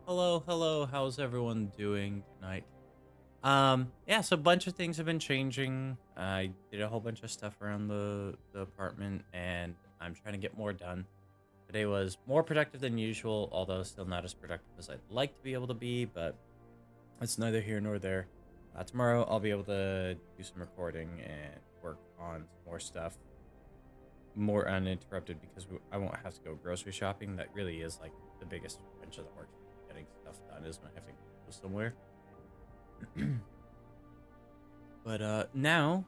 Hello. How's everyone doing tonight? Yeah, so a bunch of things have been changing. I did a whole bunch of stuff around the apartment, and I'm trying to get more done. Today was more productive than usual, although still not as productive as I'd like to be able to be, but it's neither here nor there. Tomorrow I'll be able to do some recording and work on some more stuff more uninterrupted because I won't have to go grocery shopping. That really is like the biggest wrench of the works getting stuff done is when I have to go somewhere. But now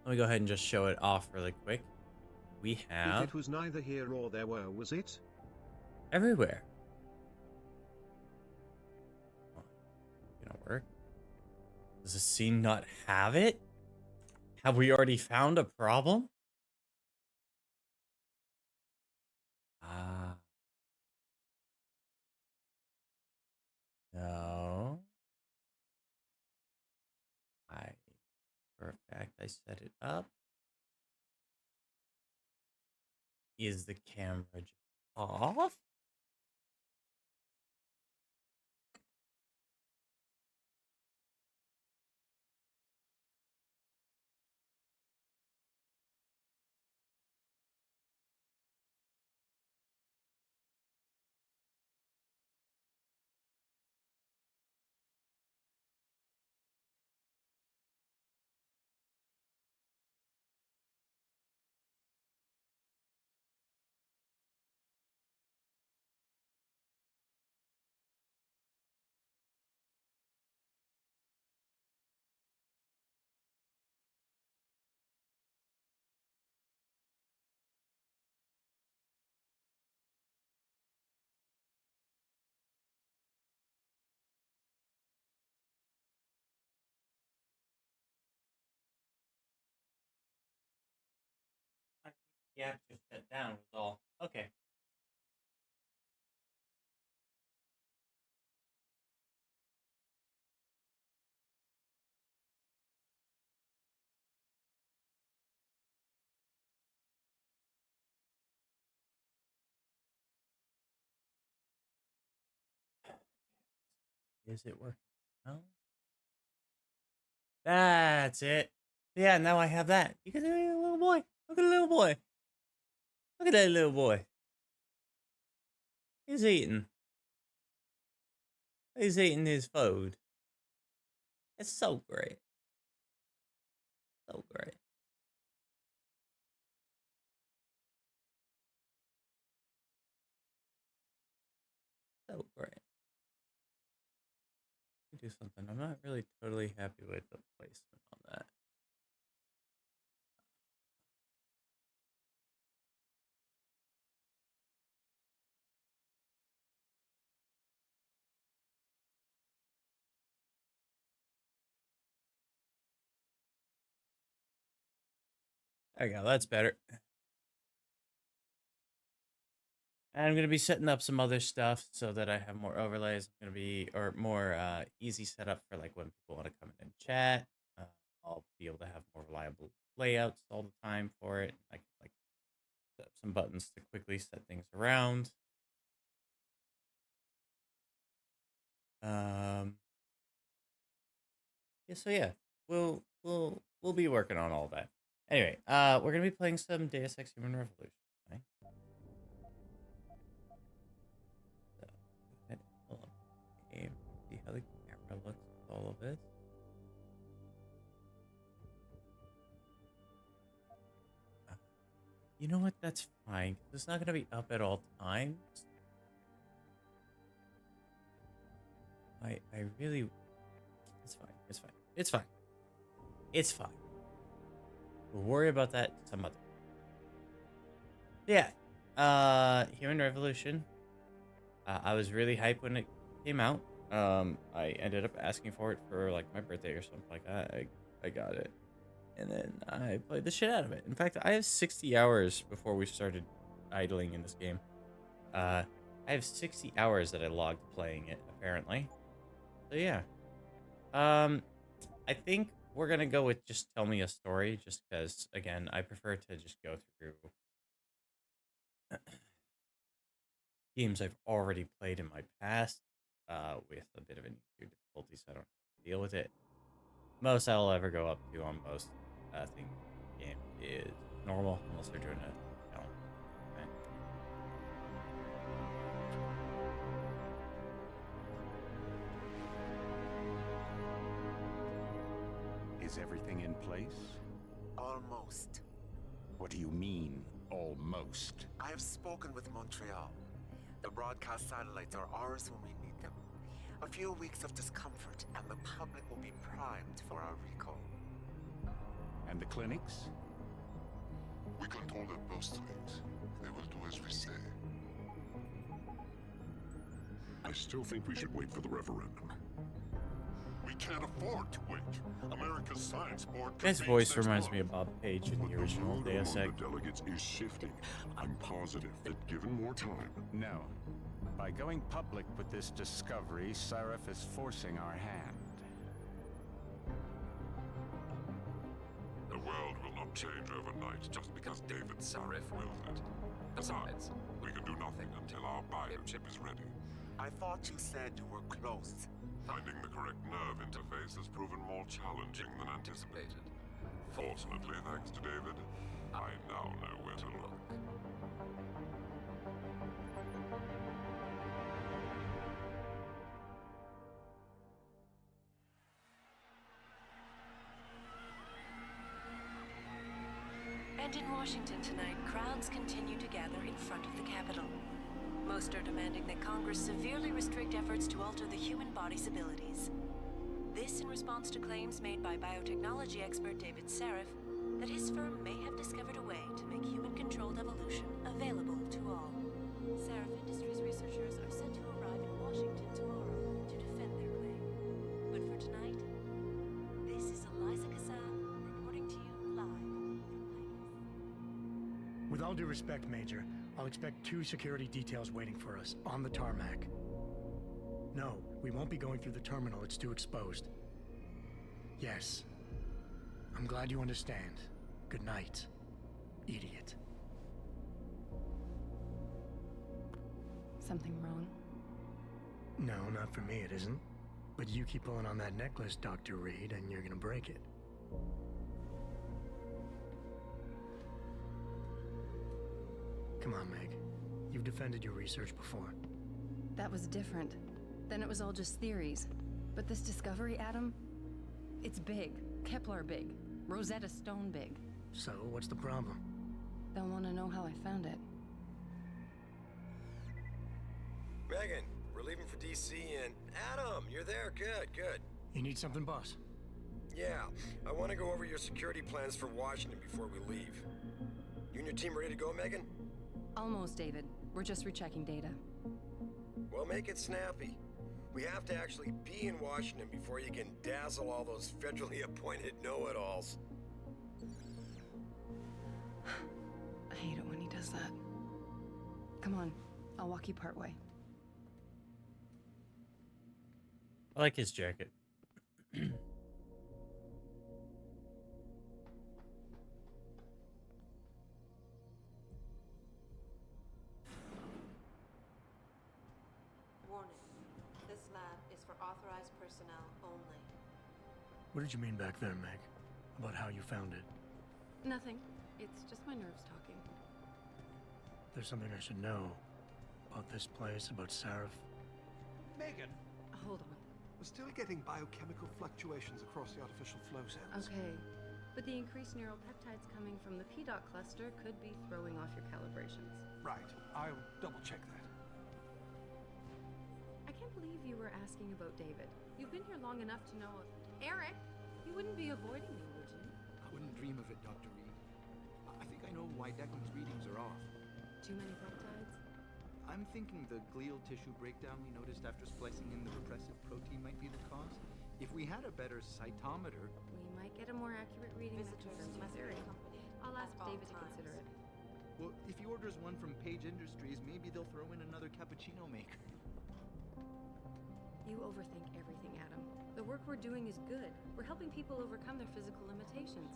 let me go ahead and just show it off really quick. We If have it was neither here or there, where was it? everywhere. Oh, gonna work. Does the scene not have it? Have we already found a problem? Ah, no. I, for a fact, I set it up. Is the camera just off? The app just shut down was all. Okay. Is it working? No. That's it. Yeah, now I have that. You can see a little boy. Look at the little boy. Look at that little boy. He's eating. He's eating his food. It's so great. So great. So great. Let me do something. I'm not really totally happy with the placement on that. There we go. That's better. And I'm going to be setting up some other stuff so that I have more overlays. I'm going to be, or more easy setup for like when people want to come in and chat. Uh, I'll be able to have more reliable layouts all the time for it. I can like set up some buttons to quickly set things around. Um, yeah, so yeah, we'll be working on all that. Anyway, we're gonna be playing some Deus Ex Human Revolution. Okay? So, go ahead and pull up the game, see how the camera looks with all of this. Uh, You know what? That's fine. 'Cause it's not gonna be up at all times. I really, it's fine. It's fine. It's fine. It's fine. We'll worry about that some other. Yeah. Human Revolution. I was really hyped when it came out. I ended up asking for it for like my birthday or something like that. I got it, and then I played the shit out of it. In fact, I have 60 hours before we started idling in this game. Uh, I have 60 hours that I logged playing it apparently. So yeah. Um, I think we're gonna go with just tell me a story, just because again, I prefer to just go through games I've already played in my past. bit of an easier difficulty, so I don't have to deal with it. Most I'll ever go up to on most things in the game is normal, unless they're doing a challenge. Okay. Is everything in place? Almost. What do you mean, almost? I have spoken with Montreal. The broadcast satellites are ours when we need them. A few weeks of discomfort, and the public will be primed for our recall. And the clinics? We control their purse strings. They will do as we say. I still think we should wait for the referendum. We can't afford to wait. America's Science Board. His voice reminds me of Bob Page in the original mood Deus among Ex. the delegates is shifting. I'm positive that given more time. No. By going public with this discovery, Sarif is forcing our hand. The world will not change overnight just because David Sarif wills it. Besides, we can do nothing until our biochip is ready. I thought you said you were close. Finding the correct nerve interface has proven more challenging than anticipated. Fortunately, thanks to David, I now know where to look. And in Washington tonight, crowds continue to gather in front of the Capitol. Most are demanding that Congress severely restrict efforts to alter the human body's abilities. This in response to claims made by biotechnology expert David Sarif that his firm may have discovered a way to make human-controlled evolution available to all. Sarif Industries researchers are set to arrive in Washington tomorrow to defend their claim. But for tonight, this is Eliza Kassan reporting to you live from Vegas. With all due respect, Major, I'll expect 2 security details waiting for us on the tarmac. No, we won't be going through the terminal. It's too exposed. Yes. I'm glad you understand. Good night, idiot. Something wrong? No, not for me it isn't. But you keep pulling on that necklace, Dr. Reed, and you're gonna break it. Come on, Meg. You've defended your research before. That was different. Then it was all just theories. But this discovery, Adam, it's big. Kepler big. Rosetta Stone big. So, what's the problem? They'll want to know how I found it. Megan, we're leaving for DC and... Adam, you're there. Good, good. You need something, boss? Yeah, I want to go over your security plans for Washington before we leave. You and your team ready to go, Megan? Almost, David. We're just rechecking data. Well, make it snappy. We have to actually be in Washington before you can dazzle all those federally appointed know-it-alls. I hate it when he does that. Come on, I'll walk you part way. I like his jacket. Warning. This lab is for authorized personnel only. What did you mean back there, Meg? About how you found it? Nothing. It's just my nerves talking. There's something I should know. About this place, about Sarif. Megan, Hold on. we're still getting biochemical fluctuations across the artificial flow cells. Okay. But the increased neural peptides coming from the PDOT cluster could be throwing off your calibrations. Right, I'll double check that. I can't believe you were asking about David. You've been here long enough to know of... Eric! You wouldn't be avoiding me, would you? I wouldn't dream of it, Dr. Reed. I think I know why Declan's readings are off. Too many peptides? I'm thinking the glial tissue breakdown we noticed after splicing in the repressive protein might be the cause. If we had a better cytometer... We might get a more accurate reading that Visitors confirms your must be theory. accompanied I'll at ask all David to times. consider it. Well, if he orders one from Page Industries, maybe they'll throw in another cappuccino maker. You overthink everything, Adam. The work we're doing is good. We're helping people overcome their physical limitations.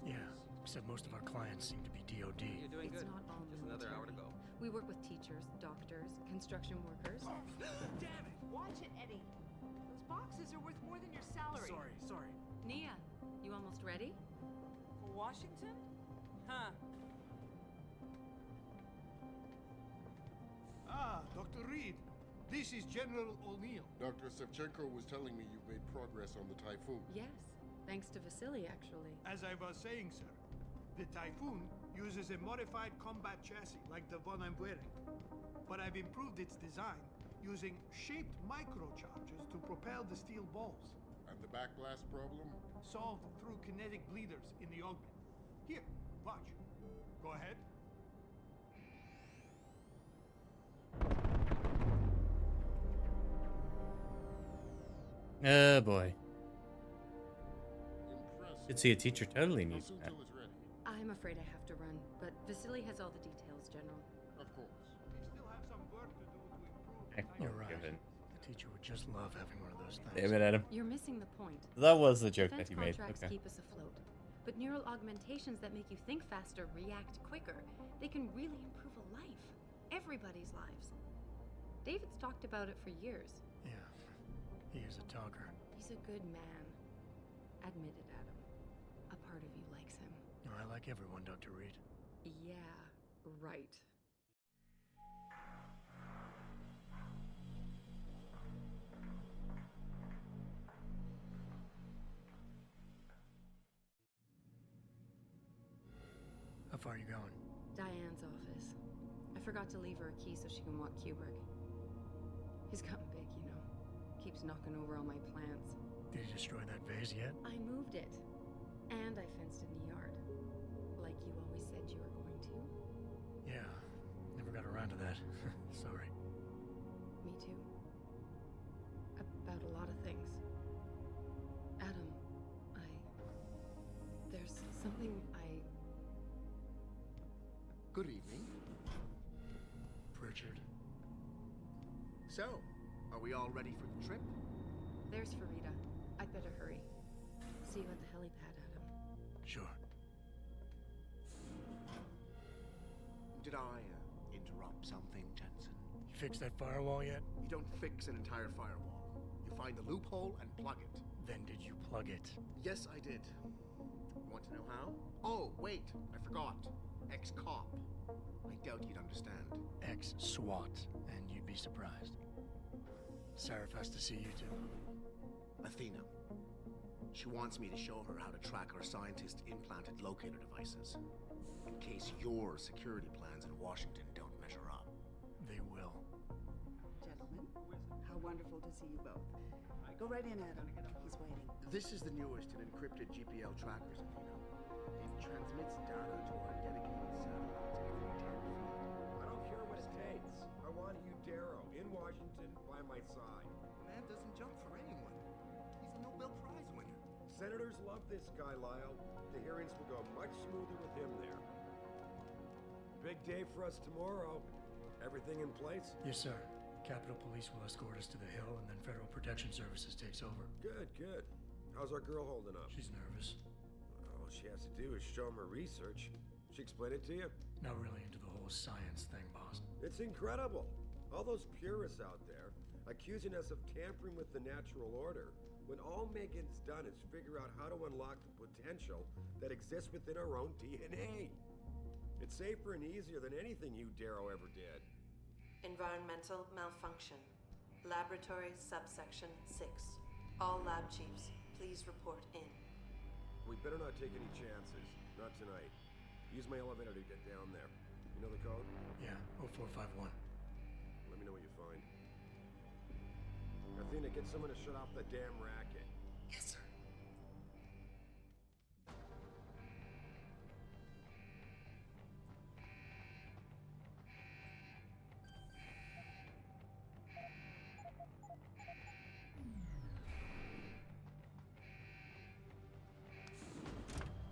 Yeah, except most of our clients seem to be DOD. You're doing It's good. not all Just another hour to military. go. We work with teachers, doctors, construction workers. Damn it! Watch it, Eddie. services are worth more than your salary. Sorry. Nia, you almost ready? For Washington? Huh. Ah, Dr. Reed. This is General O'Neill. Dr. Sevchenko was telling me you've made progress on the Typhoon. Yes, thanks to Vasily, actually. As I was saying, sir, the Typhoon uses a modified combat chassis like the one I'm wearing. But I've improved its design using shaped microcharges to propel the steel balls. And the backblast problem? Solved through kinetic bleeders in the augment. Here, watch. Go ahead. Oh boy. Impressive. Could see a teacher totally needs that. Asuto is ready. I'm afraid I have to run, but Vasily has all the details, General. Of course. We still have some work to do to improve. Heck, You're right. given. The teacher would just love having one of those things. Damn it, Adam. You're missing the point. That was the joke Defense that you made. contracts Okay. keep us afloat, but neural augmentations that make you think faster, react quicker, they can really improve a life. Everybody's lives. David's talked about it for years. Yeah, he is a talker. He's a good man. Admit it, Adam. A part of you likes him. I like everyone, Dr. Reed. Yeah, right. How far are you going? Diane's office. I forgot to leave her a key so she can walk Kubrick. He's gotten big, you know. Keeps knocking over all my plants. Did you destroy that vase yet? I moved it. And I fenced in the yard. Like you always said you were going to. Yeah, never got around to that. Sorry. Me too. About a lot of things. Adam, there's something Good evening. Pritchard. So, are we all ready for the trip? There's Farida. I'd better hurry. See you at the helipad, Adam. Sure. Did I interrupt something, Jensen? You fixed that firewall yet? You don't fix an entire firewall. You find the loophole and plug it. Then did you plug it? Yes, I did. Want to know how? Oh, wait, I forgot. Ex-cop. I doubt you'd understand. Ex-SWAT, and you'd be surprised. Sarif has to see you too. Athena. She wants me to show her how to track our scientist-implanted locator devices. In case your security plans in Washington don't measure up. They will. Gentlemen, how wonderful to see you both. Go right in, Adam. He's waiting. This is the newest and encrypted GPL trackers, Athena. It transmits data to our dedicated satellites every 10 feet. I don't care what it takes. I want you, Darrow, in Washington, by my side. Man doesn't jump for anyone. He's a Nobel Prize winner. Senators love this guy, Lyle. The hearings will go much smoother with him there. Big day for us tomorrow. Everything in place? Yes, sir. Capitol Police will escort us to the Hill, and then Federal Protection Services takes over. Good, good. How's our girl holding up? She's nervous. All she has to do is show him her research. She explain it to you? Not really into the whole science thing, boss. It's incredible. All those purists out there accusing us of tampering with the natural order, when all Megan's done is figure out how to unlock the potential that exists within our own DNA. It's safer and easier than anything you, Darrow, ever did. Environmental malfunction. Laboratory subsection 6. All lab chiefs, please report in. We better not take any chances. Not tonight. Use my elevator to get down there. You know the code? Yeah, 0451. Let me know what you find. Athena, get someone to shut off the damn racket. Yes, sir.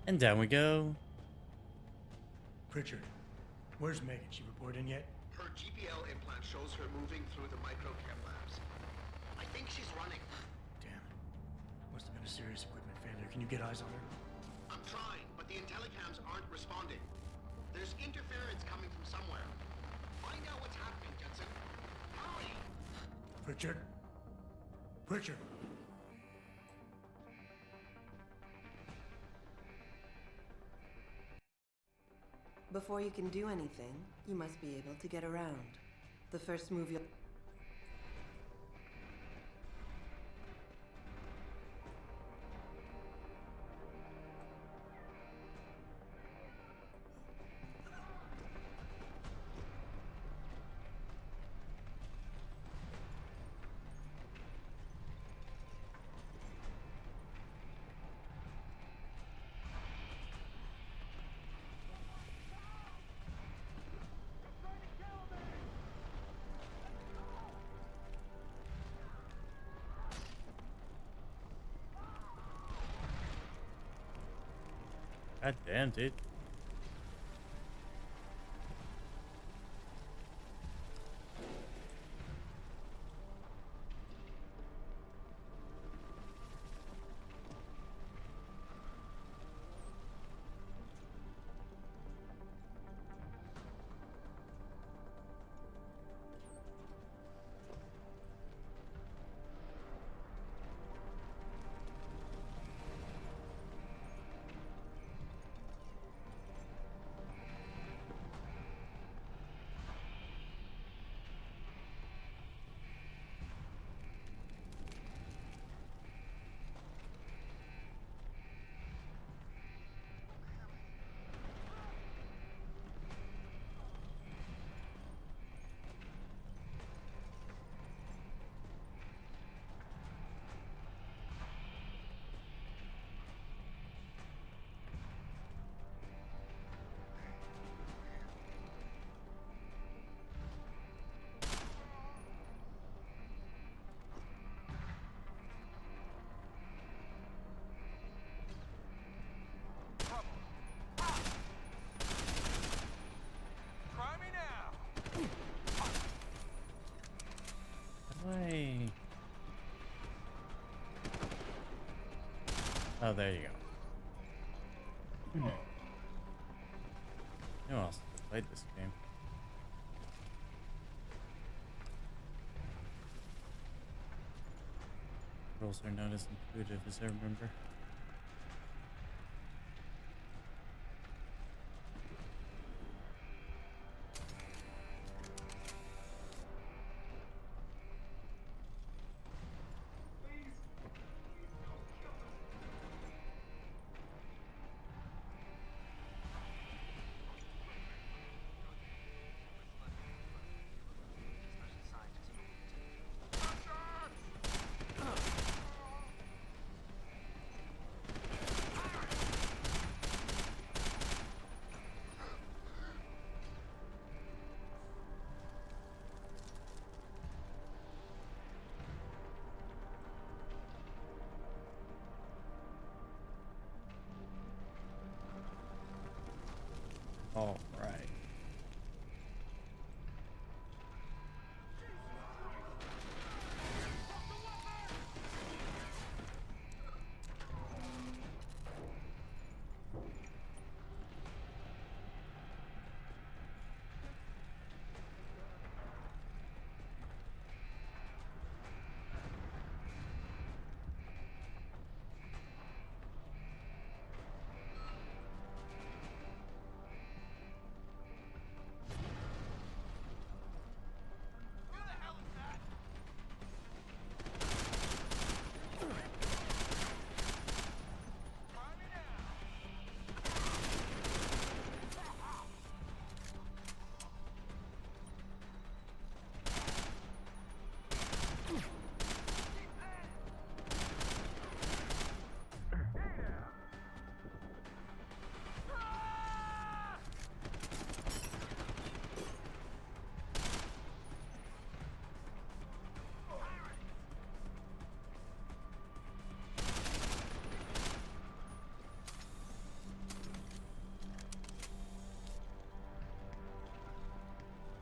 And down we go. Pritchard, where's Megan? She report in yet? Her GPL implant shows her moving through the microchem labs. I think she's running. Damn it. Must have been a serious equipment failure. Can you get eyes on her? I'm trying, but the intellicams aren't responding. There's interference coming from somewhere. Find out what's happening, Jensen. Hurry! Pritchard? Pritchard! Before you can do anything, you must be able to get around. The first move you'll... God damn, dude. Why? Oh, there you go. Who else played this game? Rules are not as intuitive as I remember. All right.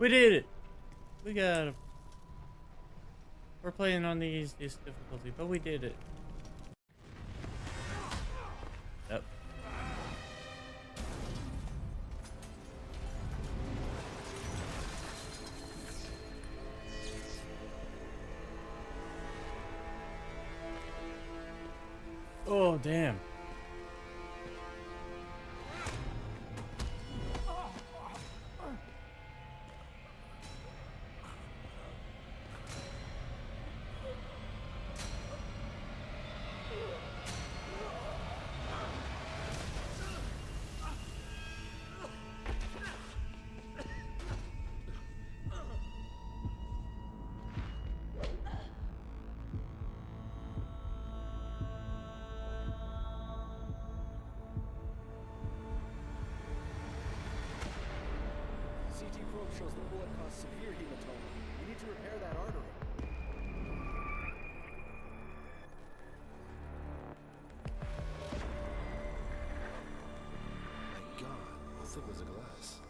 We did it! We got him. We're playing on the easiest difficulty, but we did it. Yep. Oh, damn. CT probe shows the bullet caused severe hematoma. We need to repair that artery. My God, how thick was the glass?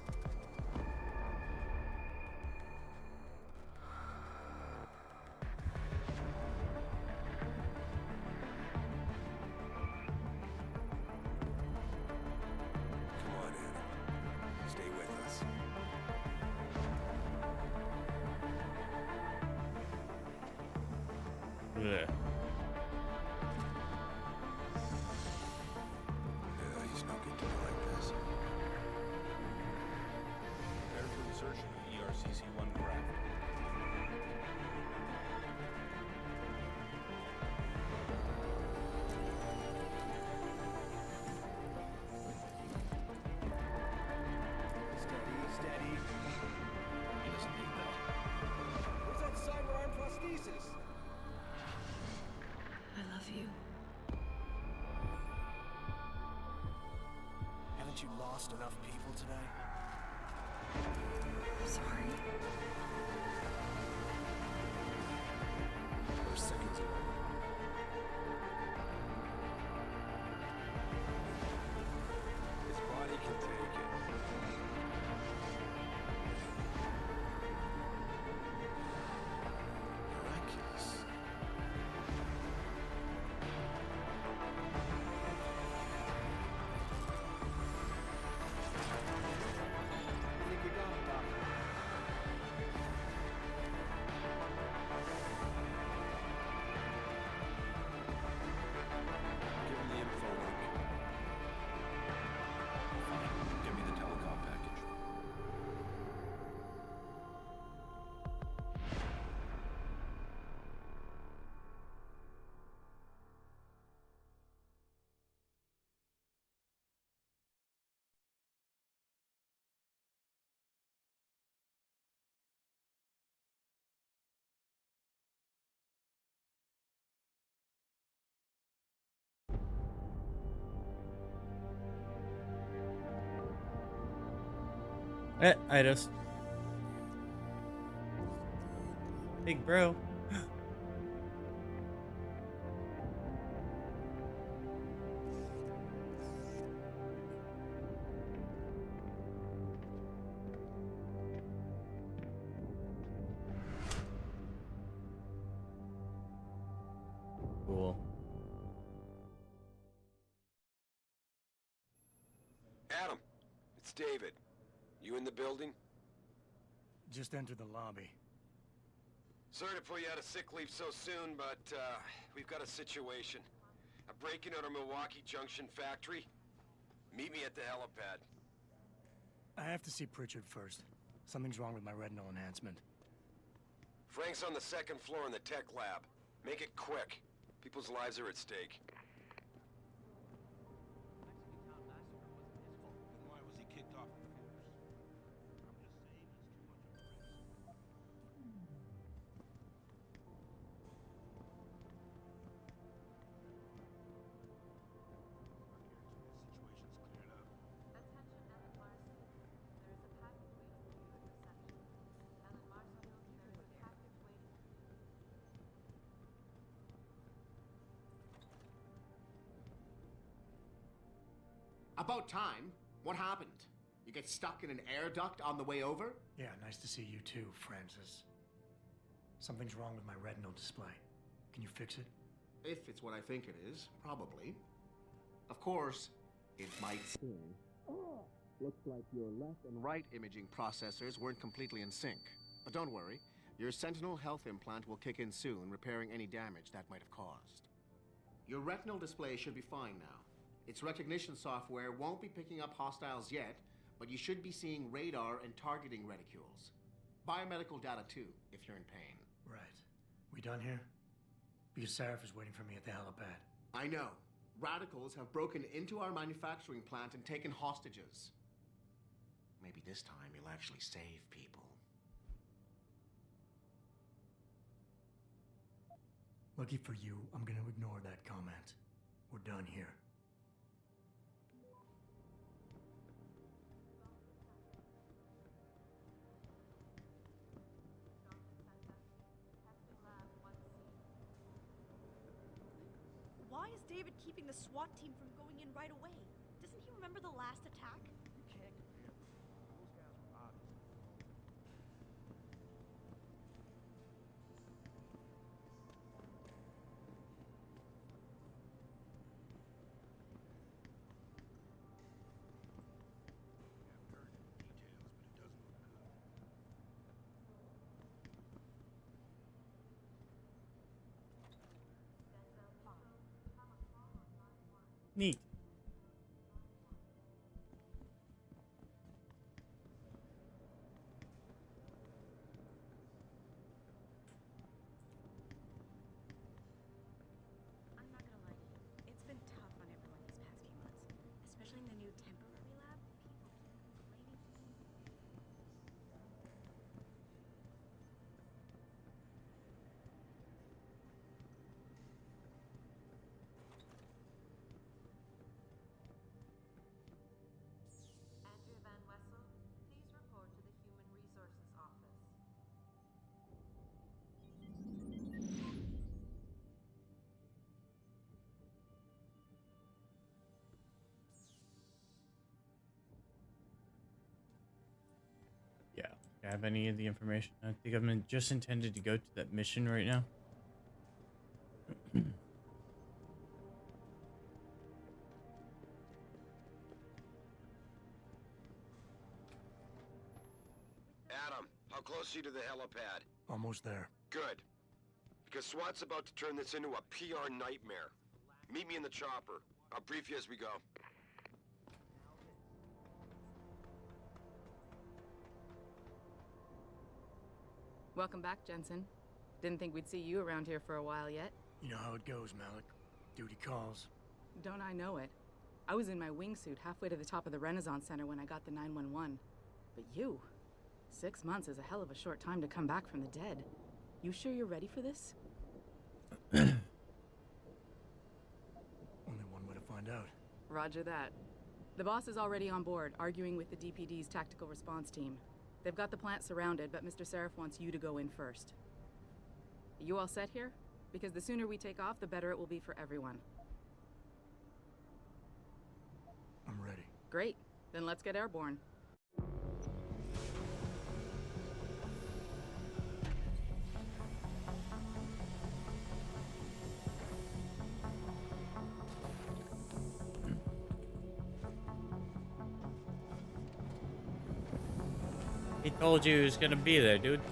Come on, Adam. Stay with us. Yeah. He's no good to me like this. Prepare for insertion of ERCC-1 graft. Steady. He doesn't need that. Where's that cyber arm prosthesis? I love you. Haven't you lost enough people today? I'm sorry. We're seconds away. His body can take it. Miraculous. I think we got it, Doctor. Give him the info link. Fine. Give me the telecom package. Idos. Big bro. Cool. Adam, it's David. You in the building? Just entered the lobby. Sorry to pull you out of sick leave so soon, but we've got a situation. A break-in at our Milwaukee Junction factory. Meet me at the helipad. I have to see Pritchard first. Something's wrong with my retinal enhancement. Frank's on the second floor in the tech lab. Make it quick. People's lives are at stake. Then why was he kicked off the force? I'm just saying it's too much of a risk. Attention, Ellen Marston. There is a package waiting for you at reception. Ellen Marston, there is a package waiting for you. About time. What happened? You get stuck in an air duct on the way over? Yeah, nice to see you too, Francis. Something's wrong with my retinal display. Can you fix it? If it's what I think it is, probably. Of course, it might still. Looks like your left and right imaging processors weren't completely in sync. But don't worry, your Sentinel health implant will kick in soon, repairing any damage that might have caused. Your retinal display should be fine now. Its recognition software won't be picking up hostiles yet, but you should be seeing radar and targeting reticules. Biomedical data too, if you're in pain. Right. We done here? Because Sarif is waiting for me at the helipad. I know. Radicals have broken into our manufacturing plant and taken hostages. Maybe this time you'll actually save people. Lucky for you, I'm gonna ignore that comment. We're done here. Why is David keeping the SWAT team from going in right away? Doesn't he remember the last attack? You can't compare them. Those guys were obvious. We haven't heard any details, but it doesn't look good. Neat. I'm not gonna lie to you. It's been tough on everyone these past few months. Especially in the new temporary lab. People keep complaining. Andrea Van Wessel, please report to the Human Resources Office. Yeah. Do I have any of the information? I think I'm just intended to go to that mission right now. Adam, how close are you to the helipad? Almost there. Good. Because SWAT's about to turn this into a PR nightmare. Meet me in the chopper. I'll brief you as we go. Welcome back, Jensen. Didn't think we'd see you around here for a while yet. You know how it goes, Malik. Duty calls. Don't I know it? I was in my wingsuit halfway to the top of the Renaissance Center when I got the 911. But you... 6 months is a hell of a short time to come back from the dead. You sure you're ready for this? Only one way to find out. Roger that. The boss is already on board, arguing with the DPD's tactical response team. They've got the plant surrounded, but Mr. Sarif wants you to go in first. You all set here? Because the sooner we take off, the better it will be for everyone. I'm ready. Great. Then let's get airborne. He told you he was gonna be there, dude.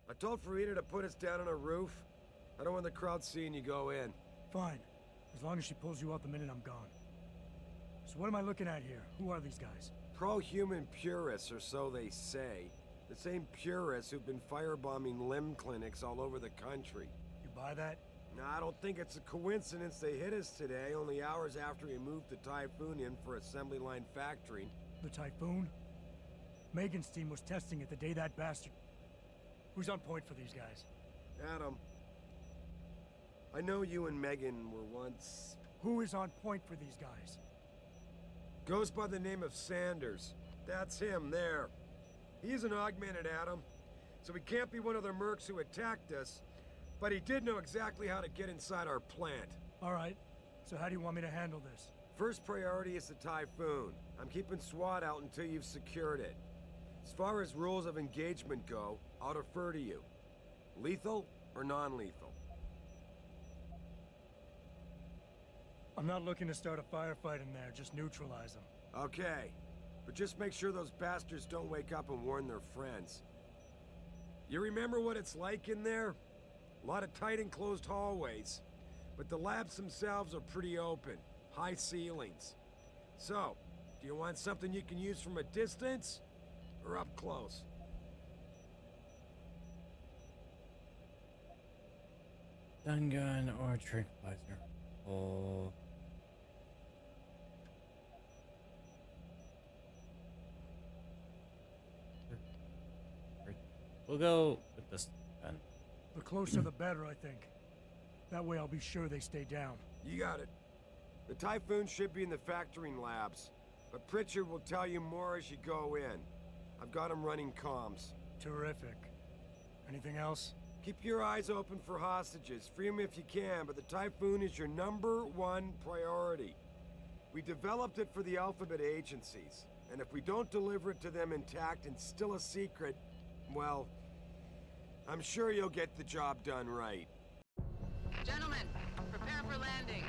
I told Farida to put us down on a roof. I don't want the crowd seeing you go in. Fine. As long as she pulls you out the minute I'm gone. So what am I looking at here? Who are these guys? Pro-human purists, or so they say. The same purists who've been firebombing limb clinics all over the country. You buy that? No, I don't think it's a coincidence they hit us today, only hours after we moved the Typhoon in for assembly line factory. The Typhoon? Megan's team was testing it the day that bastard... Who's on point for these guys? Adam, I know you and Megan were once... Who is on point for these guys? Goes by the name of Sanders. That's him, there. He's an augmented Adam, so he can't be one of the mercs who attacked us, but he did know exactly how to get inside our plant. All right, so how do you want me to handle this? First priority is the Typhoon. I'm keeping SWAT out until you've secured it. As far as rules of engagement go, I'll defer to you. Lethal or non-lethal? I'm not looking to start a firefight in there, just neutralize them. Okay, but just make sure those bastards don't wake up and warn their friends. You remember what it's like in there? A lot of tight enclosed hallways, but the labs themselves are pretty open, high ceilings. So, do you want something you can use from a distance, or up close? Stun gun or tranquilizer. Oh. We'll go with this then. The closer the better, I think. That way I'll be sure they stay down. You got it. The Typhoon should be in the factoring labs, but Pritchard will tell you more as you go in. I've got him running comms. Terrific. Anything else? Keep your eyes open for hostages. Free them if you can, but the Typhoon is your #1 priority. We developed it for the Alphabet agencies, and if we don't deliver it to them intact and still a secret, well, I'm sure you'll get the job done right. Gentlemen, prepare for landing.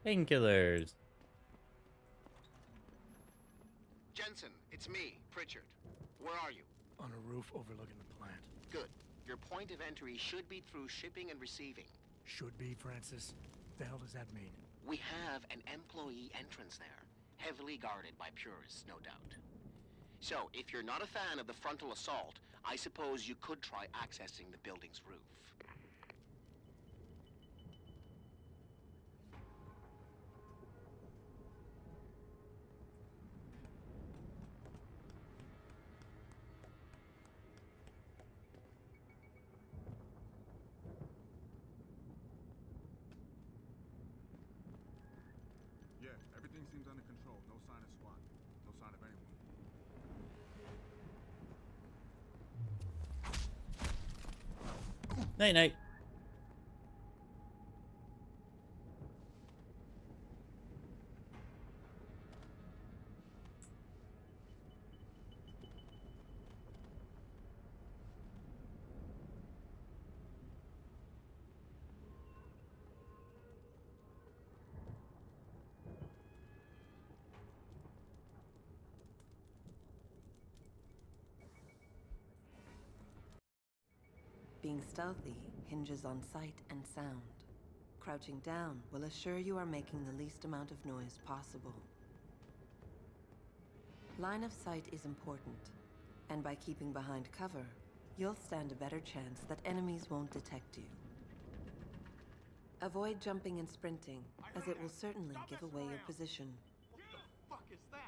Painkillers. Jensen, it's me, Pritchard. Where are you? On a roof overlooking the plant. Good. Your point of entry should be through shipping and receiving. Should be, Francis. The hell does that mean? We have an employee entrance there, heavily guarded by purists, no doubt. So, if you're not a fan of the frontal assault, I suppose you could try accessing the building's roof. Yeah, everything seems under control. No sign of SWAT. No sign of anyone. Night night. Being stealthy hinges on sight and sound. Crouching down will assure you are making the least amount of noise possible. Line of sight is important, and by keeping behind cover, you'll stand a better chance that enemies won't detect you. Avoid jumping and sprinting, as it will certainly give away your position. What the fuck is that?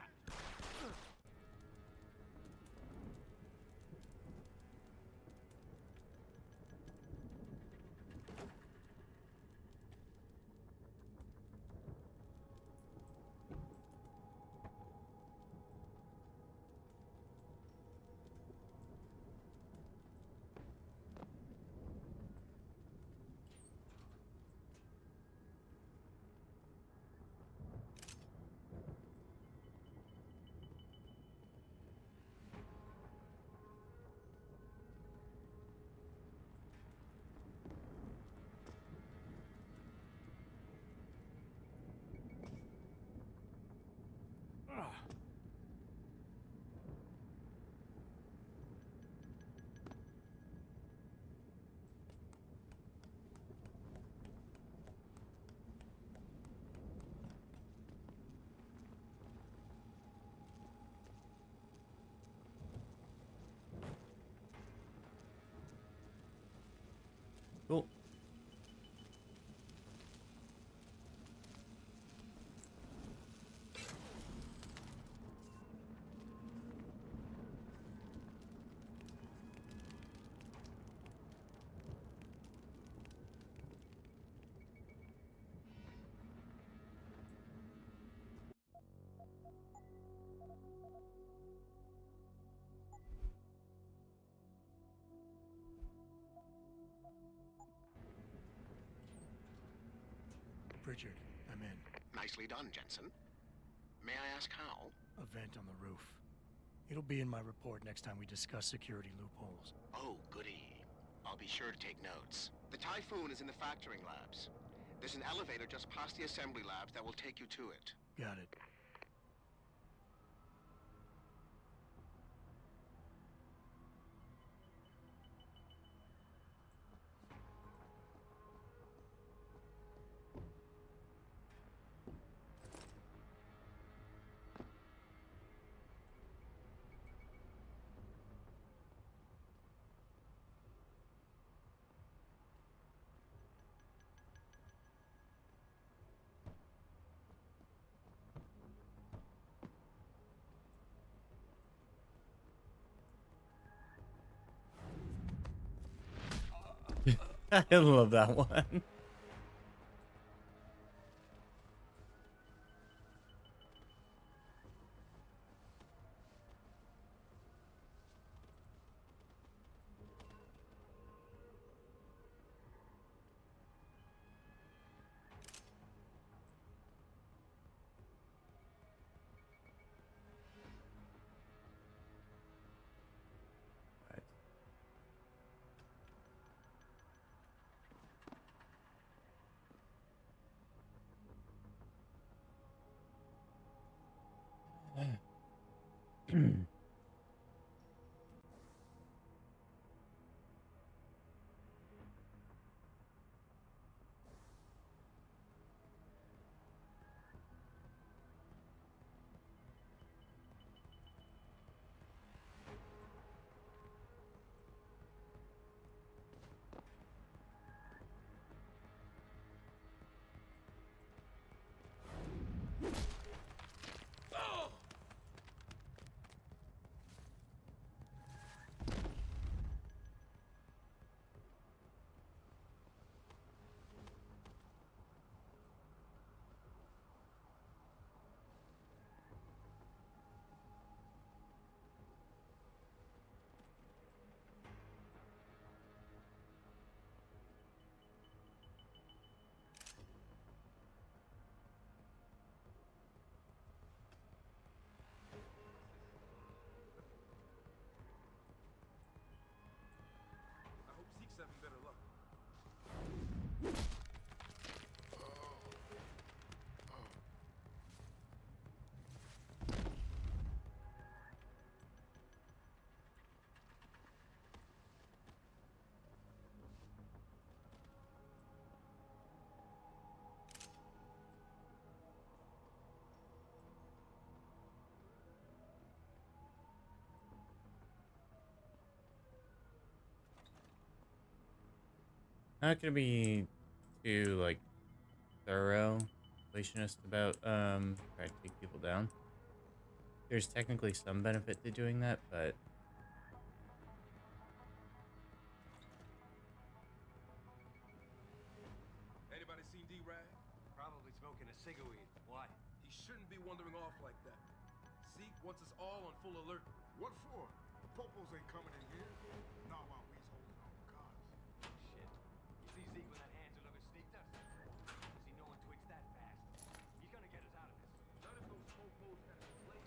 Pritchard, I'm in. Nicely done, Jensen. May I ask how? A vent on the roof. It'll be in my report next time we discuss security loopholes. Oh, goody. I'll be sure to take notes. The Typhoon is in the factoring labs. There's an elevator just past the assembly labs that will take you to it. Got it. I love that one. I hope Zeke's having better luck. Not gonna be too like thorough, completionist about trying to take people down. There's technically some benefit to doing that, but Anybody seen D-Rag? Probably smoking a cigarette. Why? He shouldn't be wandering off like that. Zeke wants us all on full alert. What for? The popos ain't coming in here. Not while we's holding our cars. Shit. You see Zeke with that Hansel looking sneaked us? You see no one twitch that fast. He's gonna get us out of this. Not if those popos had a play.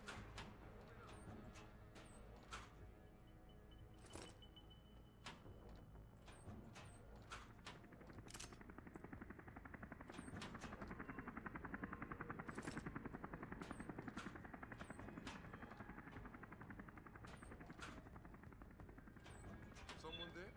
Someone there?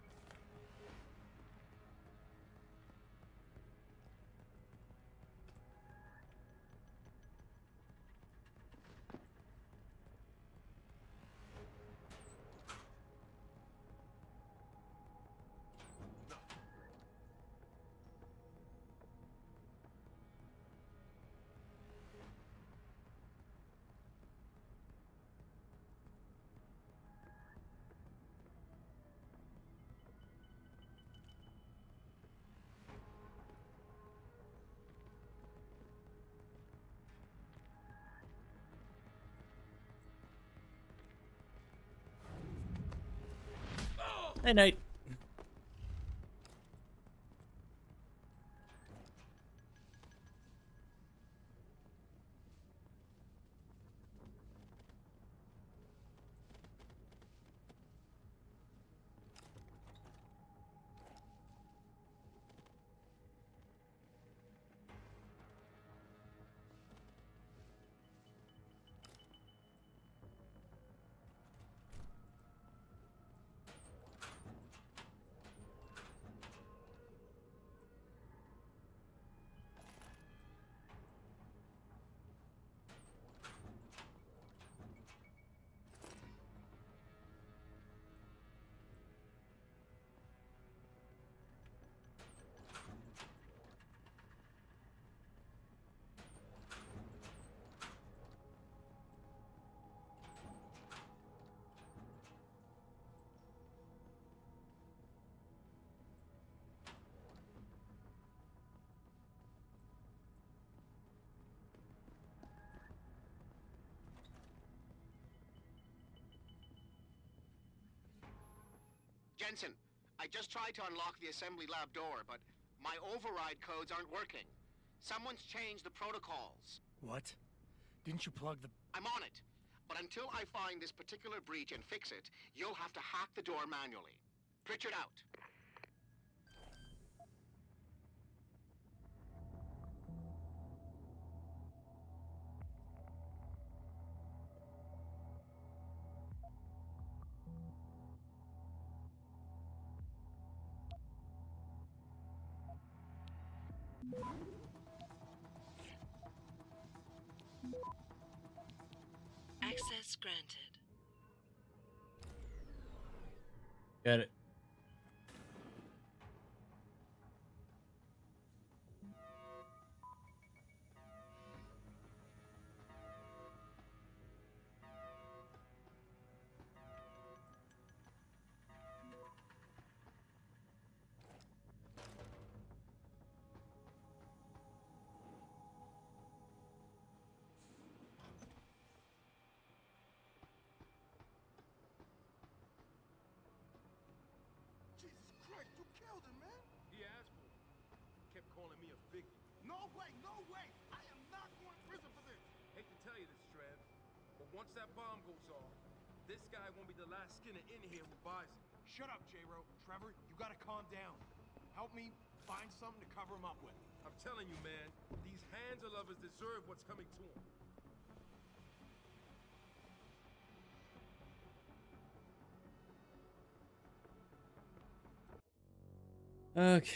Night night. Jensen, I just tried to unlock the assembly lab door, but my override codes aren't working. Someone's changed the protocols. What? Didn't you plug the... I'm on it. But until I find this particular breach and fix it, you'll have to hack the door manually. Pritchard out. Access granted. Got it. Jesus Christ, you killed him, man! He asked for it. Kept calling me a biggie. No way, no way! I am not going to prison for this! Hate to tell you this, Trev, but once that bomb goes off, this guy won't be the last Skinner in here who buys it. Shut up, J-Ro. Trevor, you gotta calm down. Help me find something to cover him up with. I'm telling you, man, these Hansa lovers deserve what's coming to them. Okay.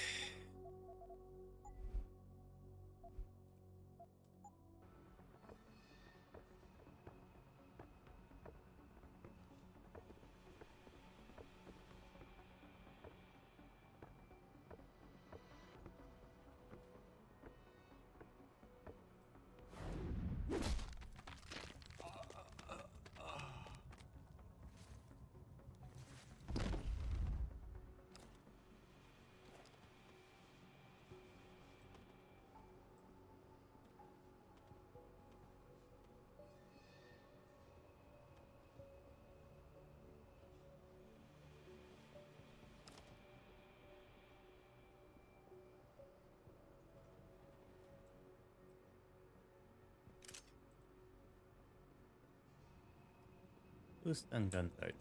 Boost and gun sight.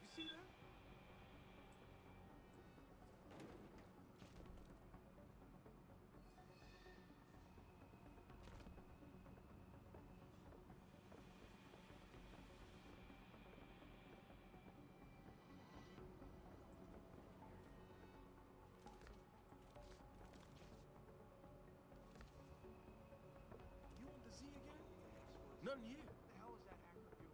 You see that? You on the Z again? Nothing here. What the hell is that hacker doing?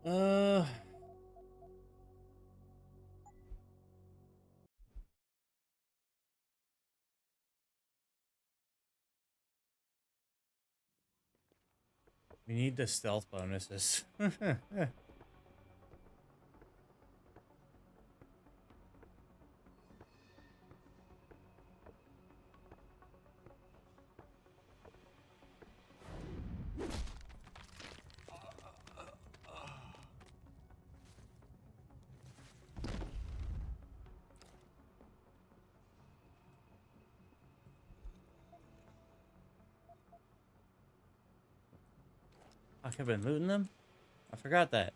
Uh. We need the stealth bonuses. I've been looting them? I forgot that.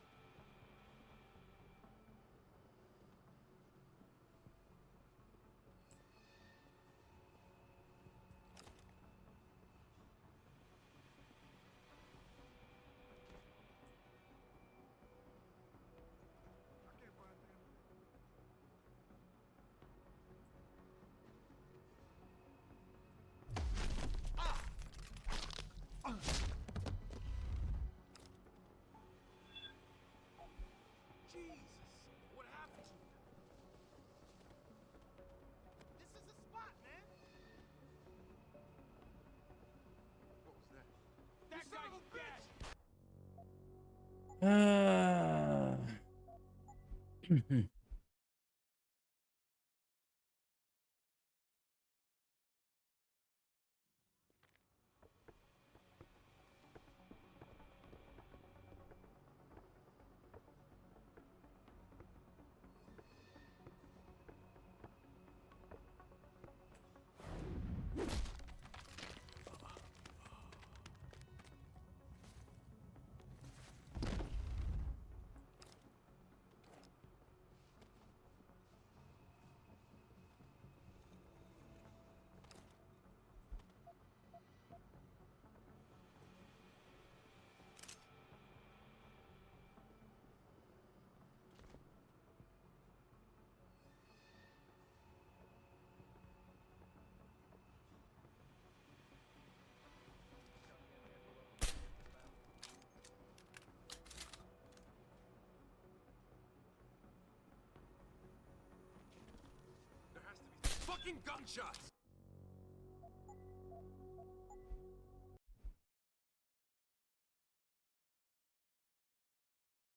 There has to be fucking gunshots!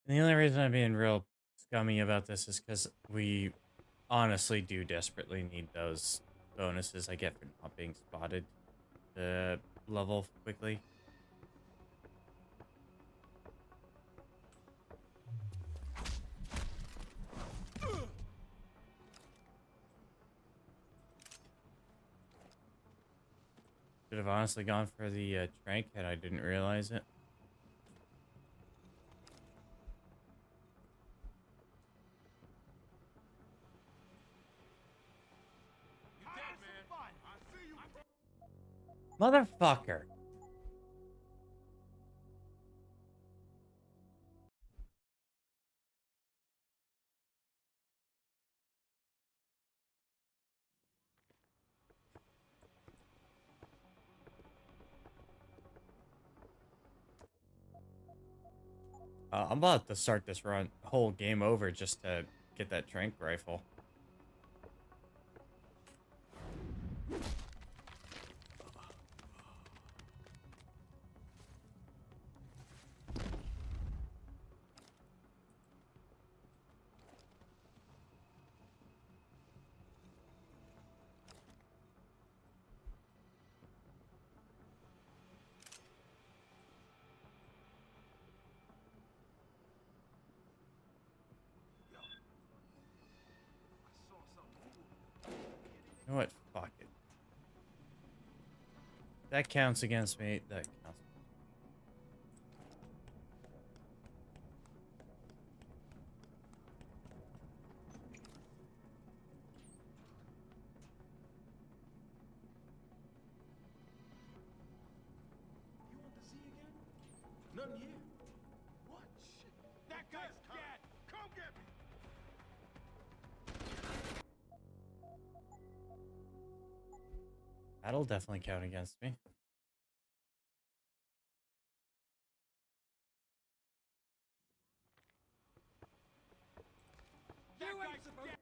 And the only reason I'm being real scummy about this is because we honestly do desperately need those bonuses I get for not being spotted to level quickly. Should have honestly gone for the trank had I didn't realize it. Motherfucker. I'm about to start this whole game over just to get that trank rifle. You know what? Fuck it. That counts against me. That counts. You want to see again? None here. What? Shit. That guy's dead! Come get me! That'll definitely count against me. That guy's dead!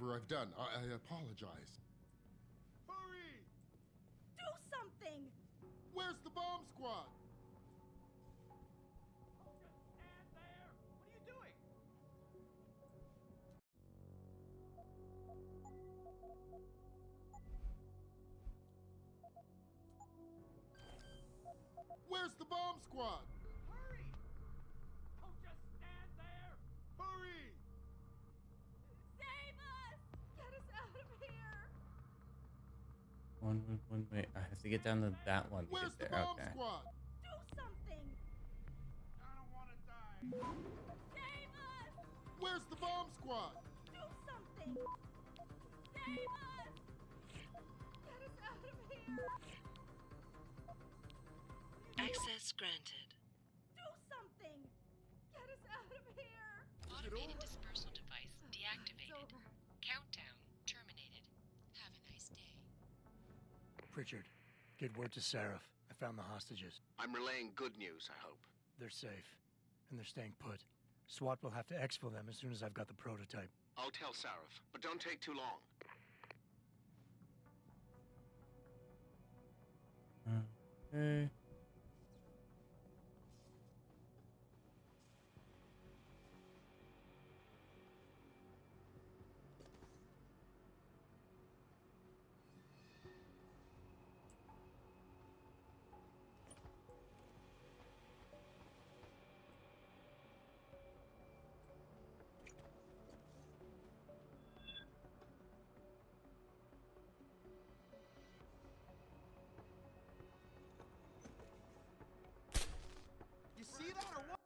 whatever I've done. I apologize. Hurry! Do something! Where's the bomb squad? Stand there! What are you doing? Where's the bomb squad? Hurry! Don't just stand there! Hurry! Save us! Get us out of here! One. Wait, I have to get down to that one to Where's get the there. bomb Okay. squad? Do something! I don't want to die. Save us! Where's the bomb squad? Do something! Save us! Get us out of here! Access granted. Do something! Get us out of here! Automated dispersal device deactivated. It's over. Countdown terminated. Have a nice day. Pritchard, get word to Seraph. I found the hostages. I'm relaying good news, I hope. They're safe, and they're staying put. SWAT will have to exfil them as soon as I've got the prototype. I'll tell Sarif, but don't take too long. Okay. You see that or what?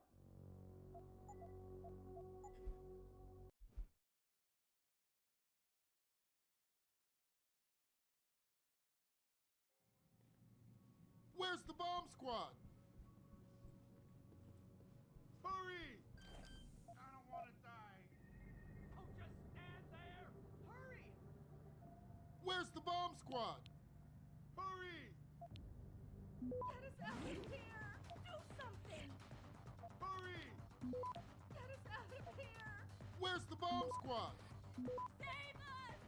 Where's the bomb squad? Hurry! I don't want to die. Oh, just stand there! Hurry! Where's the bomb squad? Hurry! Get us out of here! Do something! Hurry! Get us out of here! Where's the bomb squad? Save us!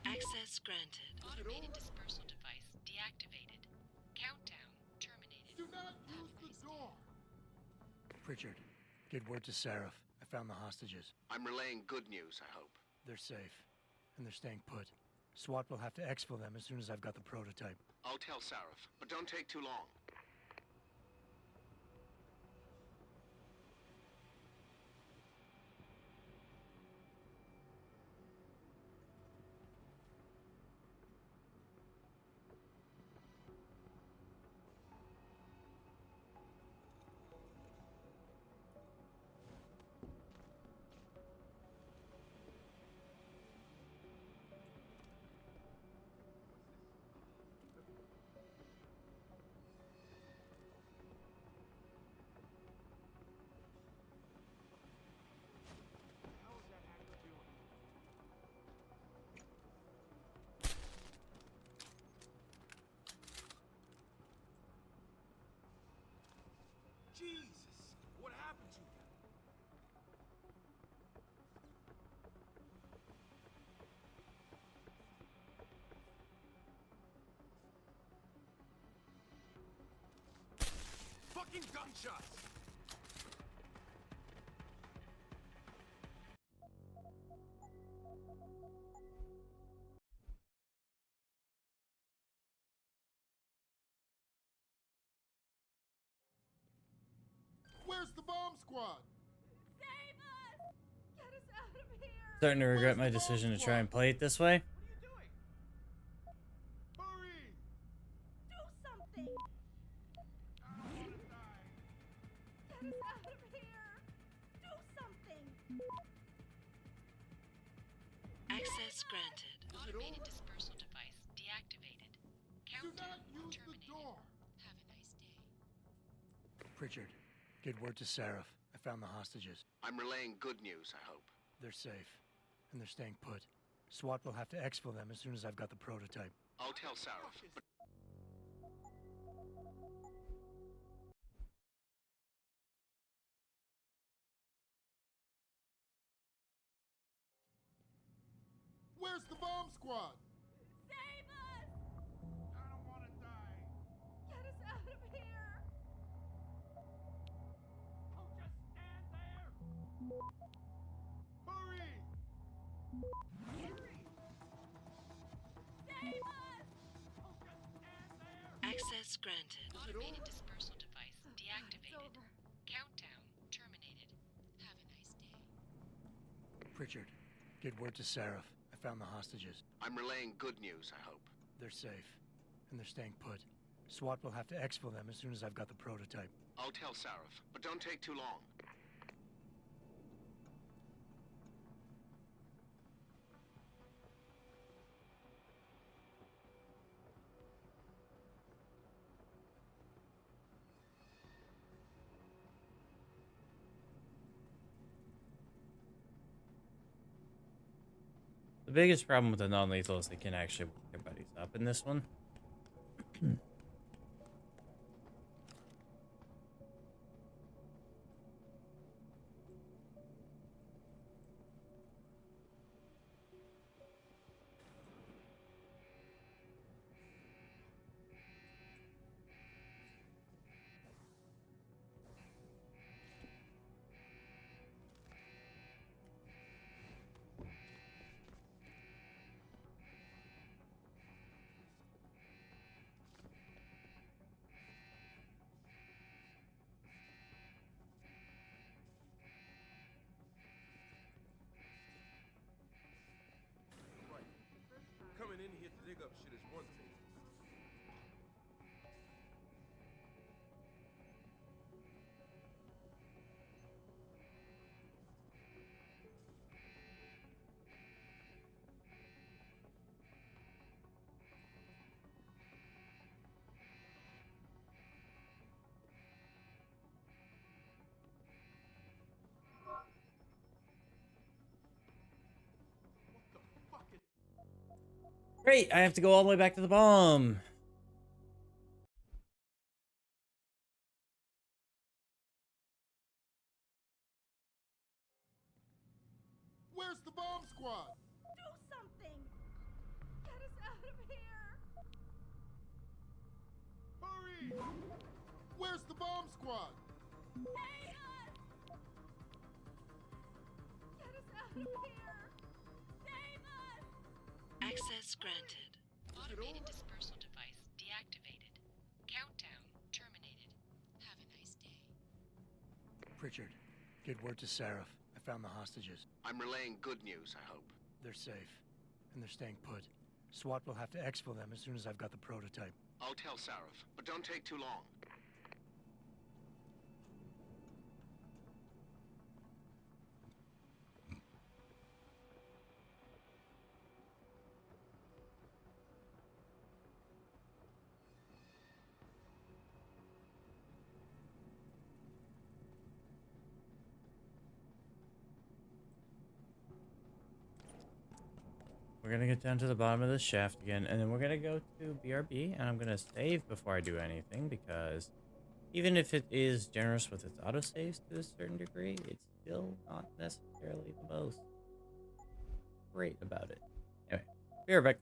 Access granted. Automated dispersal device deactivated. Countdown terminated. Do not use the door. Pritchard, get word to Seraph. I found the hostages. I'm relaying good news, I hope. They're safe, and they're staying put. SWAT will have to exfil them as soon as I've got the prototype. I'll tell Sarif, but don't take too long. How is that hacker doing? Jesus! What happened to you? Fucking gunshots! Where's the bomb squad? Save us! Get us out of here! Starting to regret my decision to try and play it this way. Hurry! Do something! I don't want to die. Get us out of here! Do something! Access granted. Automated dispersal device deactivated. Countdown terminated. Have a nice day. Pritchard, get word to Seraph. I found the hostages. I'm relaying good news, I hope. They're safe, and they're staying put. SWAT will have to exfil them as soon as I've got the prototype. I'll tell Sarif, but bomb squad? Save us! I don't want to die. Get us out of here! Don't just stand there! Hurry! Save us! Don't just stand there! Access granted. Automated dispersal device deactivated. Countdown terminated. Have a nice day. Pritchard, get word to Seraph. I found the hostages. I'm relaying good news, I hope. They're safe, and they're staying put. SWAT will have to exfil them as soon as I've got the prototype. I'll tell Sarif, but don't take too long. The biggest problem with the non-lethal is they can actually wake their buddies up in this one. Right. Coming in here to dig up shit is one thing. Great, I have to go all the way back to the bomb. Where's the bomb squad? Do something! Get us out of here! Hurry! Where's the bomb squad? Save us! Get us out of here! Save us! Access granted. Automated dispersal device deactivated. Countdown terminated. Have a nice day. Pritchard, get word to Seraph. I found the hostages. I'm relaying good news, I hope. They're safe, and they're staying put. SWAT will have to exfil them as soon as I've got the prototype. I'll tell Sarif, but don't take too long. We're gonna get down to the bottom of this shaft again, and then we're gonna go to BRB, and I'm gonna save before I do anything, because even if it is generous with its autosaves to a certain degree, it's still not necessarily the most great about it. Anyway, be right back.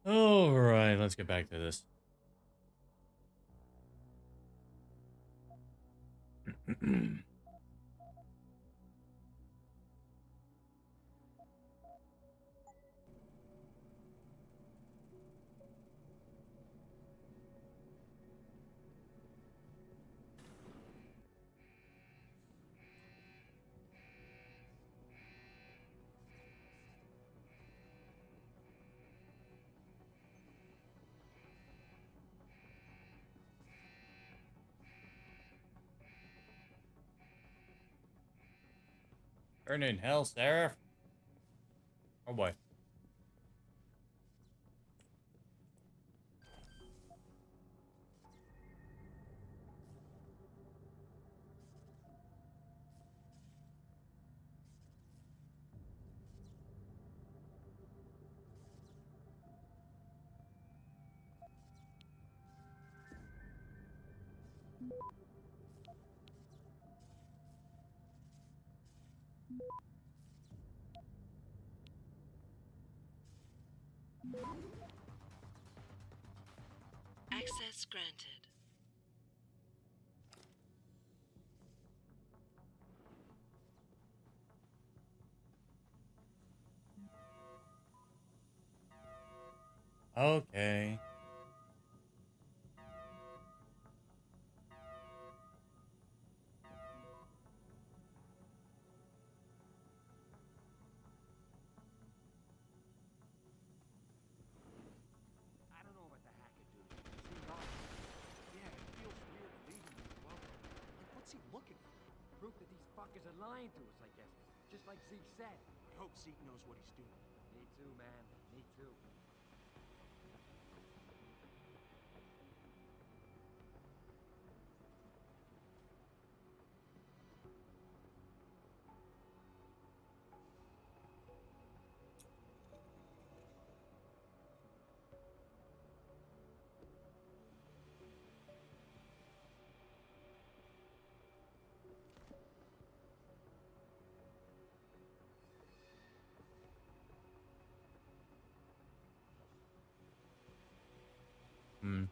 All right, let's get back to this. Burn in hell, Seraph. Oh boy. Access granted. Okay. I don't know about the hacker, dude. Seems odd. Yeah, it feels weird leaving him alone. Like, what's he looking for? Proof that these fuckers are lying to us, I guess. Just like Zeke said. I hope Zeke knows what he's doing. Me too, man. Me too. Hmm.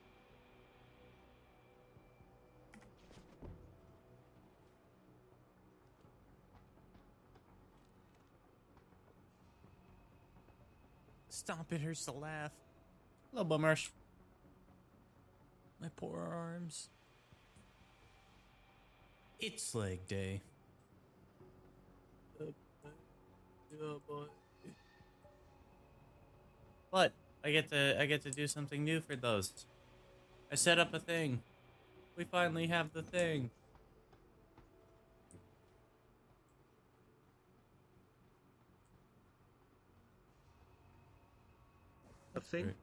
Stop it, hurts to laugh. Hello, bummers. My poor arms. It's leg day. But I get to do something new for those. I set up a thing. We finally have the thing. A thing? Great.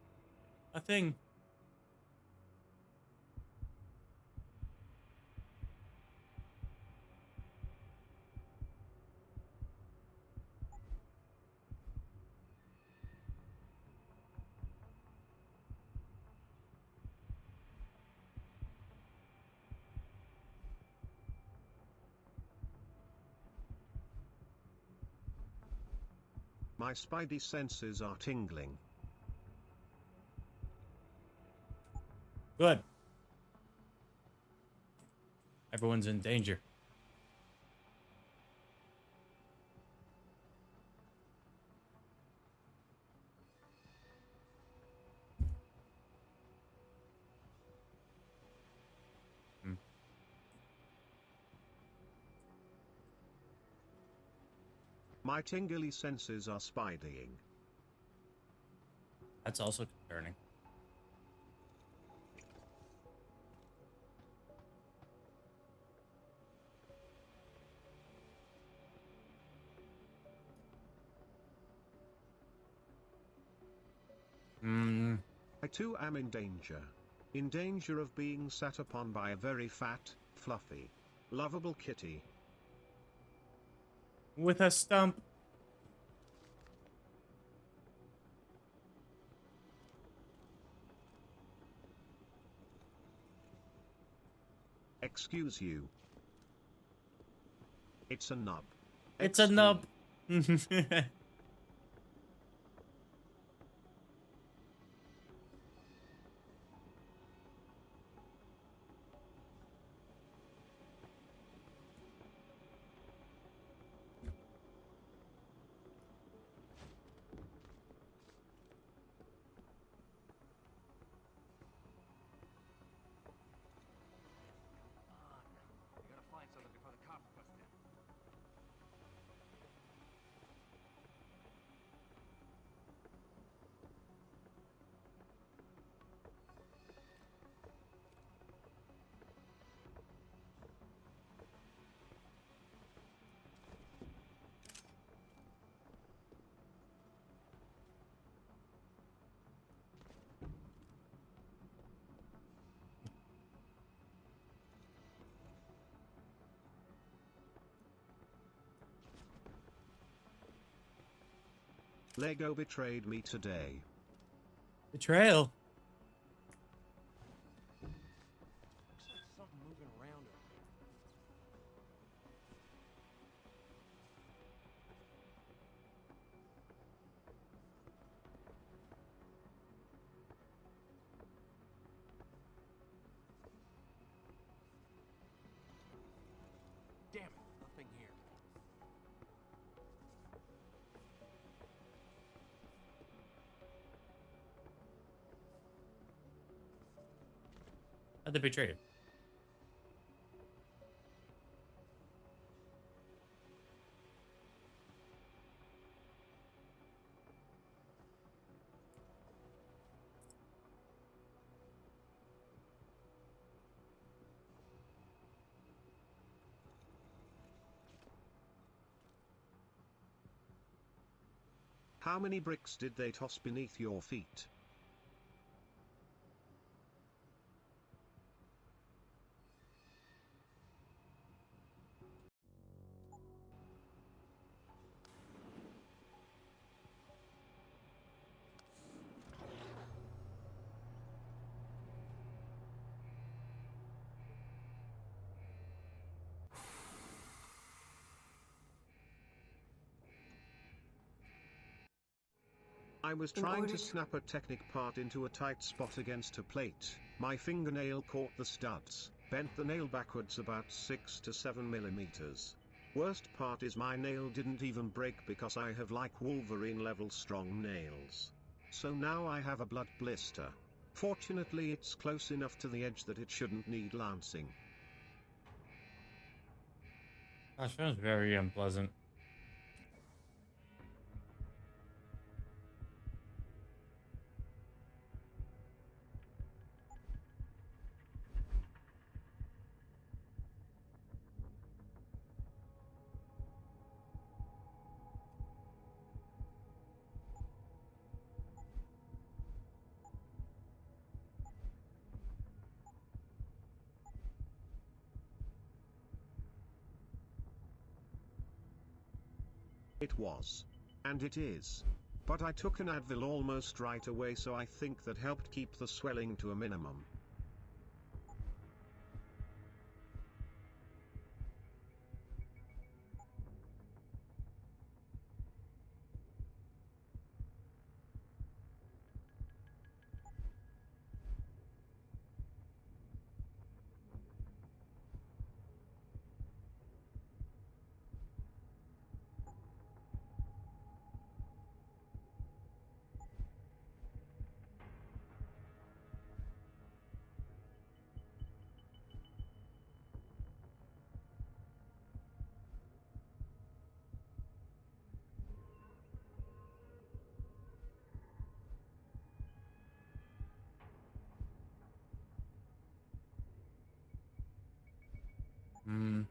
A thing. My spidey senses are tingling. Good. Everyone's in danger. Hmm. My tingly senses are spideying. That's also concerning. Hmm. I too am in danger. In danger of being sat upon by a very fat, fluffy, lovable kitty. With a stump. Excuse you. It's a nub. It's a nub. Lego betrayed me today. Betrayal. Looks like something moving around over here. Damn it, nothing here. How'd they betray you? How many bricks did they toss beneath your feet? I was trying to snap a Technic part into a tight spot against a plate. My fingernail caught the studs, bent the nail backwards about 6 to 7 millimeters. Worst part is my nail didn't even break because I have like Wolverine level strong nails. So now I have a blood blister. Fortunately it's close enough to the edge that it shouldn't need lancing. That sounds very unpleasant. It was. And it is. But I took an Advil almost right away, so I think that helped keep the swelling to a minimum. Hmm.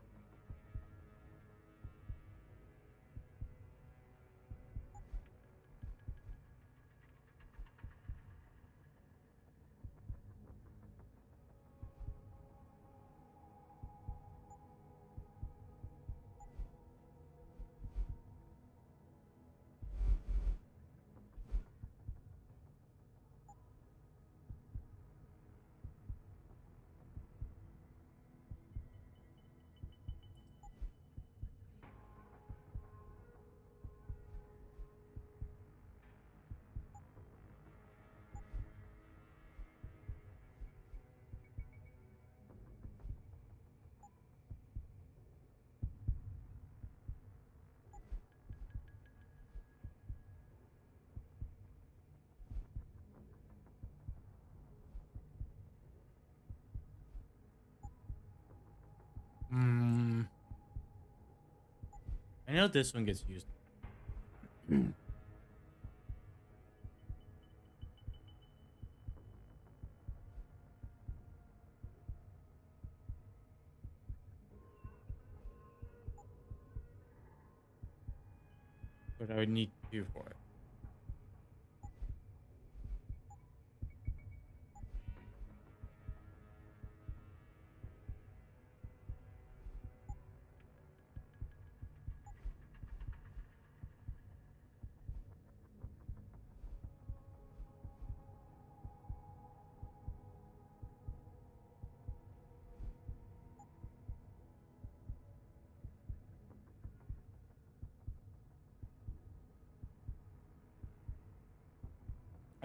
Hmm. I know this one gets used. What I would need to do for it.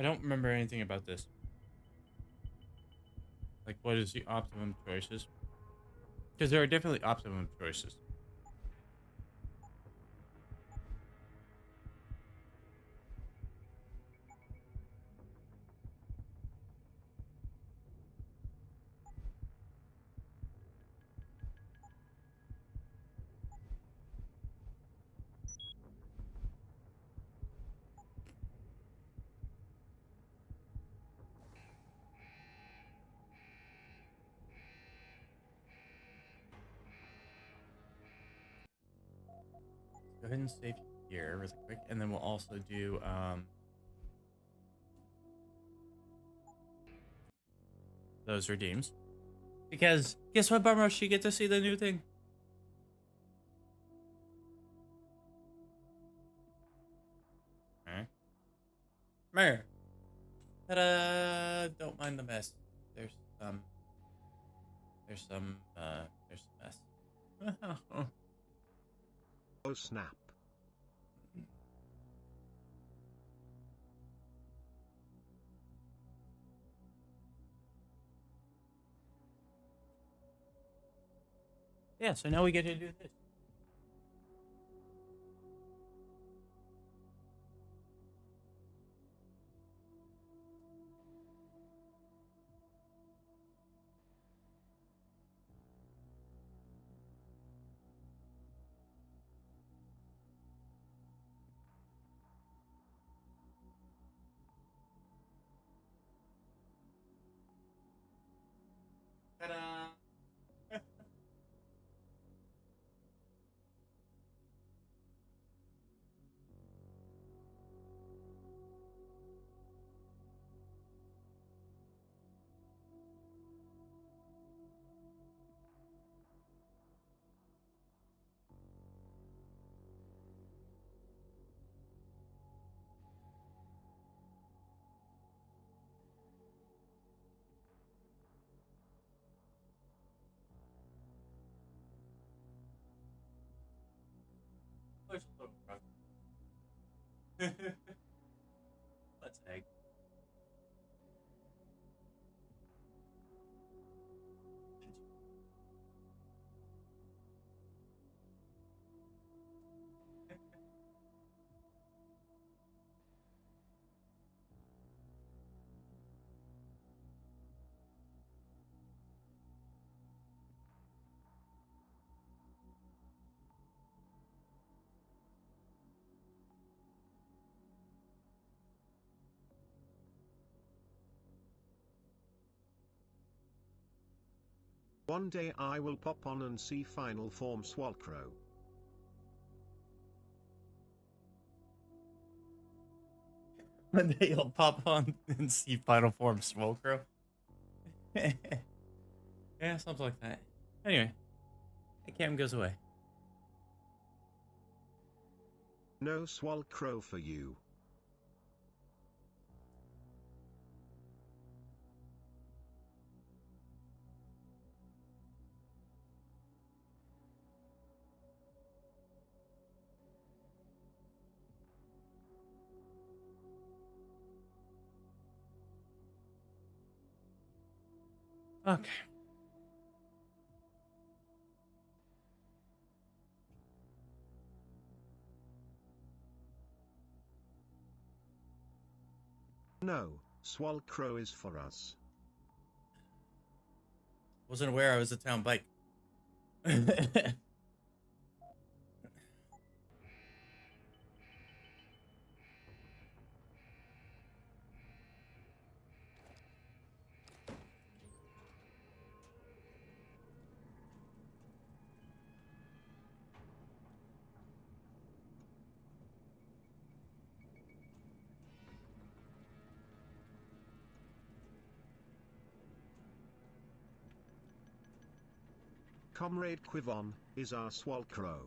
don't remember anything about this. Like, what is the optimum choices? Because there are definitely optimum choices. Go ahead and save here really quick, and then we'll also do those redeems. Because guess what, Bumrush, you get to see the new thing. Alright. Mayor. Ta-da! Don't mind the mess. There's some mess. Oh snap. Yeah, so now we get to do this. Ta-da! Let's egg. One day I will pop on and see final form Swalcrow. One day you'll pop on and see final form Smokero. Yeah, something like that. Anyway, the cam goes away. No Swalcrow for you. Okay. No, Swalcrow is for us. Wasn't aware I was a town bike. Comrade Quivon is our Swalcrow.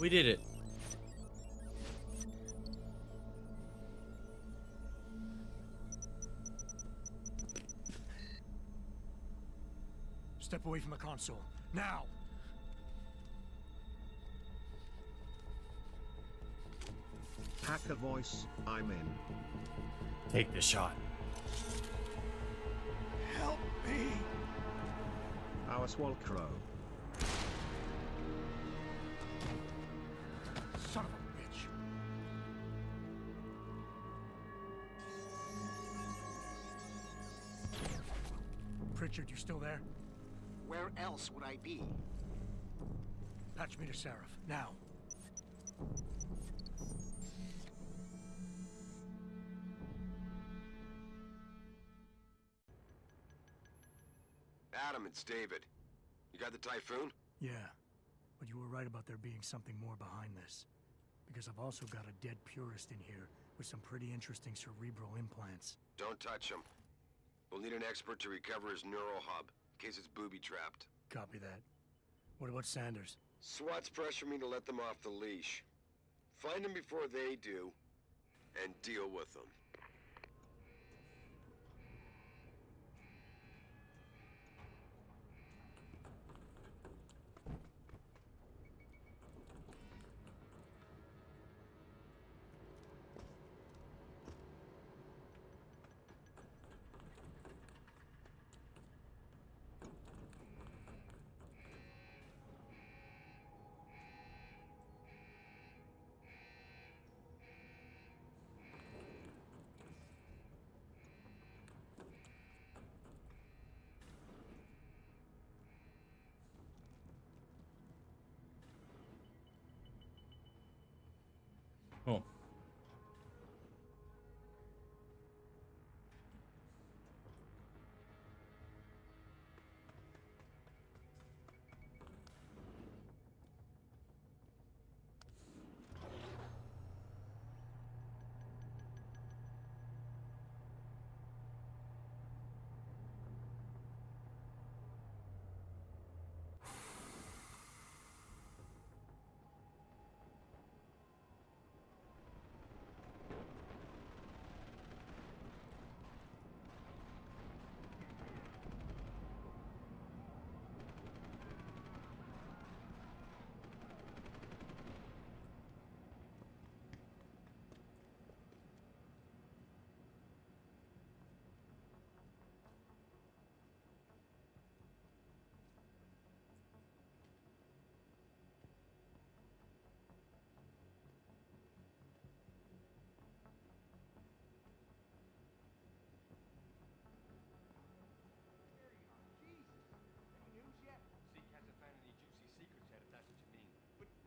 We did it. Step away from the console. Now! Hacker voice, I'm in. Take the shot. Help me! Our Swalcrow. Son of a bitch. Pritchard, you still there? Where else would I be? Patch me to Seraph, now. Adam, it's David. You got the Typhoon? Yeah, but you were right about there being something more behind this. Because I've also got a dead purist in here with some pretty interesting cerebral implants. Don't touch him. We'll need an expert to recover his neural hub, in case it's booby-trapped. Copy that. What about Sanders? SWAT's pressure me to let them off the leash. Find them before they do, and deal with them. Cool.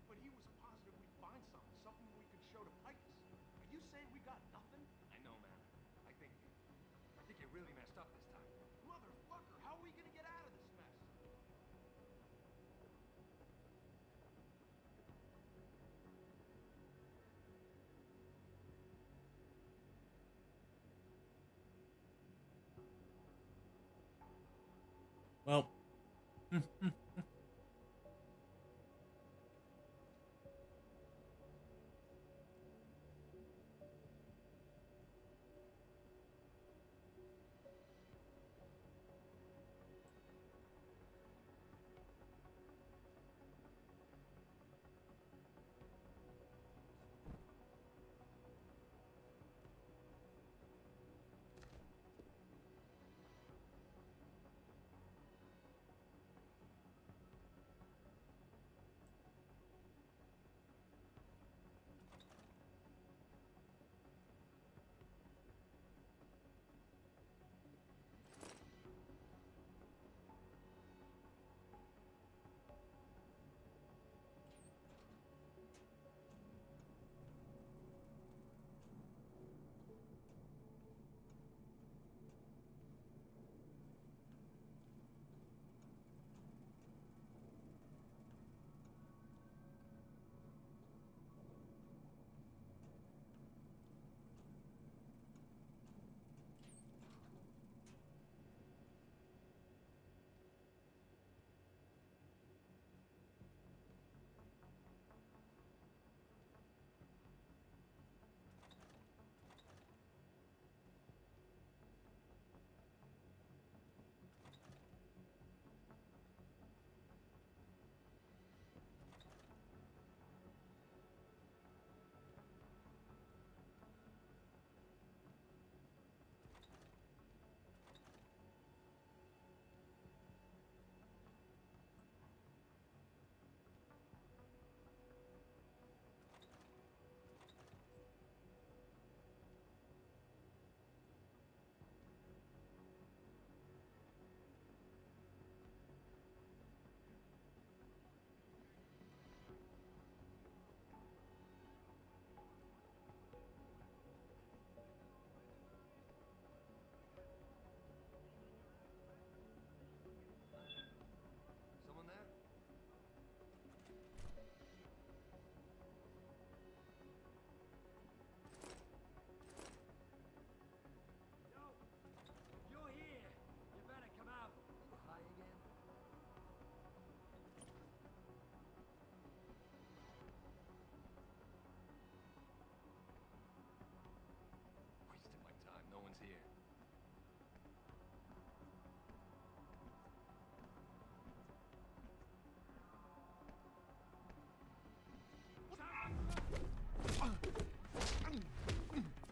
But he was positive we'd find something we could show to Picus. Are you saying we got nothing? I know, man. I think you really messed up this time. Motherfucker, how are we gonna get out of this mess? Well.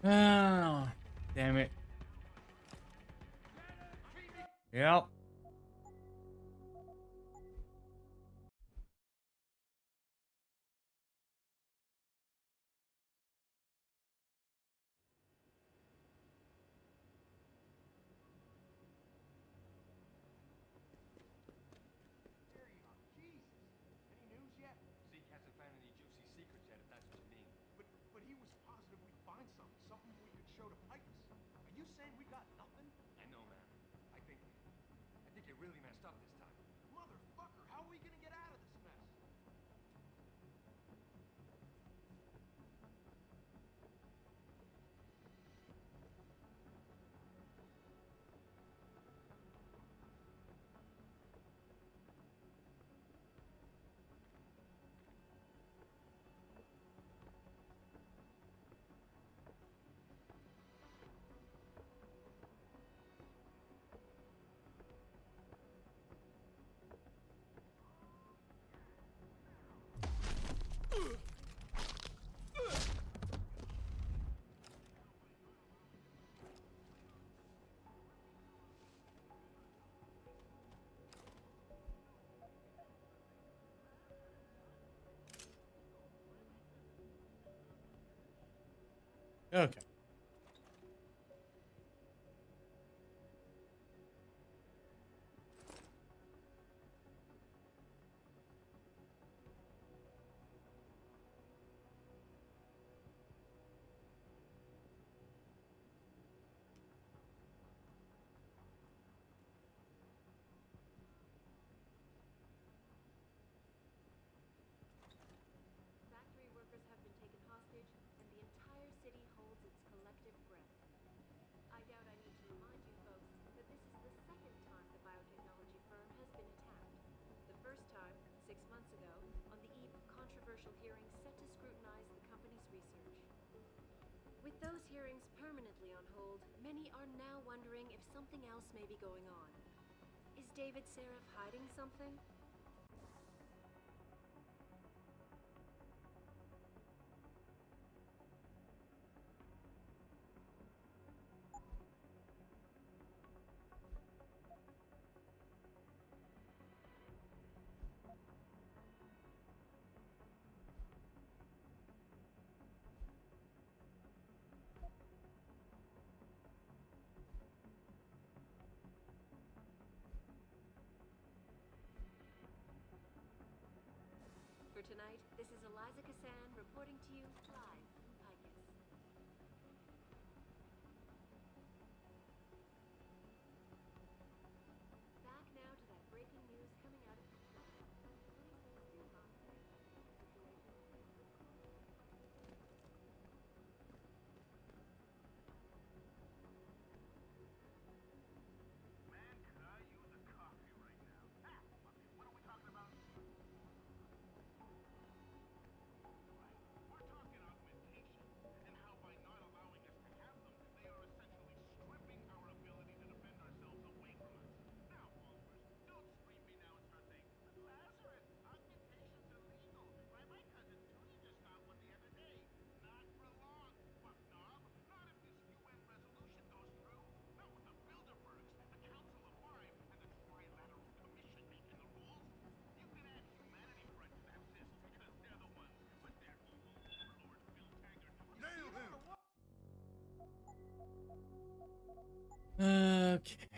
Oh, damn it. Yep. There you are. Jesus. Any news yet? Zeke hasn't found any juicy secrets yet, if that's what you mean. But he was positive we'd find something. Something we could show to Picus. Are you saying we got nothing? I know, man. I think you really messed up this time. Motherfucker, how are we gonna get out of this mess? Okay. Factory workers have been taken hostage, and the entire city holds its collective breath. I doubt I need to remind you folks that this is the second time the biotechnology firm has been attacked. The first time, 6 months ago, on the eve of controversial hearings set to scrutinize the company's research. With those hearings permanently on hold, many are now wondering if something else may be going on. Is David Seraph hiding something? For tonight, this is Eliza Kassan reporting to you live from Picus. Back now to that breaking news coming out of Detroit. Police are still not saying much of the situation. Man, could I use a coffee right now? Ah, fuck it. What are we talking about? Right. We're talking augmentation, and how by not allowing us to have them, they are essentially stripping our ability to defend ourselves away from us. Now, followers, don't scream me now and start saying, "But Lazarus, augmentation's illegal. My cousin Tootie just got one the other day." Not for long, fuck knob. Not if this UN resolution goes through. Not with the Bilderbergs, the Council of Five, and the Trilateral Commission making the rules. You can add Humanity Front to that list because they're the ones with their evil overlord Bill Taggart. Nail him! Okay.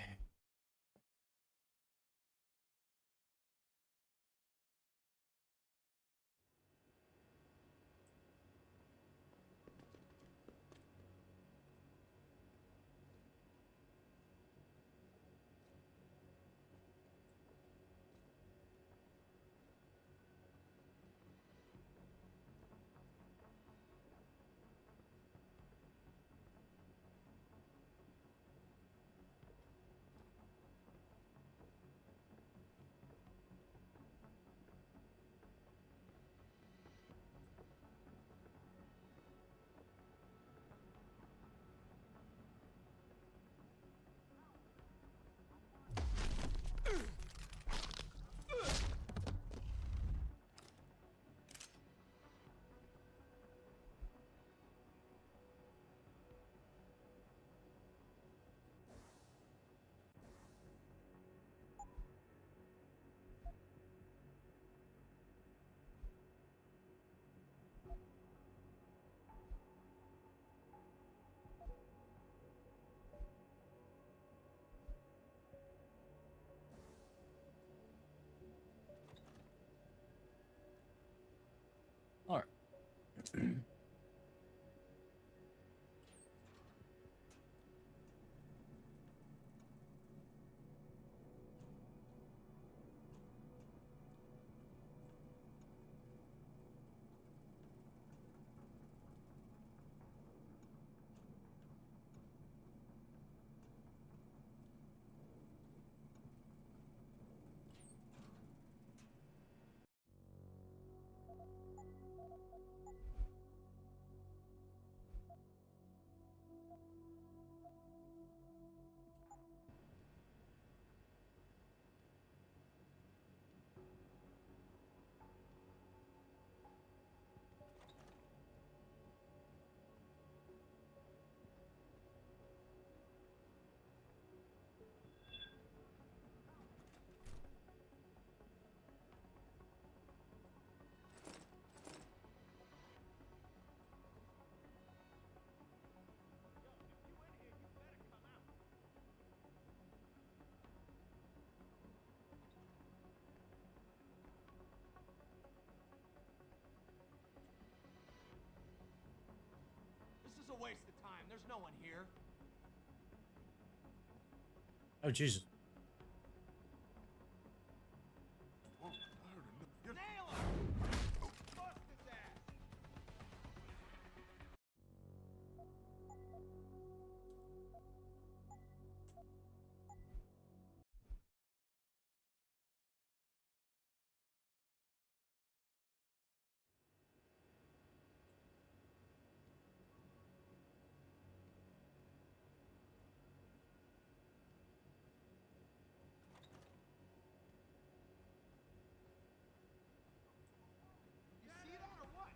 a waste of time. There's no one here. Oh, Jesus. Whoa, I heard a Nail him! Bust his ass! You see that or what?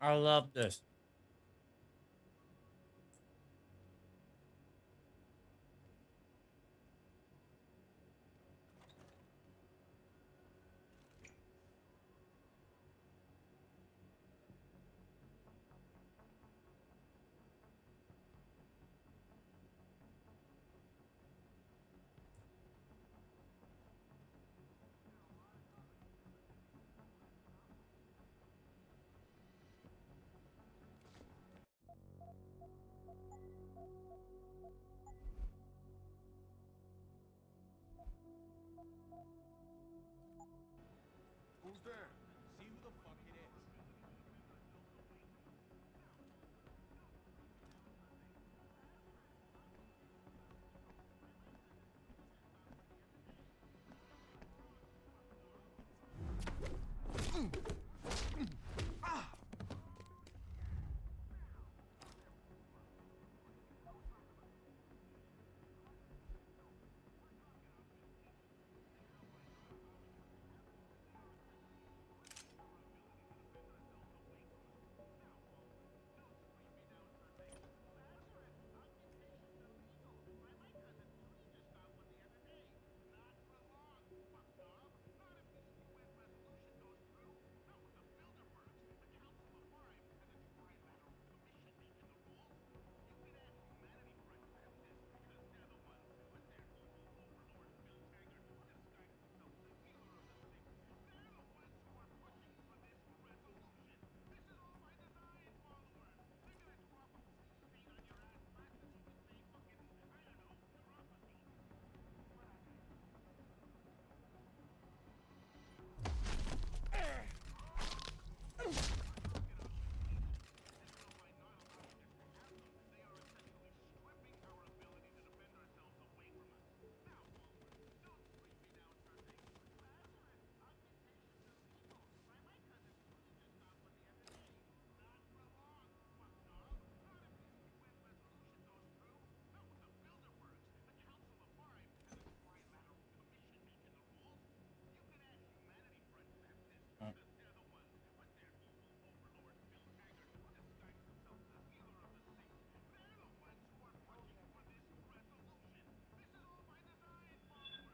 I love this. Who's there? See who the fuck it is.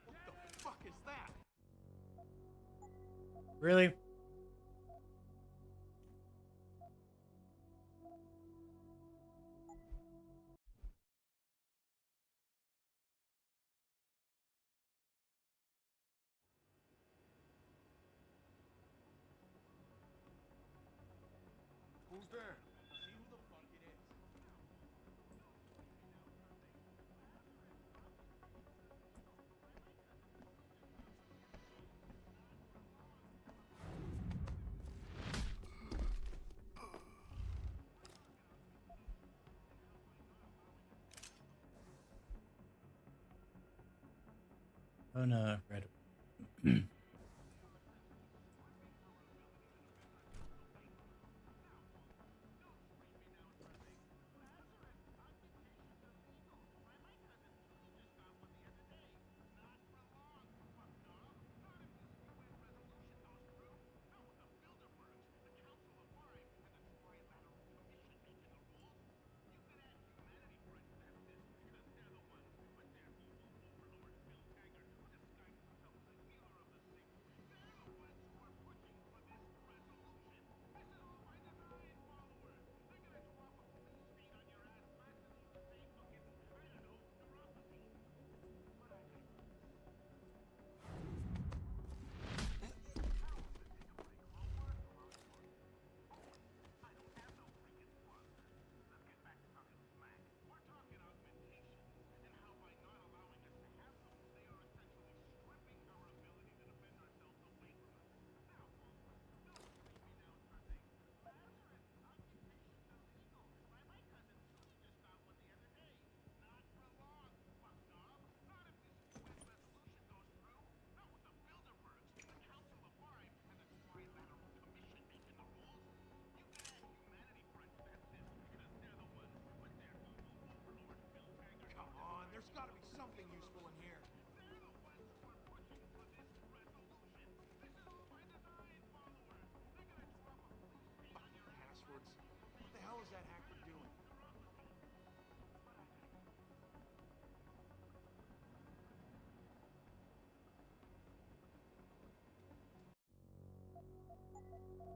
What the fuck is that? Really? Who's there? See who the fuck it is. Oh no, red.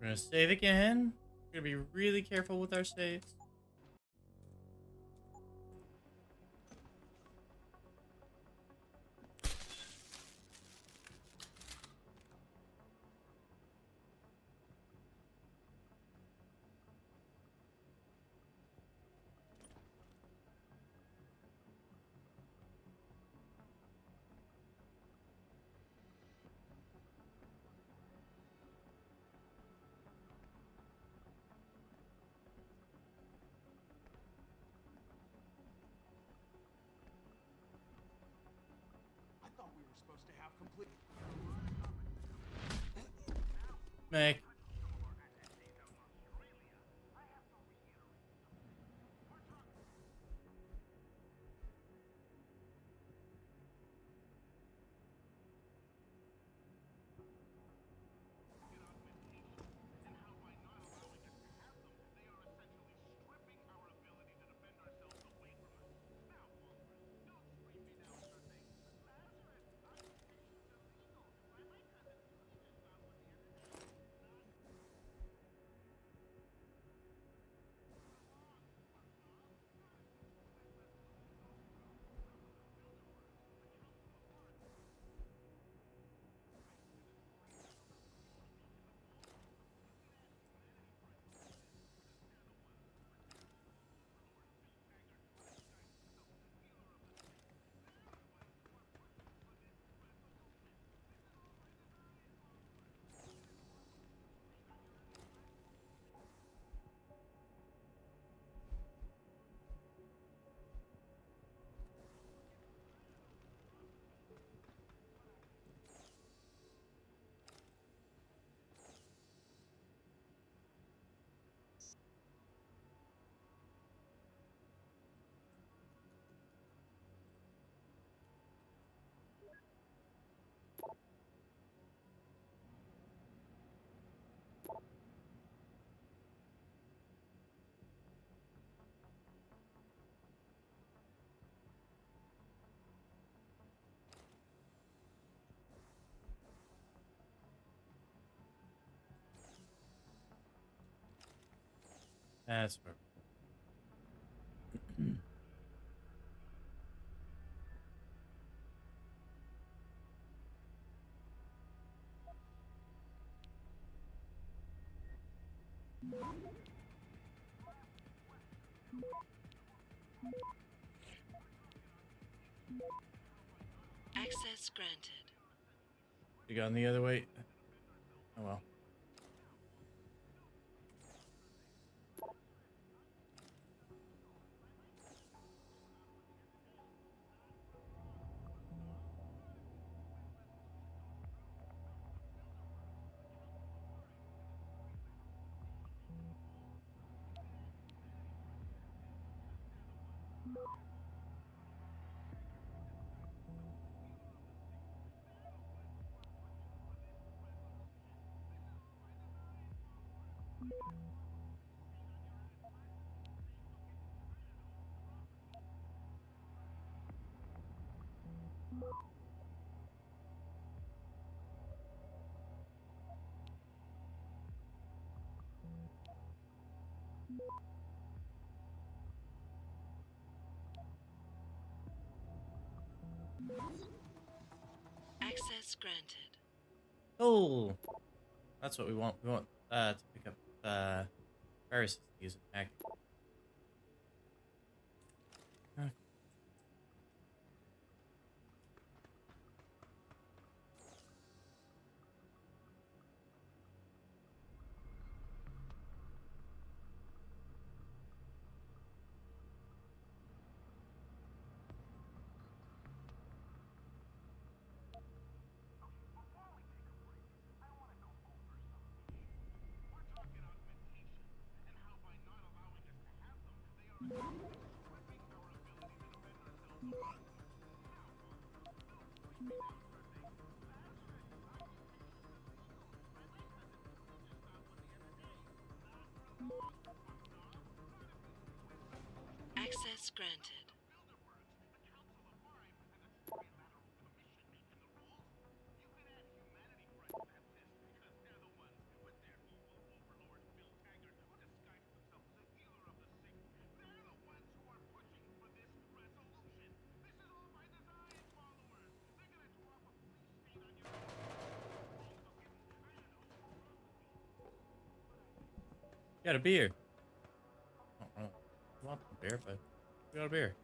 We're gonna save again. We're gonna be really careful with our saves. I thought we were supposed to have complete. Meg. That's where. Access granted. You gone the other way? Oh well. Access granted. Oh, that's what we want. We want to pick up Paris to use it back. Okay. Access granted. Got a beer. I don't want the beer, but we got a beer.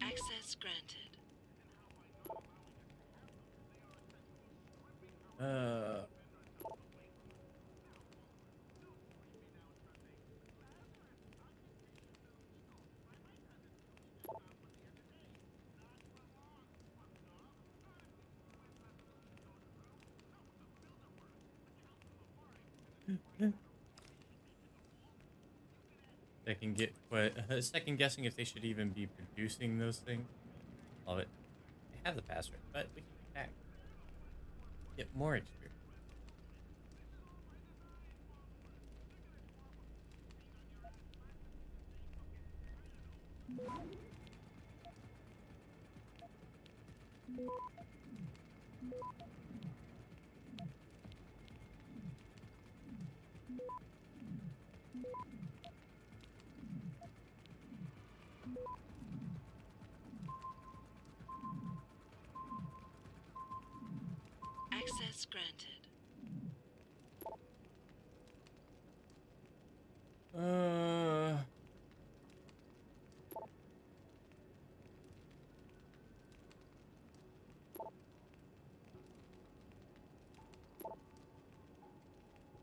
Access granted. They can get quite second guessing if they should even be producing those things. Love it. They have the password, but we can hack. Get more experience. Access granted.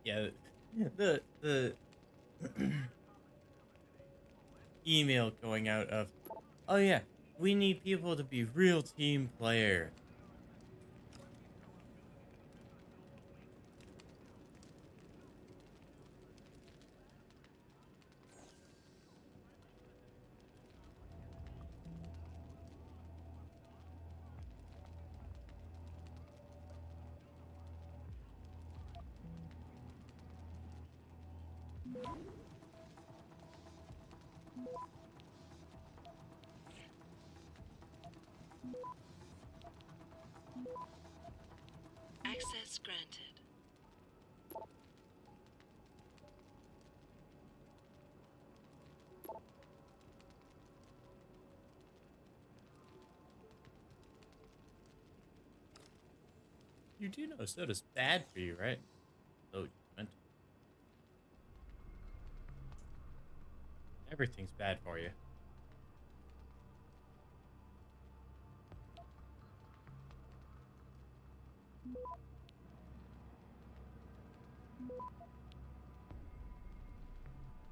Yeah, the email going out of, oh yeah, we need people to be real team players. Access granted. You do know soda's bad for you, right? So mental. Everything's bad for you.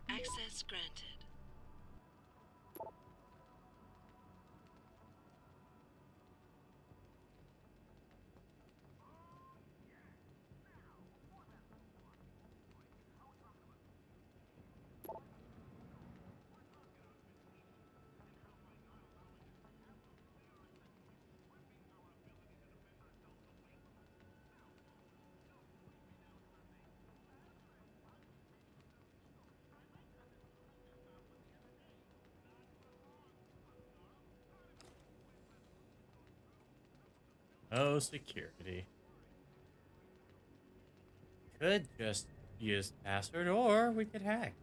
Access granted. No security. Could just use password, or we could hack.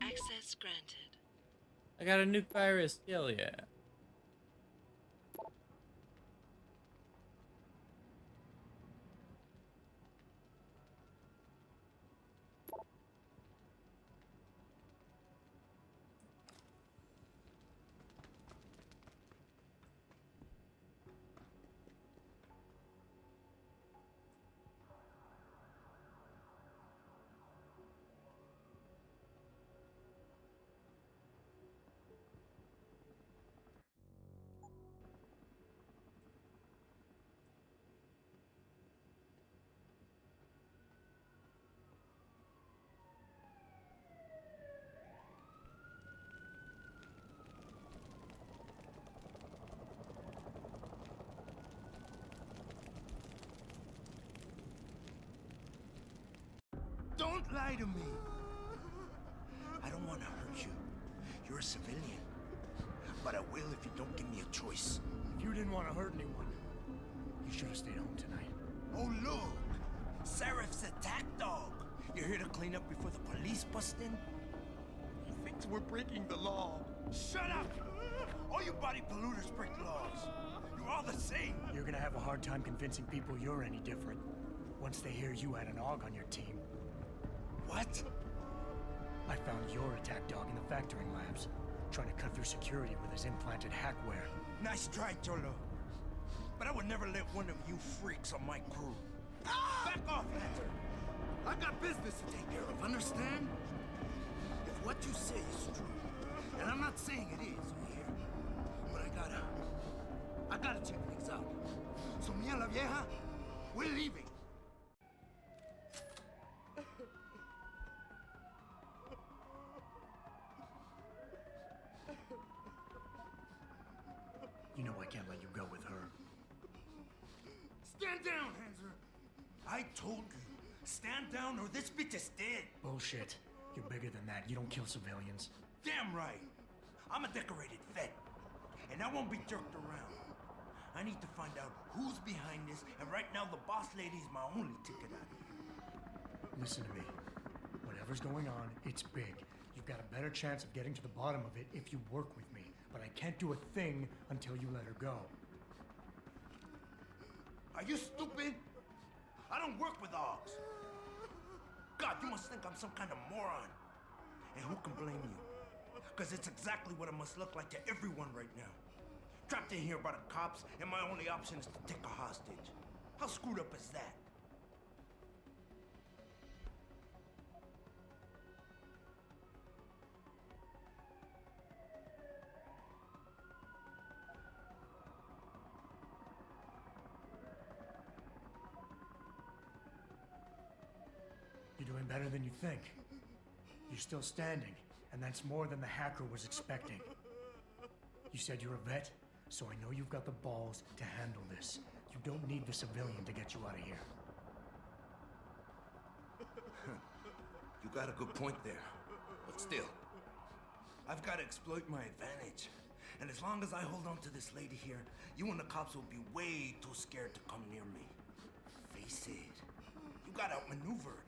Access granted. I got a nuke virus. Hell yeah. lie to me. I don't want to hurt you. You're a civilian. But I will if you don't give me a choice. If you didn't want to hurt anyone, you should have stayed home tonight. Oh, look! Seraph's attack dog! You're here to clean up before the police bust in? He thinks we're breaking the law. Shut up! All you body polluters break laws. You're all the same. You're gonna have a hard time convincing people you're any different once they hear you had an AUG on your team. What? I found your attack dog in the factoring labs, trying to cut through security with his implanted hackware. Nice try, Cholo. But I would never let one of you freaks on my crew. Ah! Back off, Hunter! I got business to take care of, understand? If what you say is true, and I'm not saying it is here, but I gotta check things out. So me and La Vieja, we're leaving. You know I can't let you go with her. Stand down, Hanser! I told you, stand down or this bitch is dead. Bullshit. You're bigger than that. You don't kill civilians. Damn right. I'm a decorated vet, and I won't be jerked around. I need to find out who's behind this, and right now the boss lady's my only ticket out of here. Listen to me. Whatever's going on, it's big. You've got a better chance of getting to the bottom of it if you work with me. But I can't do a thing until you let her go. Are you stupid? I don't work with AUGs. God, you must think I'm some kind of moron. And who can blame you? Because it's exactly what it must look like to everyone right now. Trapped in here by the cops, and my only option is to take a hostage. How screwed up is that? You're doing better than you think. You're still standing, and that's more than the hacker was expecting. You said you're a vet, so I know you've got the balls to handle this. You don't need the civilian to get you out of here. You got a good point there. But still, I've got to exploit my advantage. And as long as I hold on to this lady here, you and the cops will be way too scared to come near me. Face it, you got outmaneuvered.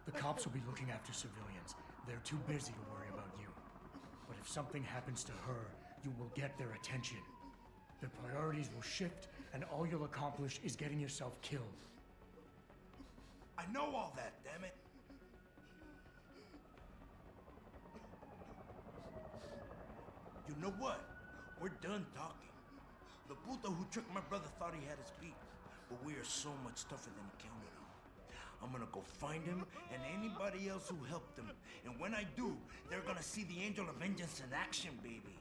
The cops will be looking after civilians. They're too busy to worry about you. But if something happens to her, you will get their attention. Their priorities will shift, and all you'll accomplish is getting yourself killed. I know all that, damn it. You know what? We're done talking. The puto who tricked my brother thought he had us beat, but we are so much tougher than he counted on. I'm gonna go find him and anybody else who helped him. And when I do, they're gonna see the Angel of Vengeance in action, baby.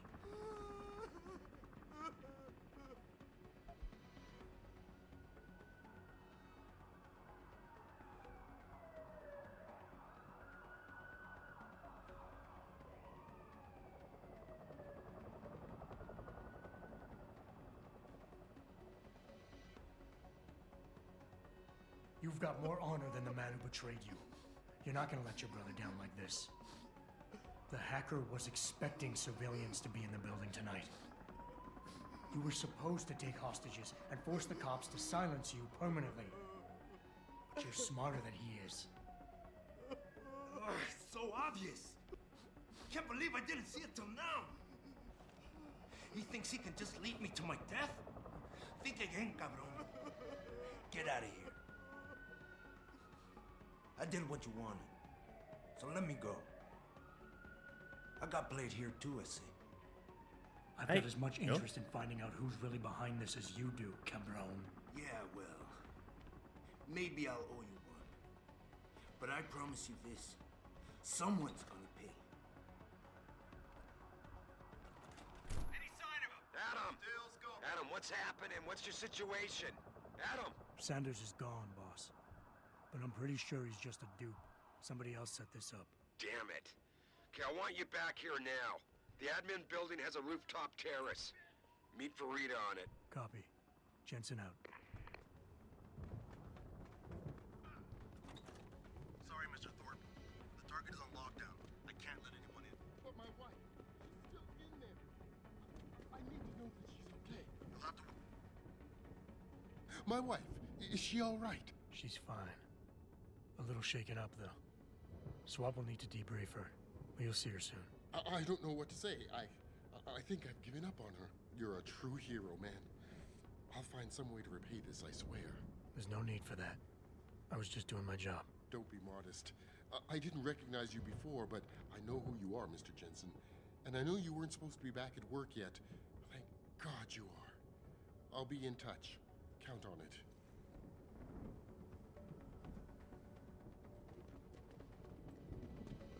You've got more honor than the man who betrayed you. You're not gonna let your brother down like this. The hacker was expecting civilians to be in the building tonight. You were supposed to take hostages and force the cops to silence you permanently. But you're smarter than he is. It's so obvious. Can't believe I didn't see it till now. He thinks he can just lead me to my death? Think again, cabron. Get out of here. I did what you wanted, so let me go. I got Blade here too, I see. I've got as much interest in finding out who's really behind this as you do, cabron. Yeah, well, maybe I'll owe you one. But I promise you this, someone's gonna pay. what's happening? What's your situation? Adam! Sanders is gone, boss. But I'm pretty sure he's just a dupe. Somebody else set this up. Damn it. Okay, I want you back here now. The admin building has a rooftop terrace. Meet Farida on it. Copy. Jensen out. Sorry, Mr. Thorpe. The target is on lockdown. I can't let anyone in. But my wife, she's still in there. I need to know that she's okay. You'll have to... My wife, is she all right? She's fine. A little shaken up, though. Swap will need to debrief her. But you'll see her soon. I don't know what to say. I think I've given up on her. You're a true hero, man. I'll find some way to repay this, I swear. There's no need for that. I was just doing my job. Don't be modest. I didn't recognize you before, but I know who you are, Mr. Jensen. And I know you weren't supposed to be back at work yet. Thank God you are. I'll be in touch. Count on it.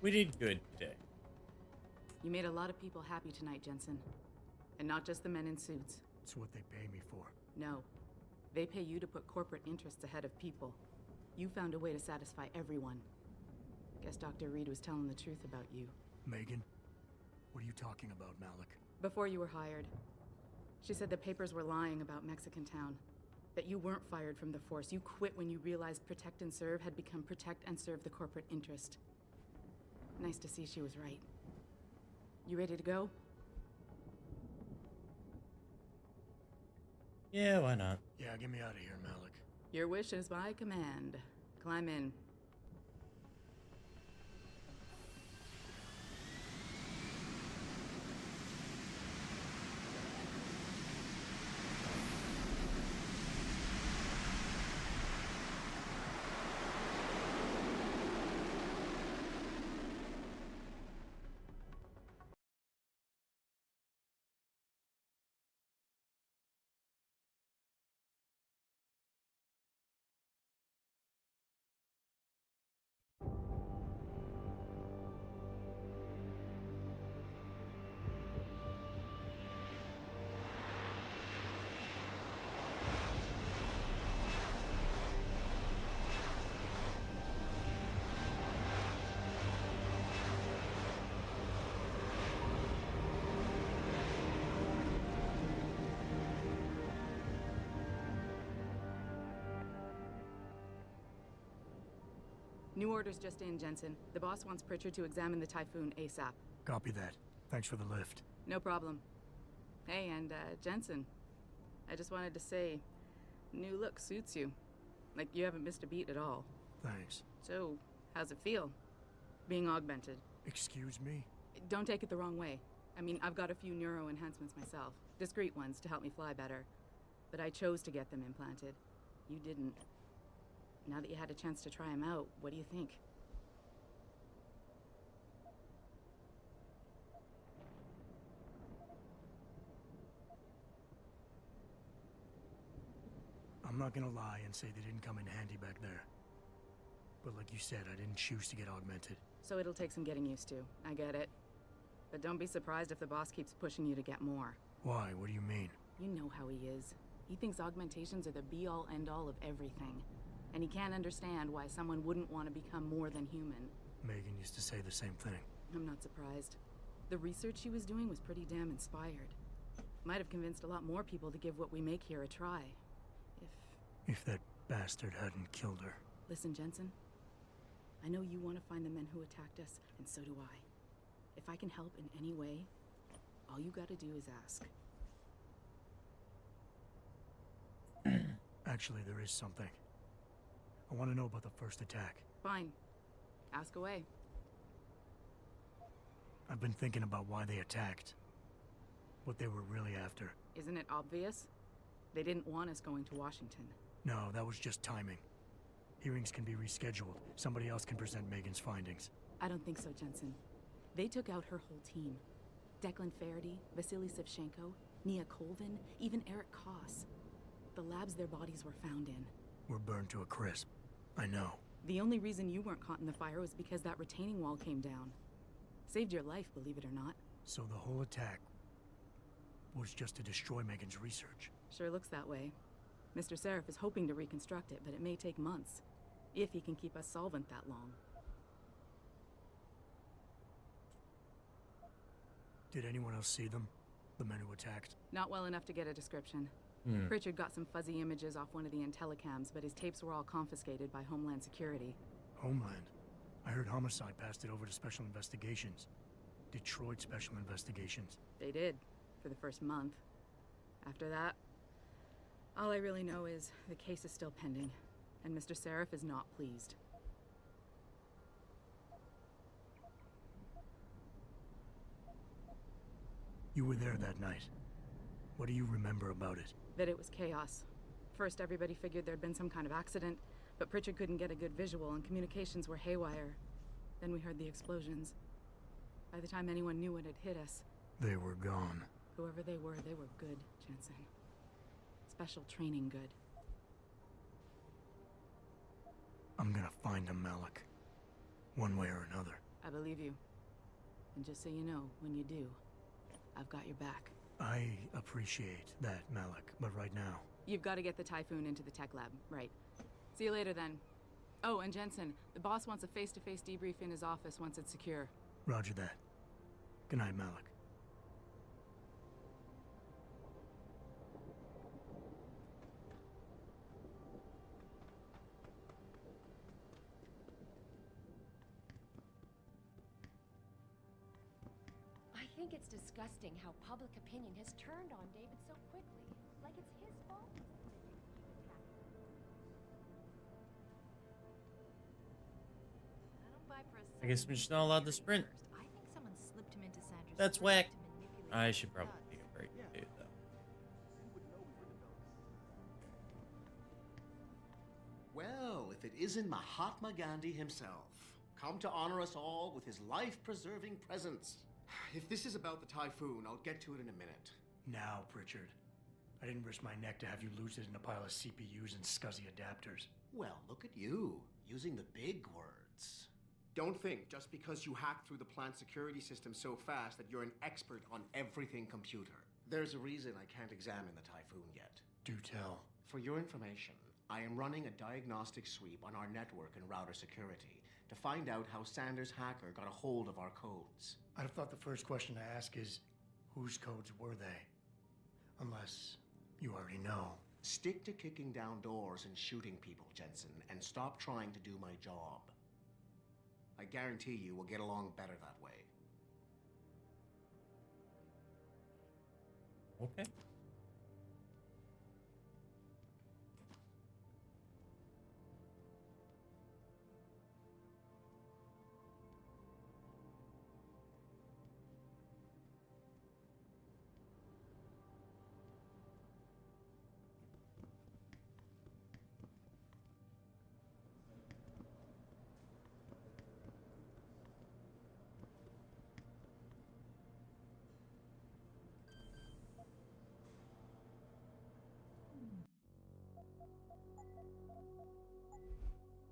We did good today. You made a lot of people happy tonight, Jensen. And not just the men in suits. It's what they pay me for. No. They pay you to put corporate interests ahead of people. You found a way to satisfy everyone. Guess Dr. Reed was telling the truth about you. Megan? What are you talking about, Malik? Before you were hired, she said the papers were lying about Mexican Town. That you weren't fired from the force. You quit when you realized Protect and Serve had become Protect and Serve the corporate interest. Nice to see she was right. You ready to go? Yeah, why not? Yeah, get me out of here, Malik. Your wish is my command. Climb in. New orders just in, Jensen. The boss wants Pritchard to examine the Typhoon ASAP. Copy that. Thanks for the lift. No problem. Hey, and Jensen, I just wanted to say, new look suits you. Like, you haven't missed a beat at all. Thanks. So, how's it feel? Being augmented? Excuse me? Don't take it the wrong way. I mean, I've got a few neuro enhancements myself. Discreet ones to help me fly better. But I chose to get them implanted. You didn't. Now that you had a chance to try them out, what do you think? I'm not gonna lie and say they didn't come in handy back there. But like you said, I didn't choose to get augmented. So it'll take some getting used to. I get it. But don't be surprised if the boss keeps pushing you to get more. Why? What do you mean? You know how he is. He thinks augmentations are the be-all, end-all of everything. And he can't understand why someone wouldn't want to become more than human. Megan used to say the same thing. I'm not surprised. The research she was doing was pretty damn inspired. Might have convinced a lot more people to give what we make here a try. If that bastard hadn't killed her. Listen, Jensen. I know you want to find the men who attacked us, and so do I. If I can help in any way, all you gotta do is ask. Actually, there is something. I want to know about the first attack. Fine. Ask away. I've been thinking about why they attacked. What they were really after. Isn't it obvious? They didn't want us going to Washington. No, that was just timing. Hearings can be rescheduled. Somebody else can present Megan's findings. I don't think so, Jensen. They took out her whole team. Declan Faraday, Vasily Savchenko, Nia Colvin, even Eric Koss. The labs their bodies were found in. We're burned to a crisp. I know. The only reason you weren't caught in the fire was because that retaining wall came down. Saved your life, believe it or not. So the whole attack was just to destroy Megan's research. Sure looks that way. Mr. Seraph is hoping to reconstruct it, but it may take months, if he can keep us solvent that long. Did anyone else see them? The men who attacked? Not well enough to get a description. Pritchard got some fuzzy images off one of the Intellicams, but his tapes were all confiscated by Homeland Security. Homeland? I heard Homicide passed it over to Special Investigations. Detroit Special Investigations. They did, for the first month. After that, all I really know is the case is still pending, and Mr. Seraph is not pleased. You were there that night. What do you remember about it? That it was chaos. First, everybody figured there'd been some kind of accident, but Pritchard couldn't get a good visual, and communications were haywire. Then we heard the explosions. By the time anyone knew what had hit us... They were gone. Whoever they were good, Jensen. Special training good. I'm gonna find them, Malik. One way or another. I believe you. And just so you know, when you do, I've got your back. I appreciate that, Malik, but right now... You've got to get the Typhoon into the tech lab, right. See you later, then. Oh, and Jensen, the boss wants a face-to-face debrief in his office once it's secure. Roger that. Good night, Malik. I think it's disgusting how public opinion has turned on David so quickly. Like it's his fault. I don't buy for a I guess I'm just not allowed to sprint. I think someone slipped him into Sandra's That's brain whack. to manipulate I his should probably thoughts. take a break too, though. Well, if it isn't Mahatma Gandhi himself, come to honor us all with his life-preserving presence. If this is about the Typhoon, I'll get to it in a minute. Now, Pritchard. I didn't risk my neck to have you lose it in a pile of CPUs and scuzzy adapters. Well, look at you, using the big words. Don't think just because you hacked through the plant security system so fast that you're an expert on everything computer. There's a reason I can't examine the Typhoon yet. Do tell. For your information, I am running a diagnostic sweep on our network and router security to find out how Sanders' hacker got a hold of our codes. I'd have thought the first question to ask is, whose codes were they? Unless you already know. Stick to kicking down doors and shooting people, Jensen, and stop trying to do my job. I guarantee you we'll get along better that way. Okay.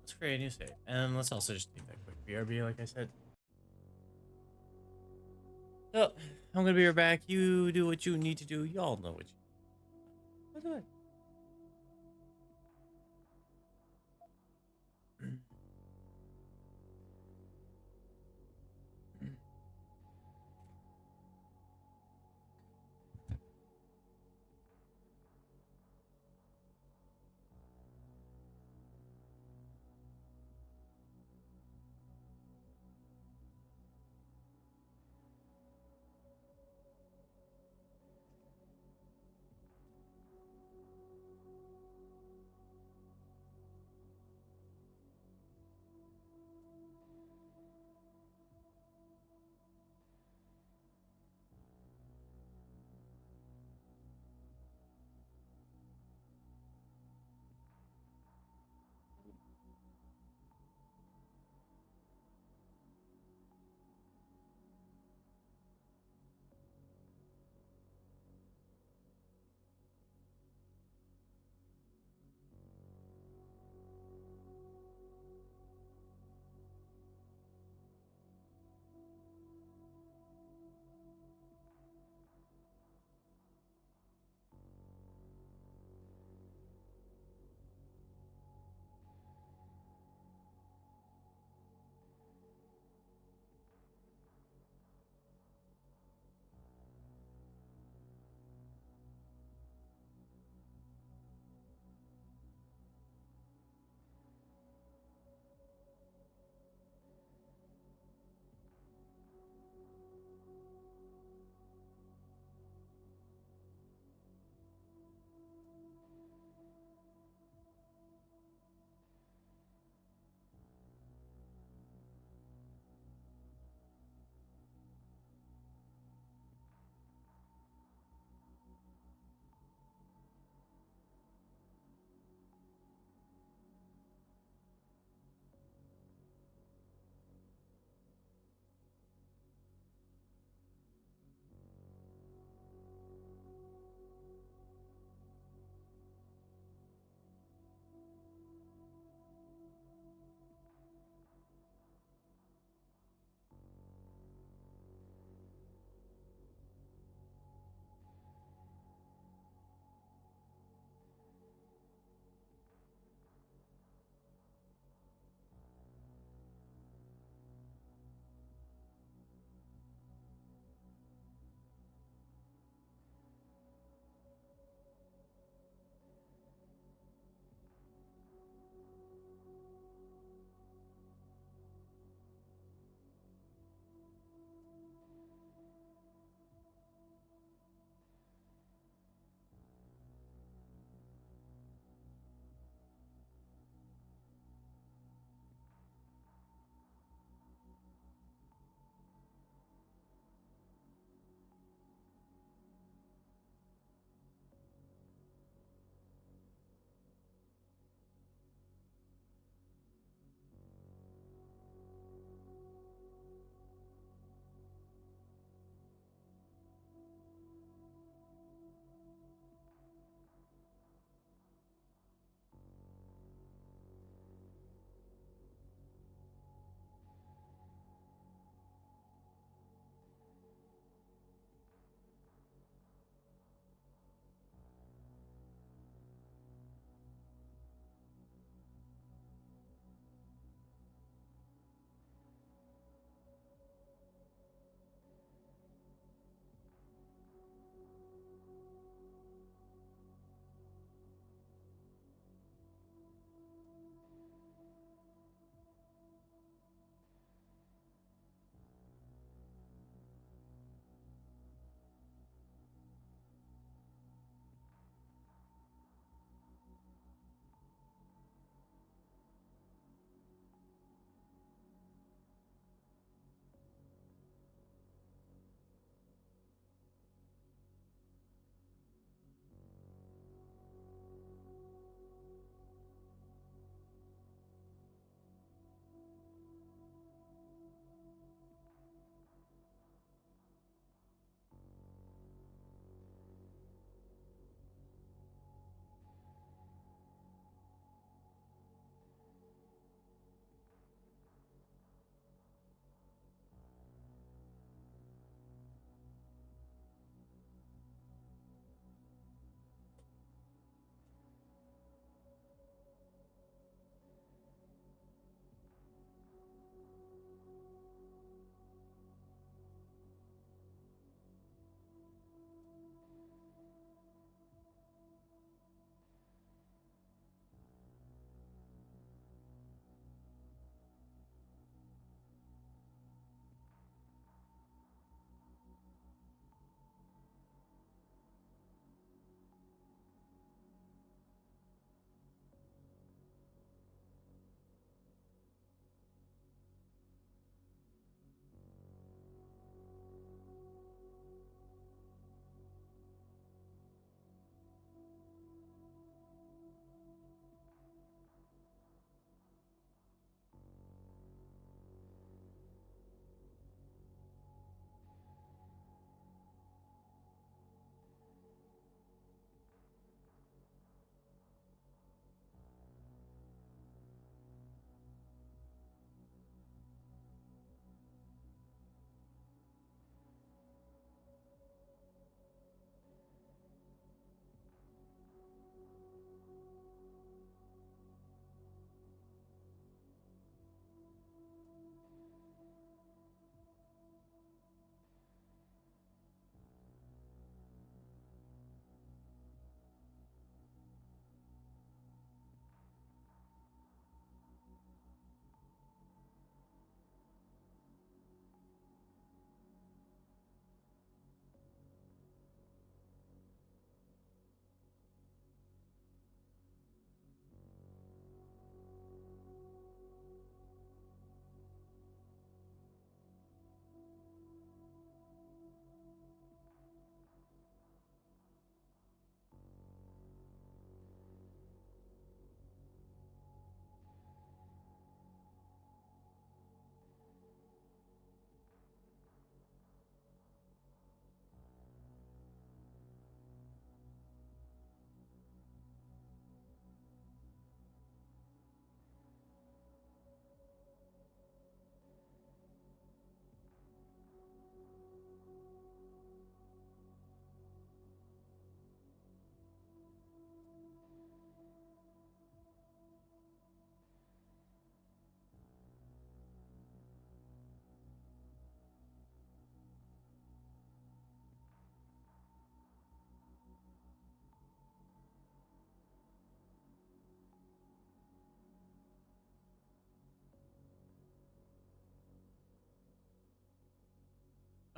Let's create a new save. And let's also just take that quick BRB, like I said. So, I'm gonna be right back. You do what you need to do. Y'all know what you... What do I...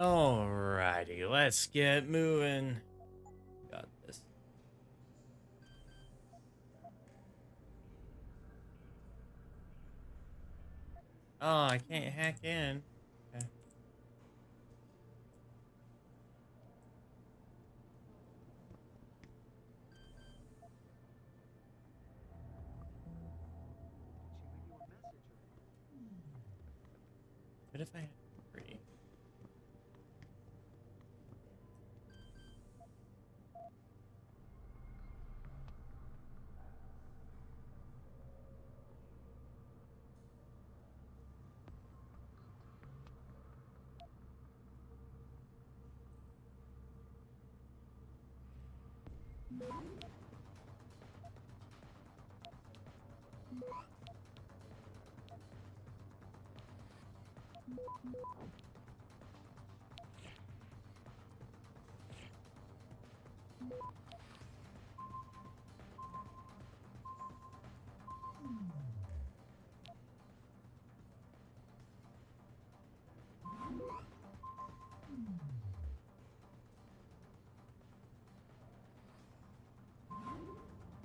Alrighty, let's get moving. Got this. Oh, I can't hack in. Okay. What if I had three?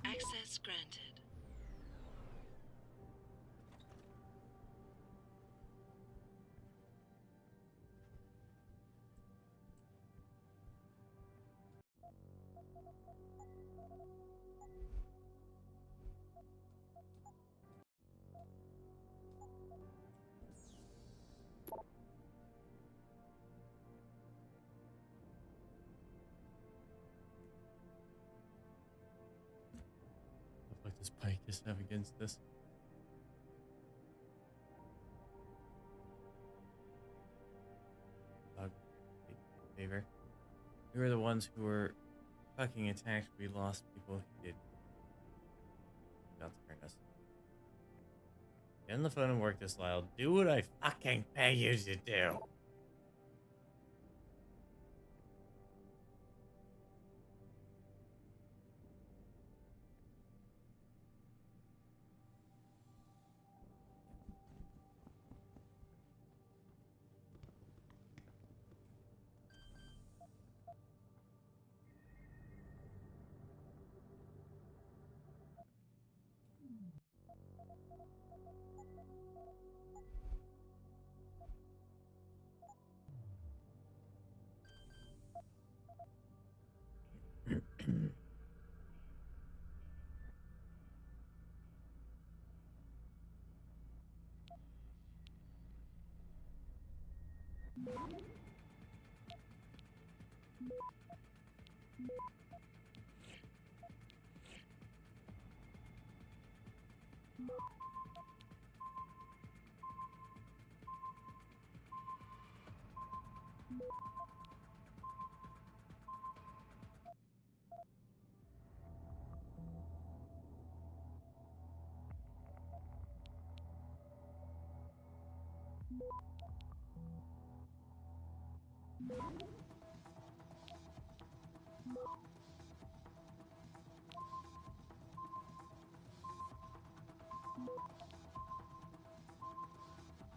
Access granted. Look like this pike is up against this. Favor. We were the ones who were fucking attacked. We lost people who did not turn us. Get on the phone and work this, Lyle. Do what I fucking pay you to do.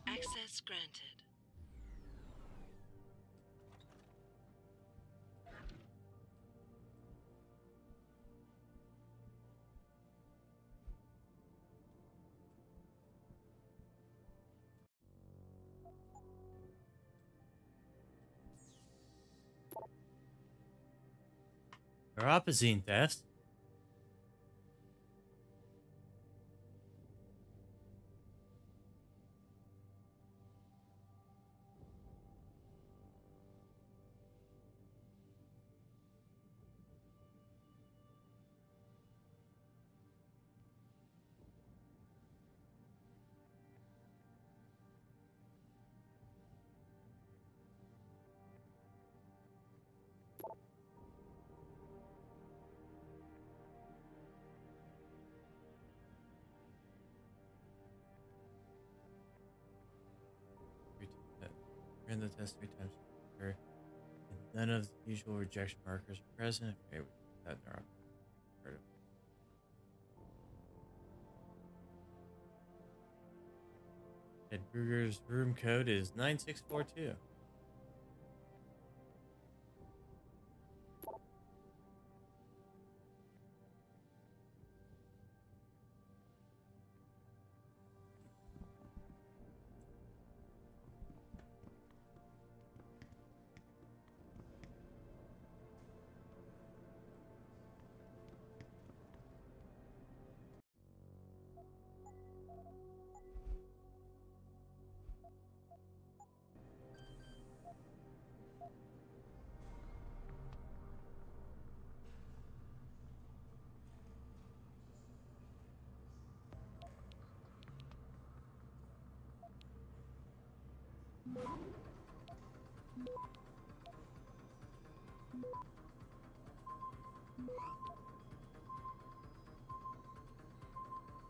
Access granted. Opposite theft. Ran the test 3 times. And none of the usual rejection markers are present. Okay, we put that in our Ed Bruger's room code is 9642.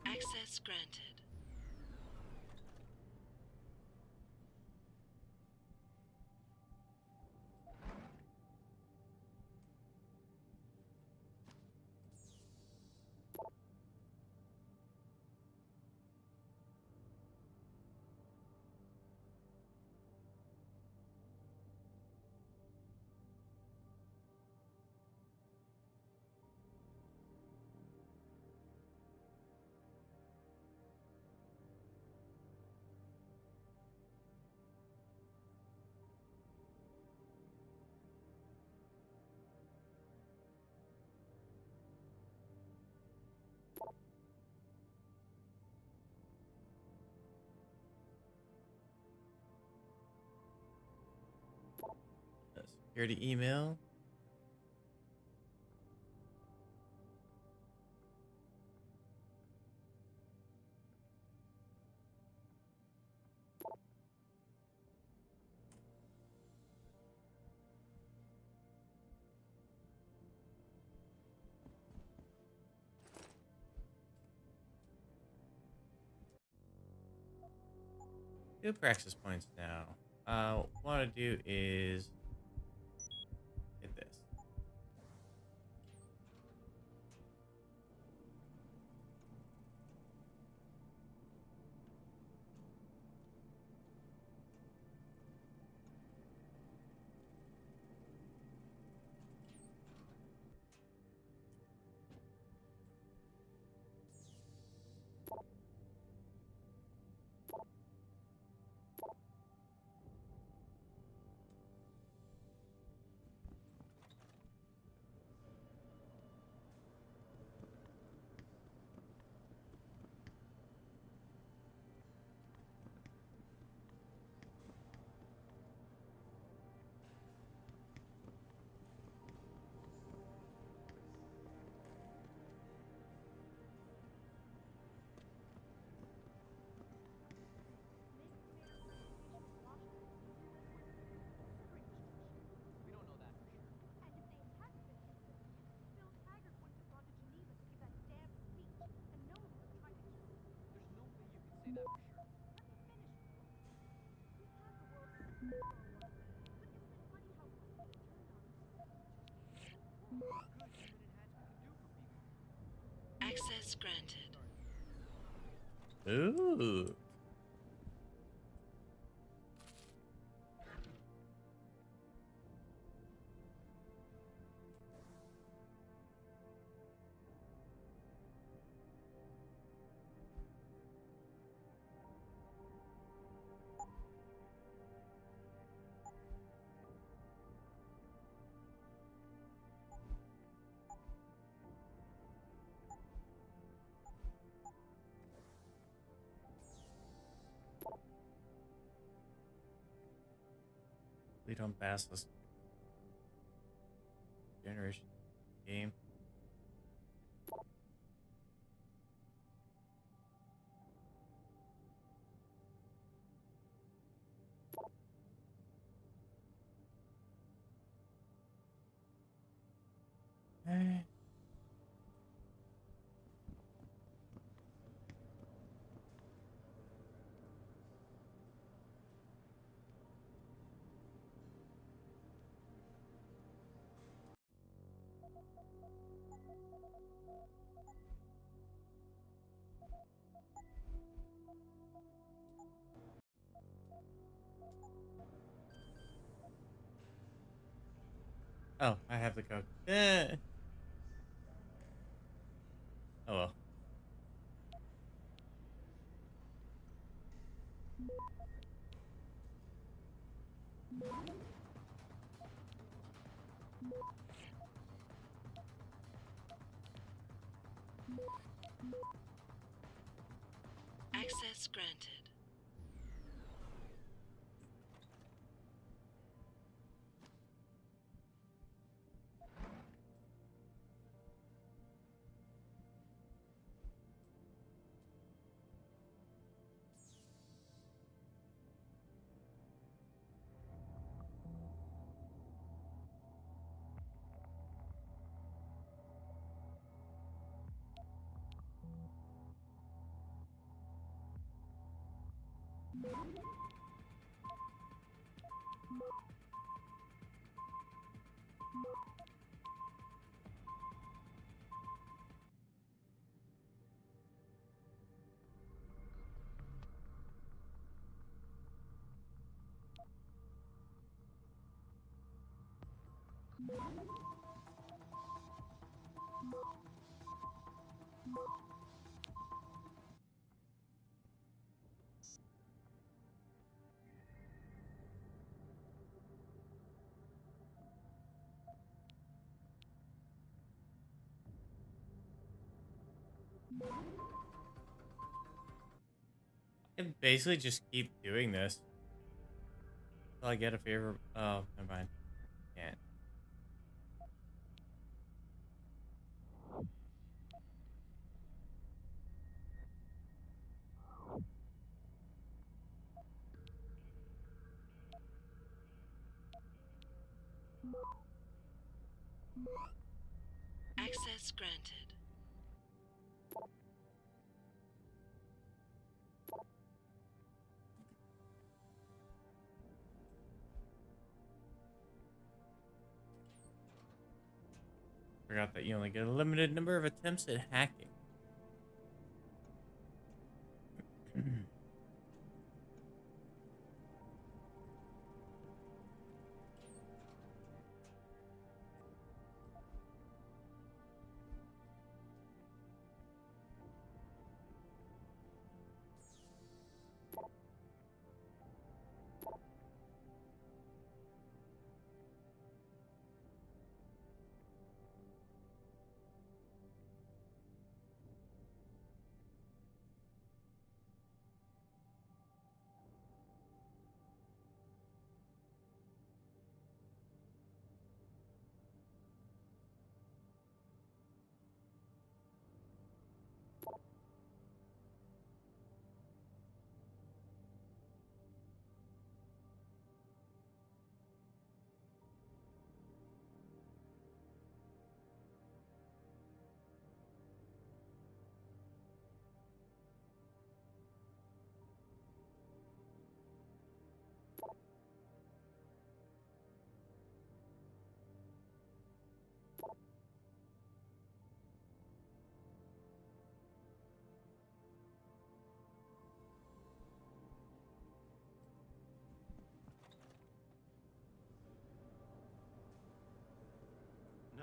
Access granted. Security email. Two praxis points now. What I want to do is hit this. Access granted. Ooh. We don't pass this generation game. Eh. Oh, I have the code. Eh. Oh well. Access granted. I can basically just keep doing this until I get a favor. Oh, never mind. Can't. Access granted. Forgot that you only get a limited number of attempts at hacking.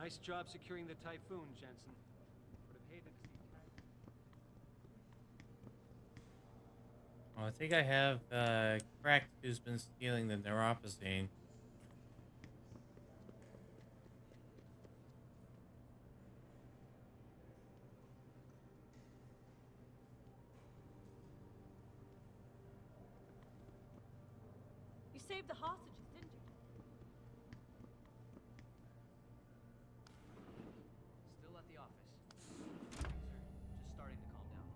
Nice job securing the Typhoon, Jensen. Would have hated to see Well, I think I have Cracked, who's been stealing the neuropazine. You saved the hostages, didn't you? Still at the office. Sir, just starting to calm down.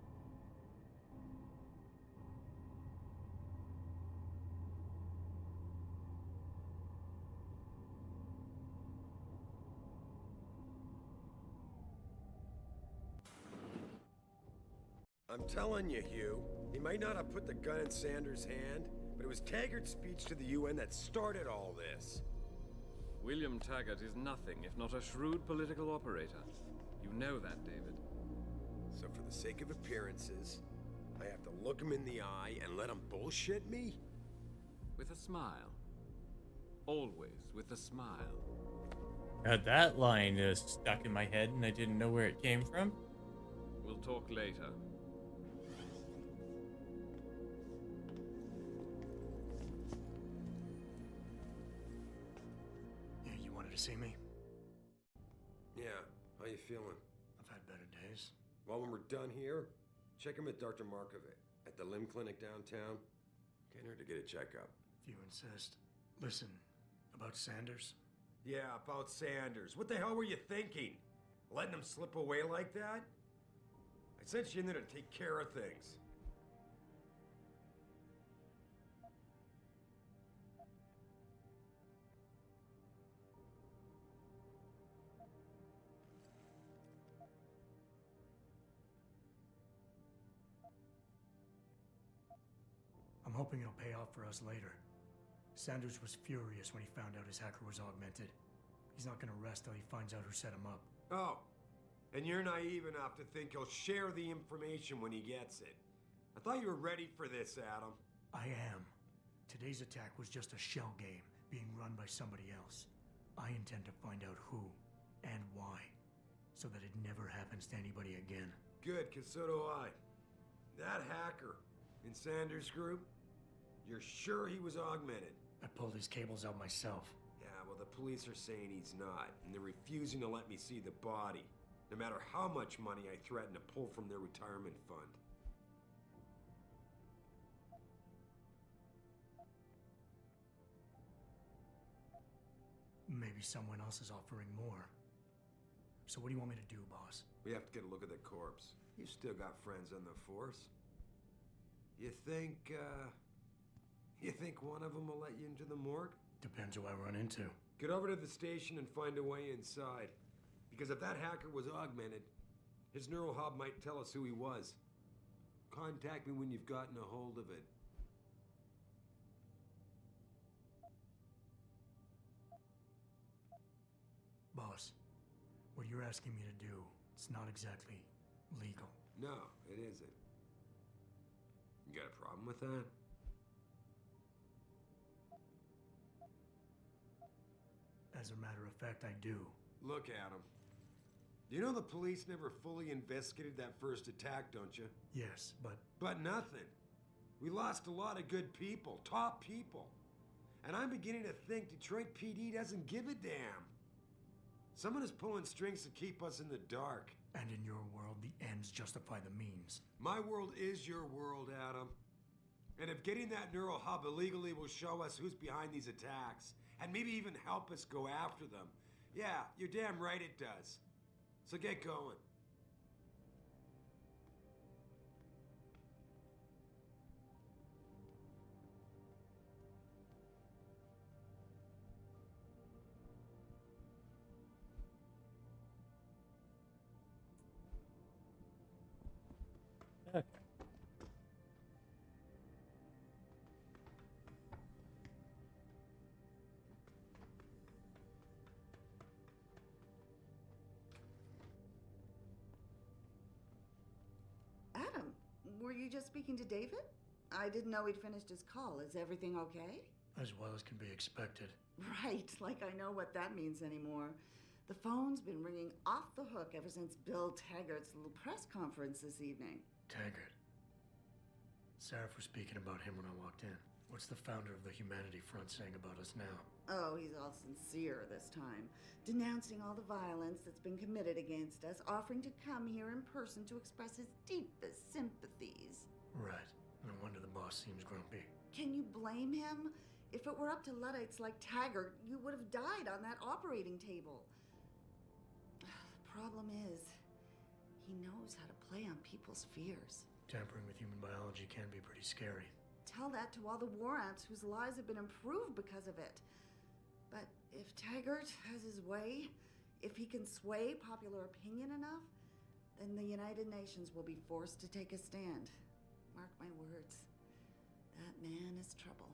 I'm telling you, Hugh, he might not have put the gun in Sanders' hand, but it was Taggart's speech to the UN that started all this. William Taggart is nothing if not a shrewd political operator. You know that, David. So for the sake of appearances, I have to look him in the eye and let him bullshit me? With a smile. Always with a smile. God, that line is stuck in my head and I didn't know where it came from. We'll talk later. Yeah, you wanted to see me? Yeah, how you feeling? I've had better days. Well, when we're done here, check him at Dr. Markovic at the limb clinic downtown. Can't hurt to get a checkup. If you insist. Listen, about Sanders? Yeah, about Sanders. What the hell were you thinking? Letting him slip away like that? I sent you in there to take care of things. I'm hoping it'll pay off for us later. Sanders was furious when he found out his hacker was augmented. He's not gonna rest till he finds out who set him up. Oh, and you're naive enough to think he'll share the information when he gets it. I thought you were ready for this, Adam. I am. Today's attack was just a shell game being run by somebody else. I intend to find out who and why, so that it never happens to anybody again. Good, because so do I. That hacker in Sanders' group, you're sure he was augmented? I pulled his cables out myself. Yeah, well, the police are saying he's not, and they're refusing to let me see the body, no matter how much money I threaten to pull from their retirement fund. Maybe someone else is offering more. So what do you want me to do, boss? We have to get a look at the corpse. You've still got friends on the force. You think one of them will let you into the morgue? Depends who I run into. Get over to the station and find a way inside. Because if that hacker was augmented, his neural hub might tell us who he was. Contact me when you've gotten a hold of it. Boss, what you're asking me to do, it's not exactly legal. No, it isn't. You got a problem with that? As a matter of fact, I do. Look, Adam. You know the police never fully investigated that first attack, don't you? Yes, but... But nothing. We lost a lot of good people, top people. And I'm beginning to think Detroit PD doesn't give a damn. Someone is pulling strings to keep us in the dark. And in your world, the ends justify the means. My world is your world, Adam. And if getting that neural hub illegally will show us who's behind these attacks, and maybe even help us go after them, yeah, you're damn right it does. So get going. Okay. Adam, were you just speaking to David? I didn't know he'd finished his call. Is everything okay? As well as can be expected. Right, like I know what that means anymore. The phone's been ringing off the hook ever since Bill Taggart's little press conference this evening. Taggart. Sarah was speaking about him when I walked in. What's the founder of the Humanity Front saying about us now? Oh, he's all sincere this time, denouncing all the violence that's been committed against us, offering to come here in person to express his deepest sympathies. Right. No wonder the boss seems grumpy. Can you blame him? If it were up to Luddites like Taggart, you would have died on that operating table. The problem is, he knows how to play on people's fears. Tampering with human biology can be pretty scary. Tell that to all the war ants whose lives have been improved because of it. But if Taggart has his way, if he can sway popular opinion enough, then the United Nations will be forced to take a stand. Mark my words. That man is trouble.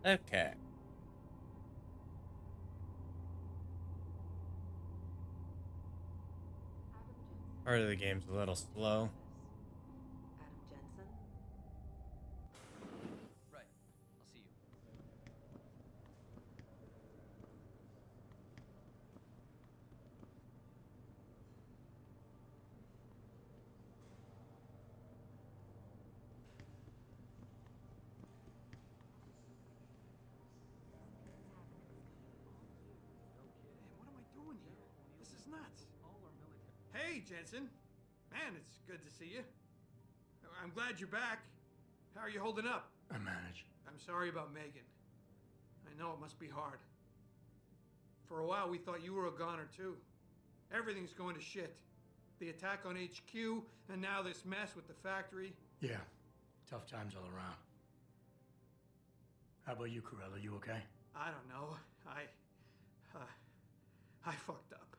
Okay. Part of the game's a little slow. Adam Jensen? Right. I'll see you. What am I doing here? This is nuts. Hey, Jensen. Man, it's good to see you. I'm glad you're back. How are you holding up? I manage. I'm sorry about Megan. I know it must be hard. For a while, we thought you were a goner, too. Everything's going to shit. The attack on HQ, and now this mess with the factory. Yeah, tough times all around. How about you, Corella? You okay? I don't know. I fucked up.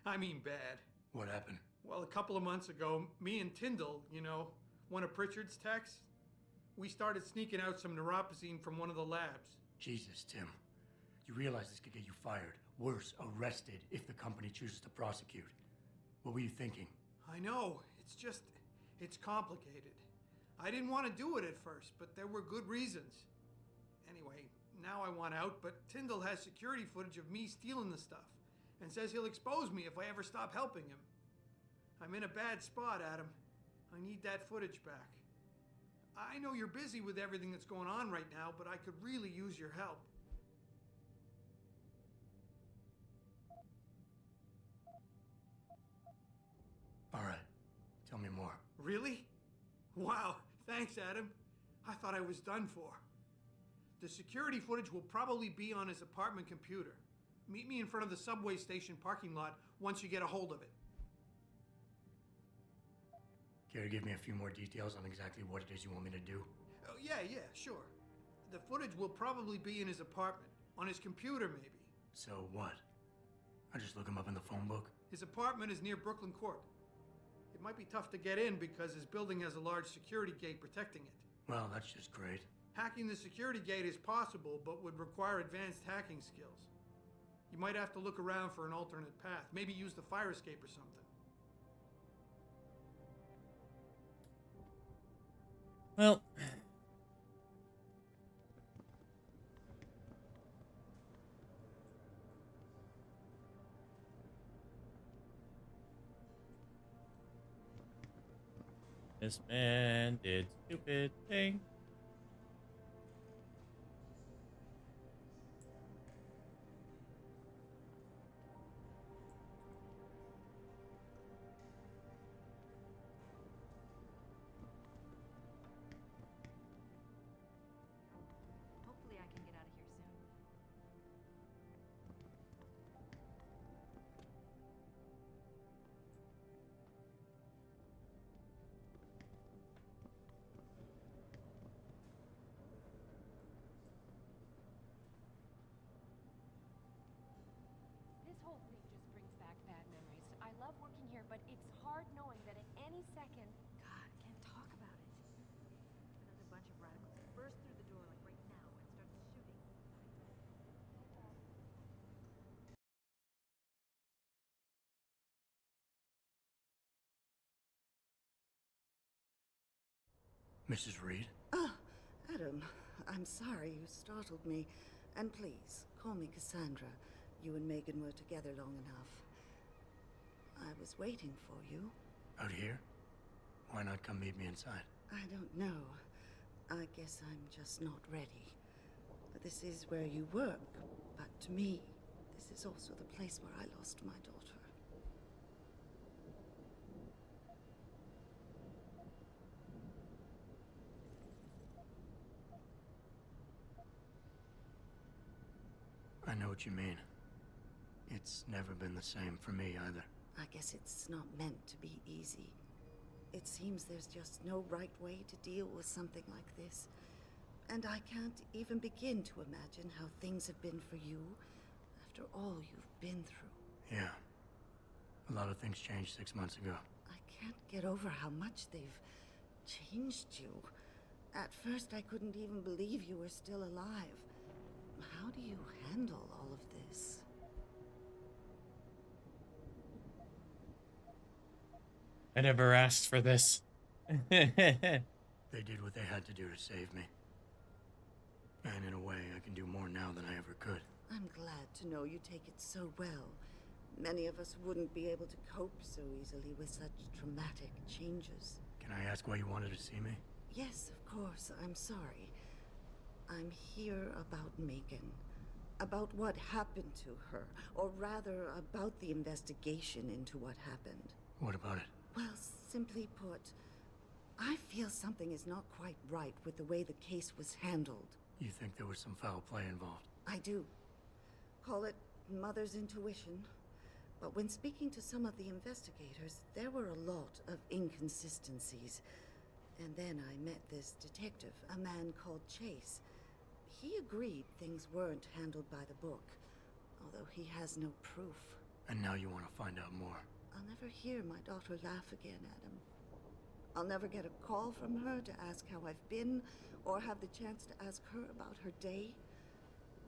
I mean bad. What happened? Well, a couple of months ago, me and Tyndall, you know, one of Pritchard's techs, we started sneaking out some neuropozyne from one of the labs. Jesus, Tim. You realize this could get you fired. Worse, arrested if the company chooses to prosecute. What were you thinking? I know. It's complicated. I didn't want to do it at first, but there were good reasons. Anyway, now I want out, but Tyndall has security footage of me stealing the stuff and says he'll expose me if I ever stop helping him. I'm in a bad spot, Adam. I need that footage back. I know you're busy with everything that's going on right now, but I could really use your help. All right. Tell me more. Really? Wow, thanks, Adam. I thought I was done for. The security footage will probably be on his apartment computer. Meet me in front of the subway station parking lot once you get a hold of it. Care to give me a few more details on exactly what it is you want me to do? Oh, yeah, sure. The footage will probably be in his apartment. On his computer, maybe. So what? I just look him up in the phone book? His apartment is near Brooklyn Court. It might be tough to get in because his building has a large security gate protecting it. Well, that's just great. Hacking the security gate is possible, but would require advanced hacking skills. You might have to look around for an alternate path. Maybe use the fire escape or something. Well, this man did stupid thing. Hopefully I can get out of here soon. This whole thing just brings back bad memories. I love working here, but it's hard knowing that at any second... God, I can't talk about it. Another bunch of radicals burst through the door like right now and start shooting. Mrs. Reed? Oh, Adam, I'm sorry you startled me. And please, call me Cassandra. You and Megan were together long enough. I was waiting for you. Out here? Why not come meet me inside? I don't know. I guess I'm just not ready. This is where you work, but to me, this is also the place where I lost my daughter. I know what you mean. It's never been the same for me either. I guess it's not meant to be easy. It seems there's just no right way to deal with something like this. And I can't even begin to imagine how things have been for you after all you've been through. Yeah. A lot of things changed 6 months ago. I can't get over how much they've changed you. At first, I couldn't even believe you were still alive. How do you handle all of this? I never asked for this. They did what they had to do to save me. And in a way, I can do more now than I ever could. I'm glad to know you take it so well. Many of us wouldn't be able to cope so easily with such traumatic changes. Can I ask why you wanted to see me? Yes, of course. I'm sorry. I'm here about Megan. About what happened to her. Or rather, about the investigation into what happened. What about it? Well, simply put, I feel something is not quite right with the way the case was handled. You think there was some foul play involved? I do. Call it mother's intuition. But when speaking to some of the investigators, there were a lot of inconsistencies. And then I met this detective, a man called Chase. He agreed things weren't handled by the book, although he has no proof. And now you want to find out more. I'll never hear my daughter laugh again, Adam. I'll never get a call from her to ask how I've been, or have the chance to ask her about her day.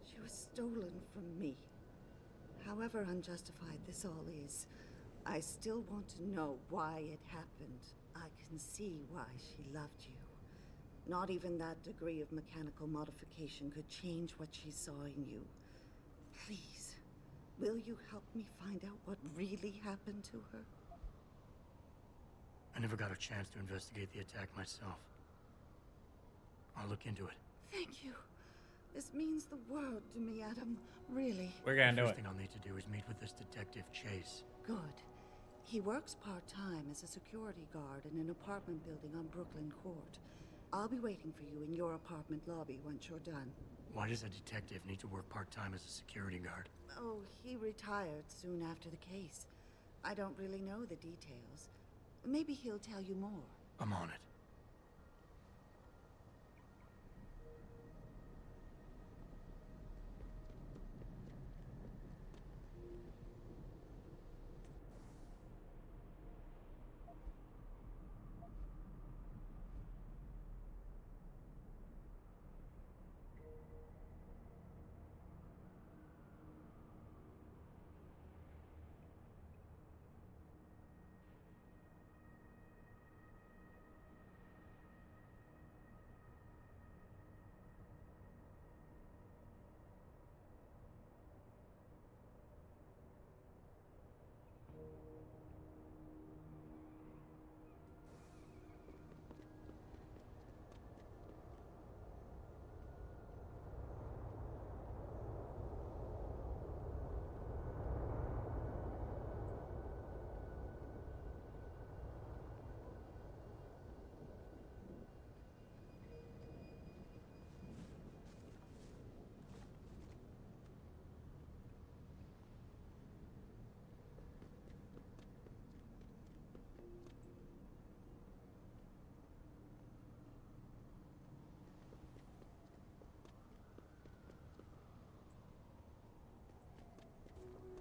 She was stolen from me. However unjustified this all is, I still want to know why it happened. I can see why she loved you. Not even that degree of mechanical modification could change what she saw in you. Please, will you help me find out what really happened to her? I never got a chance to investigate the attack myself. I'll look into it. Thank you. This means the world to me, Adam. Really. We're gonna do The it. first thing I'll need to do is meet with this detective, Chase. Good. He works part-time as a security guard in an apartment building on Brooklyn Court. I'll be waiting for you in your apartment lobby once you're done. Why does a detective need to work part-time as a security guard? Oh, he retired soon after the case. I don't really know the details. Maybe he'll tell you more. I'm on it.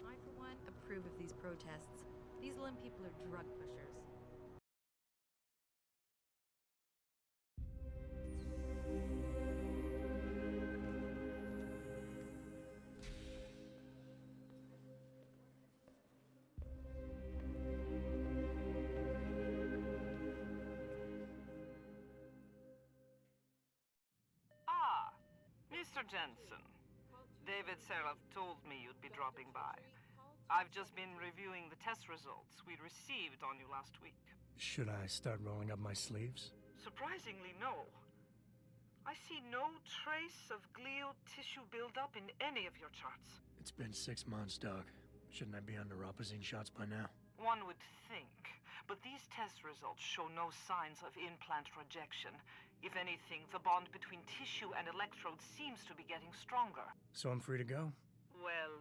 I, for one, approve of these protests. These Lim people are drug pushers. Ah, Mr. Jensen. David Seraph told me you'd be dropping by. I've just been reviewing the test results we received on you last week. Should I start rolling up my sleeves? Surprisingly, no. I see no trace of glial tissue buildup in any of your charts. It's been 6 months, Doc. Shouldn't I be on neuropozyne shots by now? One would think, but these test results show no signs of implant rejection. If anything, the bond between tissue and electrodes seems to be getting stronger. So I'm free to go? Well,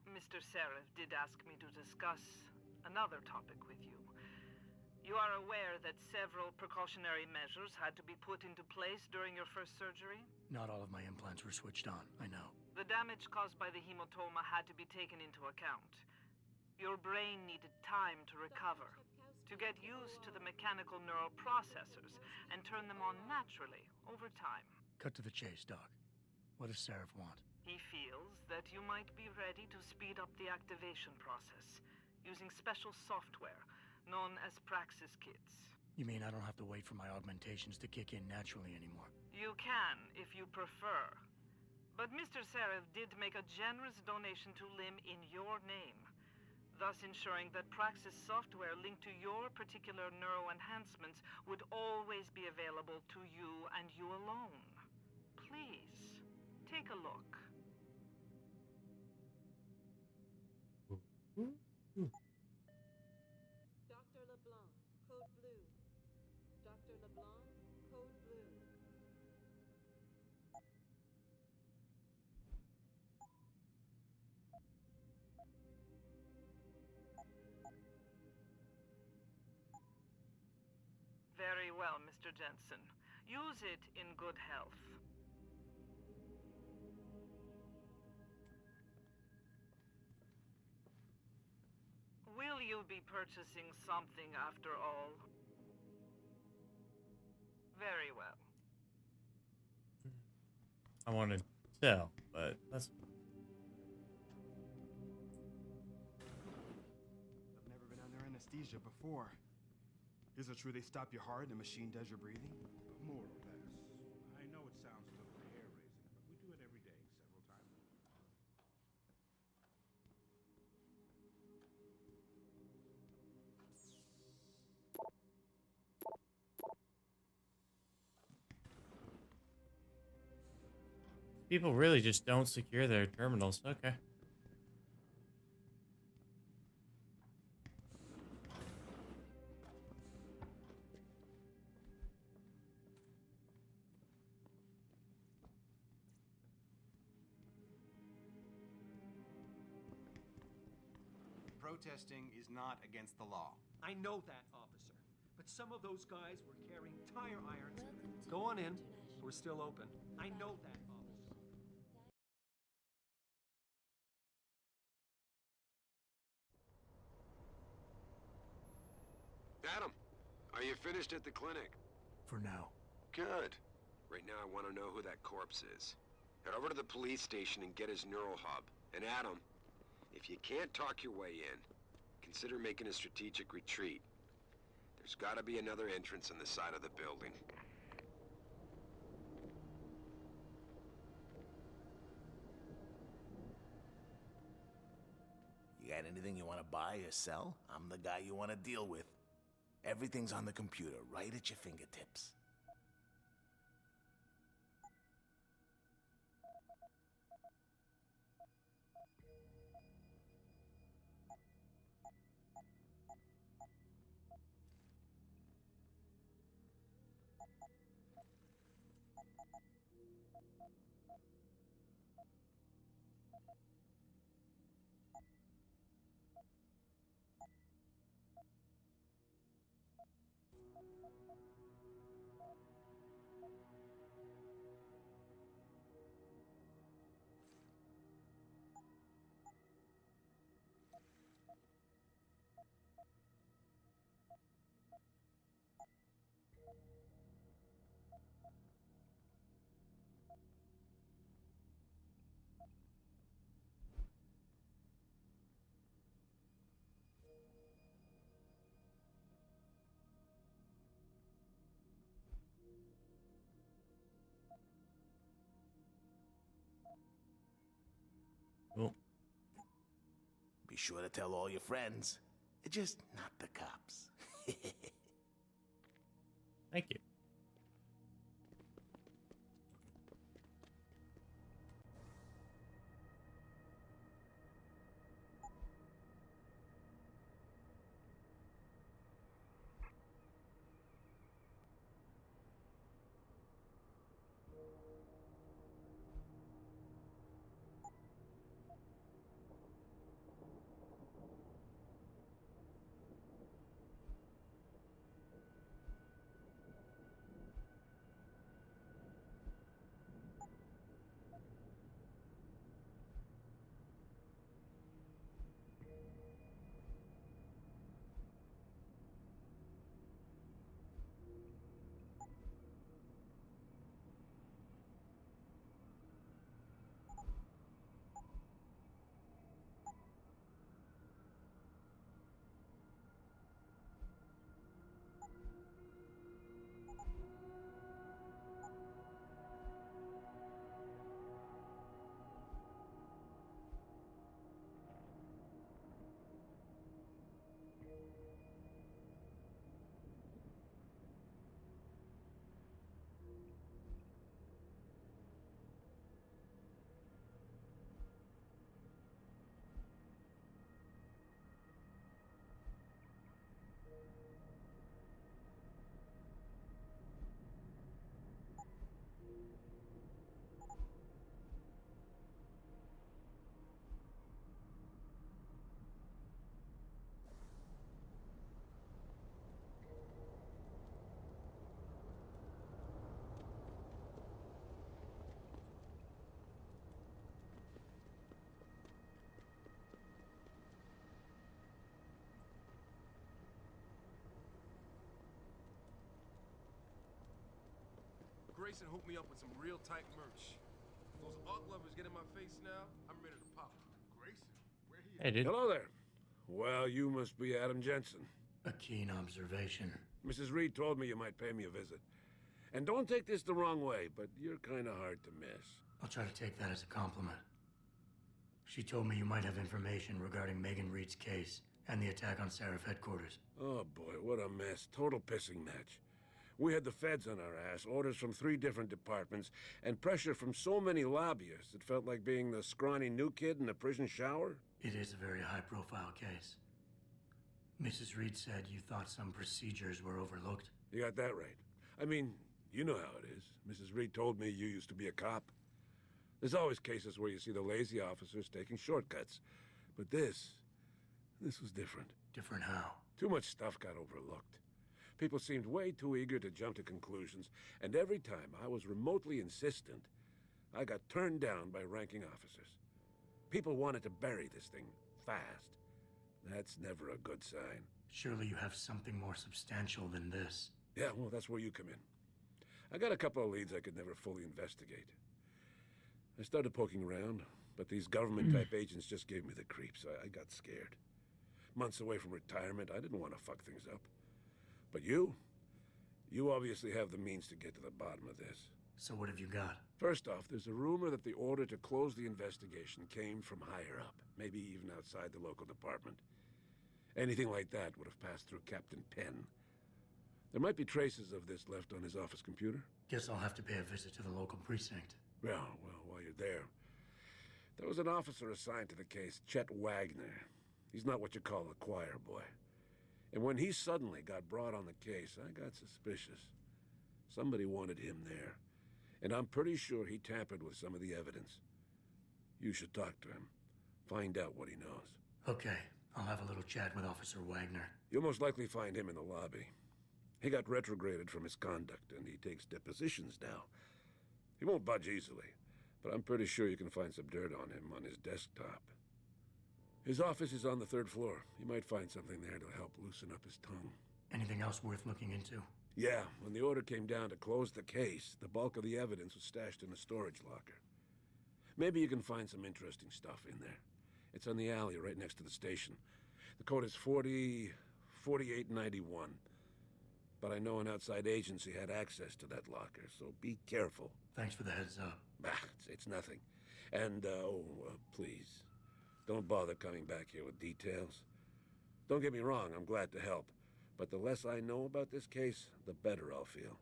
Mr. Seraph did ask me to discuss another topic with you. You are aware that several precautionary measures had to be put into place during your first surgery? Not all of my implants were switched on, I know. The damage caused by the hematoma had to be taken into account. Your brain needed time to recover, to get used to the mechanical neural processors and turn them on naturally over time. Cut to the chase, Doc. What does Seraph want? He feels that you might be ready to speed up the activation process using special software known as Praxis kits. You mean I don't have to wait for my augmentations to kick in naturally anymore? You can, if you prefer. But Mr. Seraph did make a generous donation to Lim in your name, thus ensuring that Praxis software linked to your particular neuro enhancements would always be available to you and you alone. Please, take a look. Dr. LeBlanc, code blue. Dr. LeBlanc, code blue. well, Mr. Jensen. Use it in good health. Will you be purchasing something after all? Very well. I want to sell, but that's. I've never been under anesthesia before. Is it true they stop your heart and the machine does your breathing? More or less. I know it sounds a little hair-raising, but we do it every day, several times a week. People really just don't secure their terminals. Okay. Protesting is not against the law. I know that, officer. But some of those guys were carrying tire irons. Go on in. We're still open. I know that, officer. Adam, are you finished at the clinic? For now. Good. Right now I want to know who that corpse is. Head over to the police station and get his neural hub. And Adam, if you can't talk your way in, consider making a strategic retreat. There's gotta be another entrance on the side of the building. You got anything you want to buy or sell? I'm the guy you want to deal with. Everything's on the computer, right at your fingertips. Cool. Be sure to tell all your friends. Just not the cops. Thank you. Grayson hooked me up with some real tight merch. Those art lovers get in my face now, I'm ready to pop. Grayson? Where he Hey, dude. Hello there. Well, you must be Adam Jensen. A keen observation. Mrs. Reed told me you might pay me a visit. And don't take this the wrong way, but you're kind of hard to miss. I'll try to take that as a compliment. She told me you might have information regarding Megan Reed's case and the attack on Seraph headquarters. Oh boy, what a mess. Total pissing match. We had the feds on our ass, orders from 3 different departments, and pressure from so many lobbyists it felt like being the scrawny new kid in the prison shower. It is a very high-profile case. Mrs. Reed said you thought some procedures were overlooked. You got that right. I mean, you know how it is. Mrs. Reed told me you used to be a cop. There's always cases where you see the lazy officers taking shortcuts. But this was different. Different how? Too much stuff got overlooked. People seemed way too eager to jump to conclusions, and every time I was remotely insistent, I got turned down by ranking officers. People wanted to bury this thing fast. That's never a good sign. Surely you have something more substantial than this. Yeah, well, that's where you come in. I got a couple of leads I could never fully investigate. I started poking around, but these government-type agents just gave me the creeps. I got scared. Months away from retirement, I didn't want to fuck things up. But you obviously have the means to get to the bottom of this. So what have you got? First off, there's a rumor that the order to close the investigation came from higher up, maybe even outside the local department. Anything like that would have passed through Captain Penn. There might be traces of this left on his office computer. Guess I'll have to pay a visit to the local precinct. Well, while you're there was an officer assigned to the case, Chet Wagner. He's not what you call a choir boy. And when he suddenly got brought on the case, I got suspicious. Somebody wanted him there. And I'm pretty sure he tampered with some of the evidence. You should talk to him. Find out what he knows. Okay, I'll have a little chat with Officer Wagner. You'll most likely find him in the lobby. He got retrograded from his conduct, and he takes depositions now. He won't budge easily, but I'm pretty sure you can find some dirt on him on his desktop. His office is on the 3rd floor. You might find something there to help loosen up his tongue. Anything else worth looking into? Yeah, when the order came down to close the case, the bulk of the evidence was stashed in a storage locker. Maybe you can find some interesting stuff in there. It's on the alley right next to the station. The code is 4891. But I know an outside agency had access to that locker, so be careful. Thanks for the heads up. It's nothing. And, please, don't bother coming back here with details. Don't get me wrong, I'm glad to help. But the less I know about this case, the better I'll feel.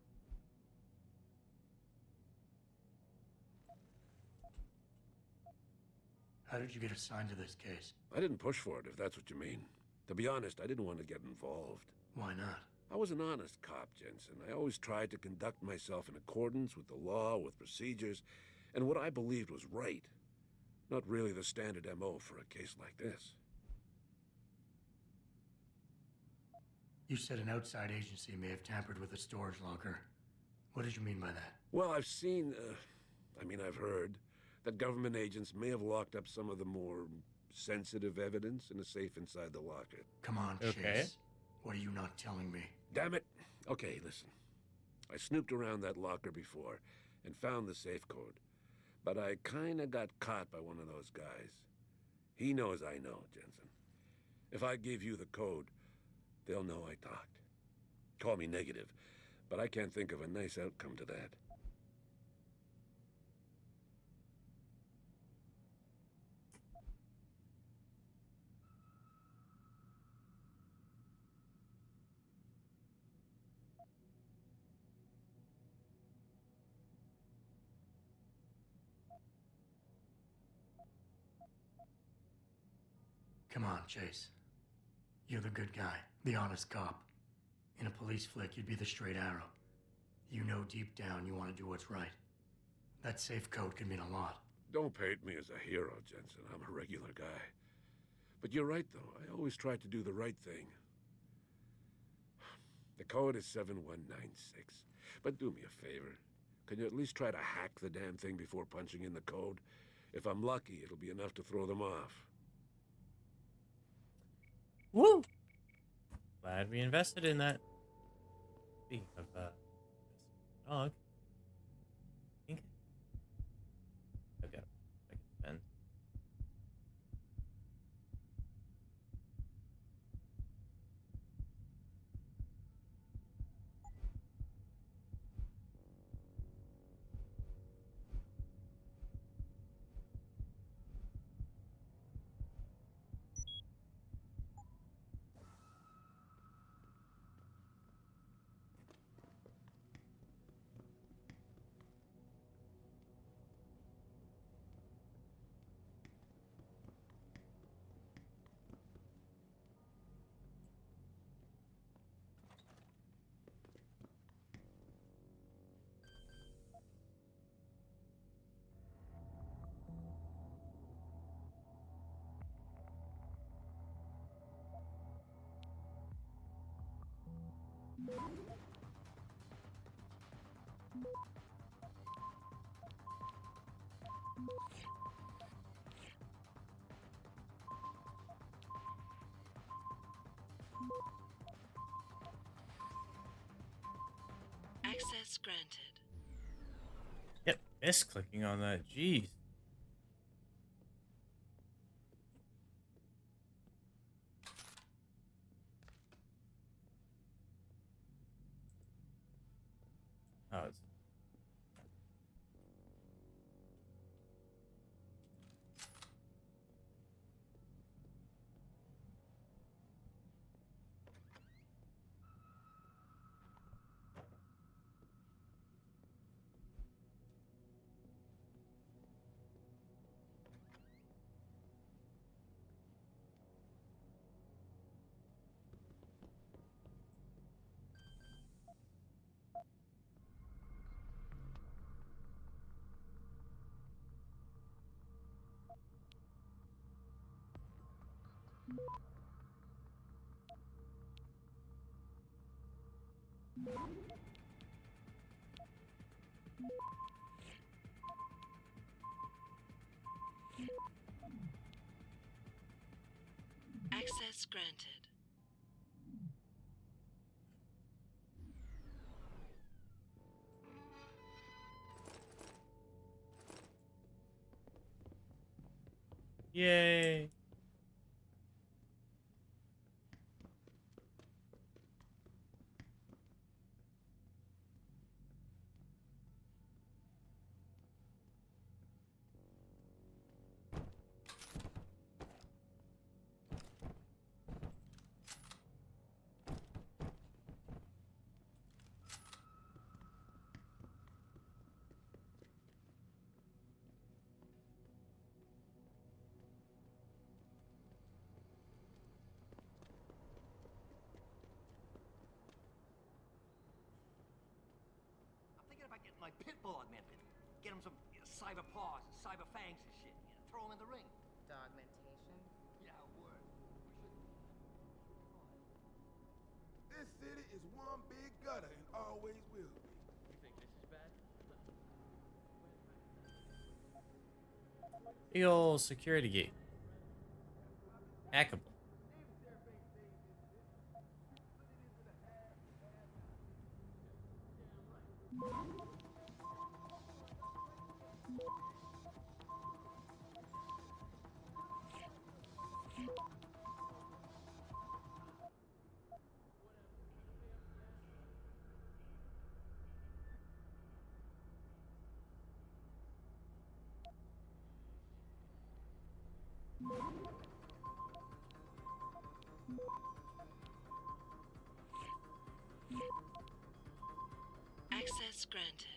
How did you get assigned to this case? I didn't push for it, if that's what you mean. To be honest, I didn't want to get involved. Why not? I was an honest cop, Jensen. I always tried to conduct myself in accordance with the law, with procedures, and what I believed was right. Not really the standard MO for a case like this. You said an outside agency may have tampered with the storage locker. What did you mean by that? Well, I've heard that government agents may have locked up some of the more sensitive evidence in a safe inside the locker. Come on, Chase. What are you not telling me? Damn it. Okay, listen. I snooped around that locker before and found the safe code. But I kinda got caught by one of those guys. He knows I know, Jensen. If I give you the code, they'll know I talked. Call me negative, but I can't think of a nice outcome to that. Come on, Chase. You're the good guy, the honest cop. In a police flick, you'd be the straight arrow. You know deep down you want to do what's right. That safe code could mean a lot. Don't paint me as a hero, Jensen. I'm a regular guy. But you're right, though. I always try to do the right thing. The code is 7196. But do me a favor. Can you at least try to hack the damn thing before punching in the code? If I'm lucky, it'll be enough to throw them off. Woo! Glad we invested in that. Speaking of, dog. Access granted. Yep, misclicking on that. Jeez. Oh, it's... Access granted. Yay. I'm thinking about getting my pit bull augmented. Get him some cyber paws, cyber fangs and shit. Throw him in the ring. Dogmentation? Yeah, word. This city is one big gutter and always will be. You think this is bad? Big ol' security gate. Hackable. Access granted.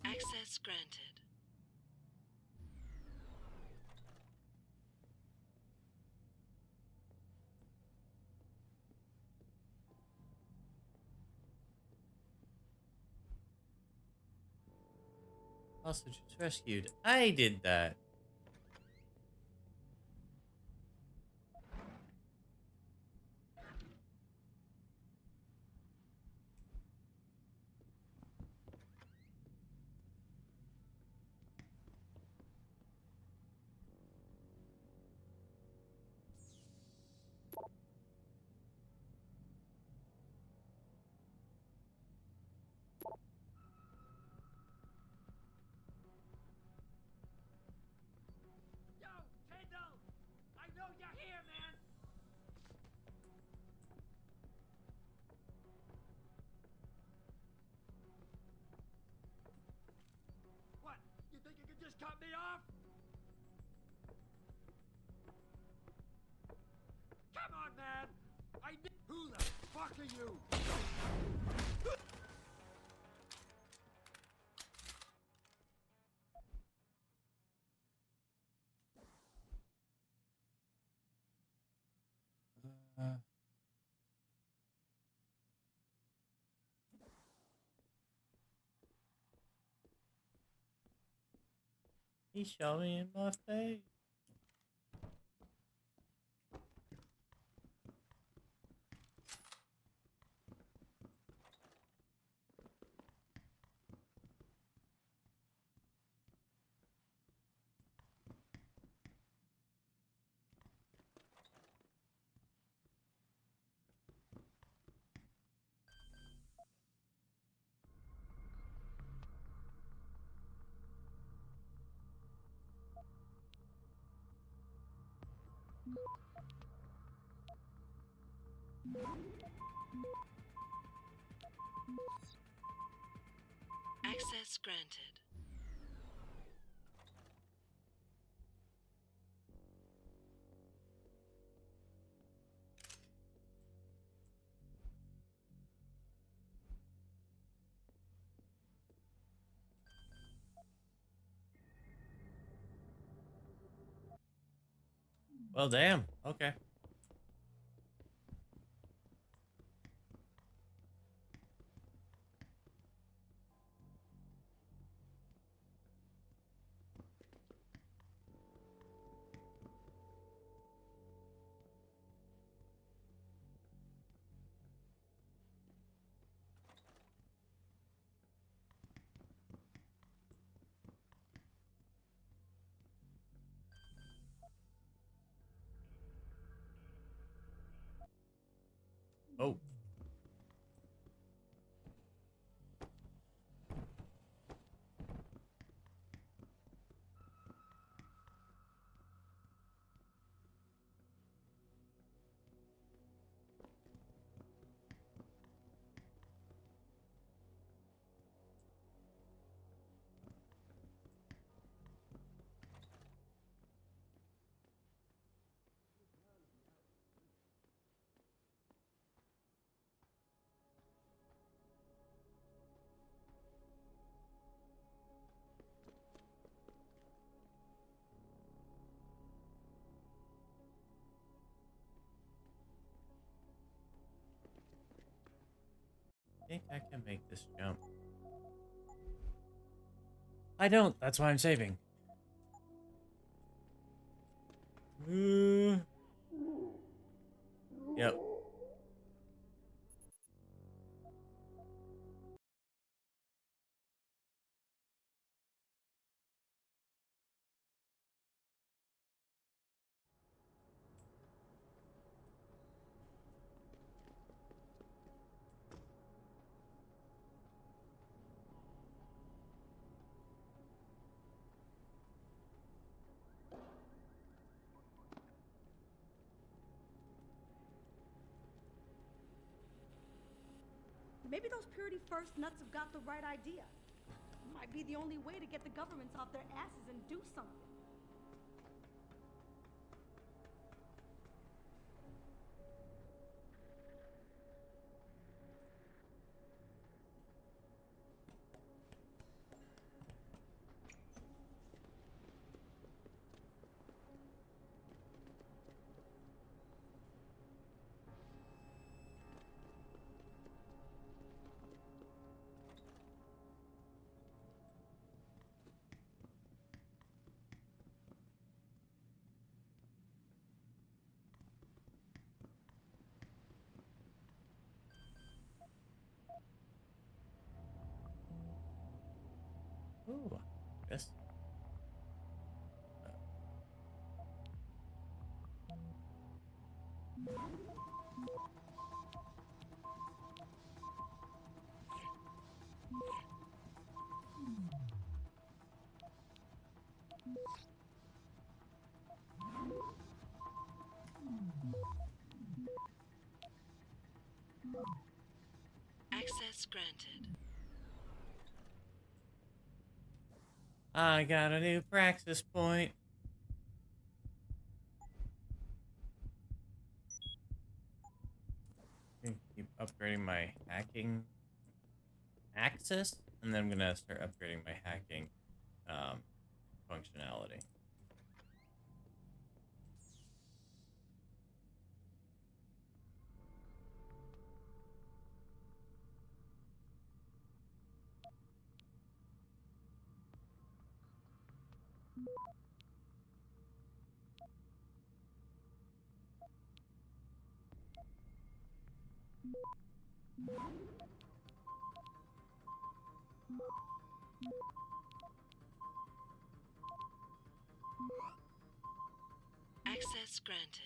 Access granted. Hostages rescued. I did that. just cut me off? Come on, man! I need— Who the fuck are you? He shot me in my face. Access granted. Well, damn. Okay. Oh. I think I can make this jump. I don't. That's why I'm saving. Yep. Maybe those Purity First nuts have got the right idea. Might be the only way to get the governments off their asses and do something. Ooh. Yes. Access granted. I got a new praxis point. I'm gonna keep upgrading my hacking access, and then I'm gonna start upgrading my hacking functionality. Access granted.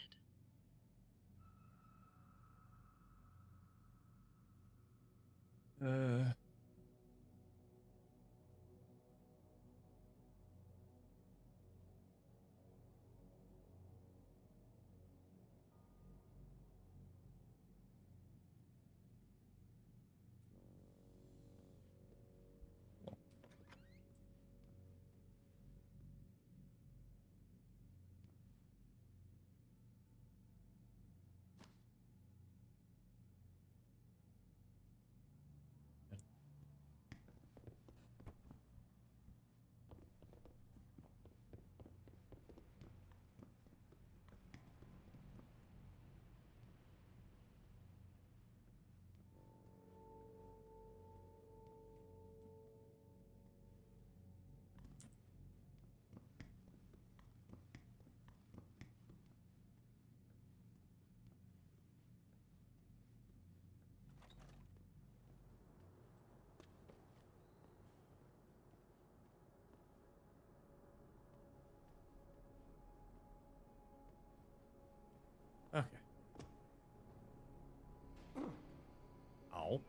Okay. Ow.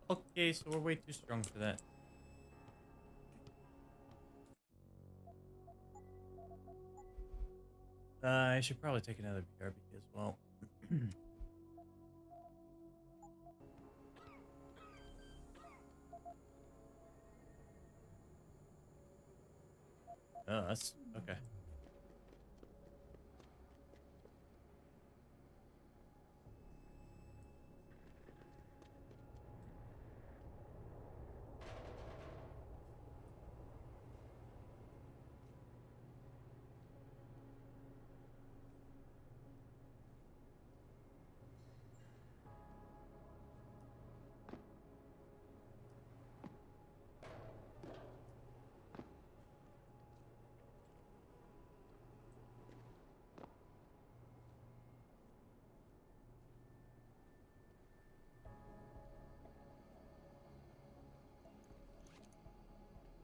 Okay, so we're way too strong for that. I should probably take another BRB as well. Oh, that's okay.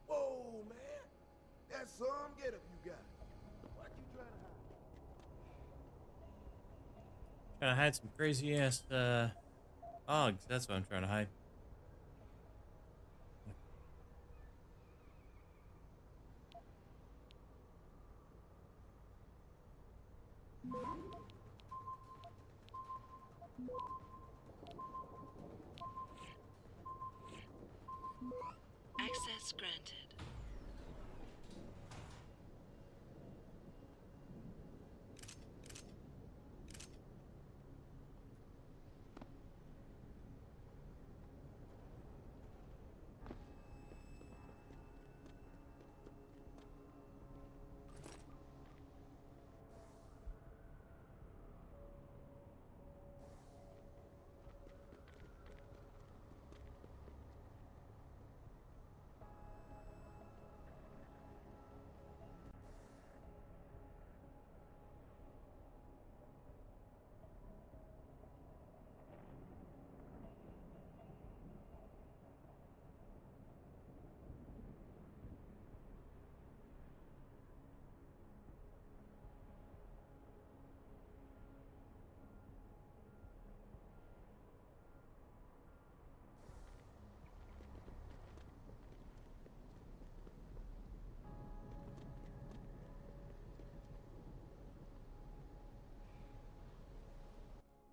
Whoa, man! That's some get up you got. What you trying to hide? Trying to hide some crazy ass hogs. That's what I'm trying to hide. Access granted.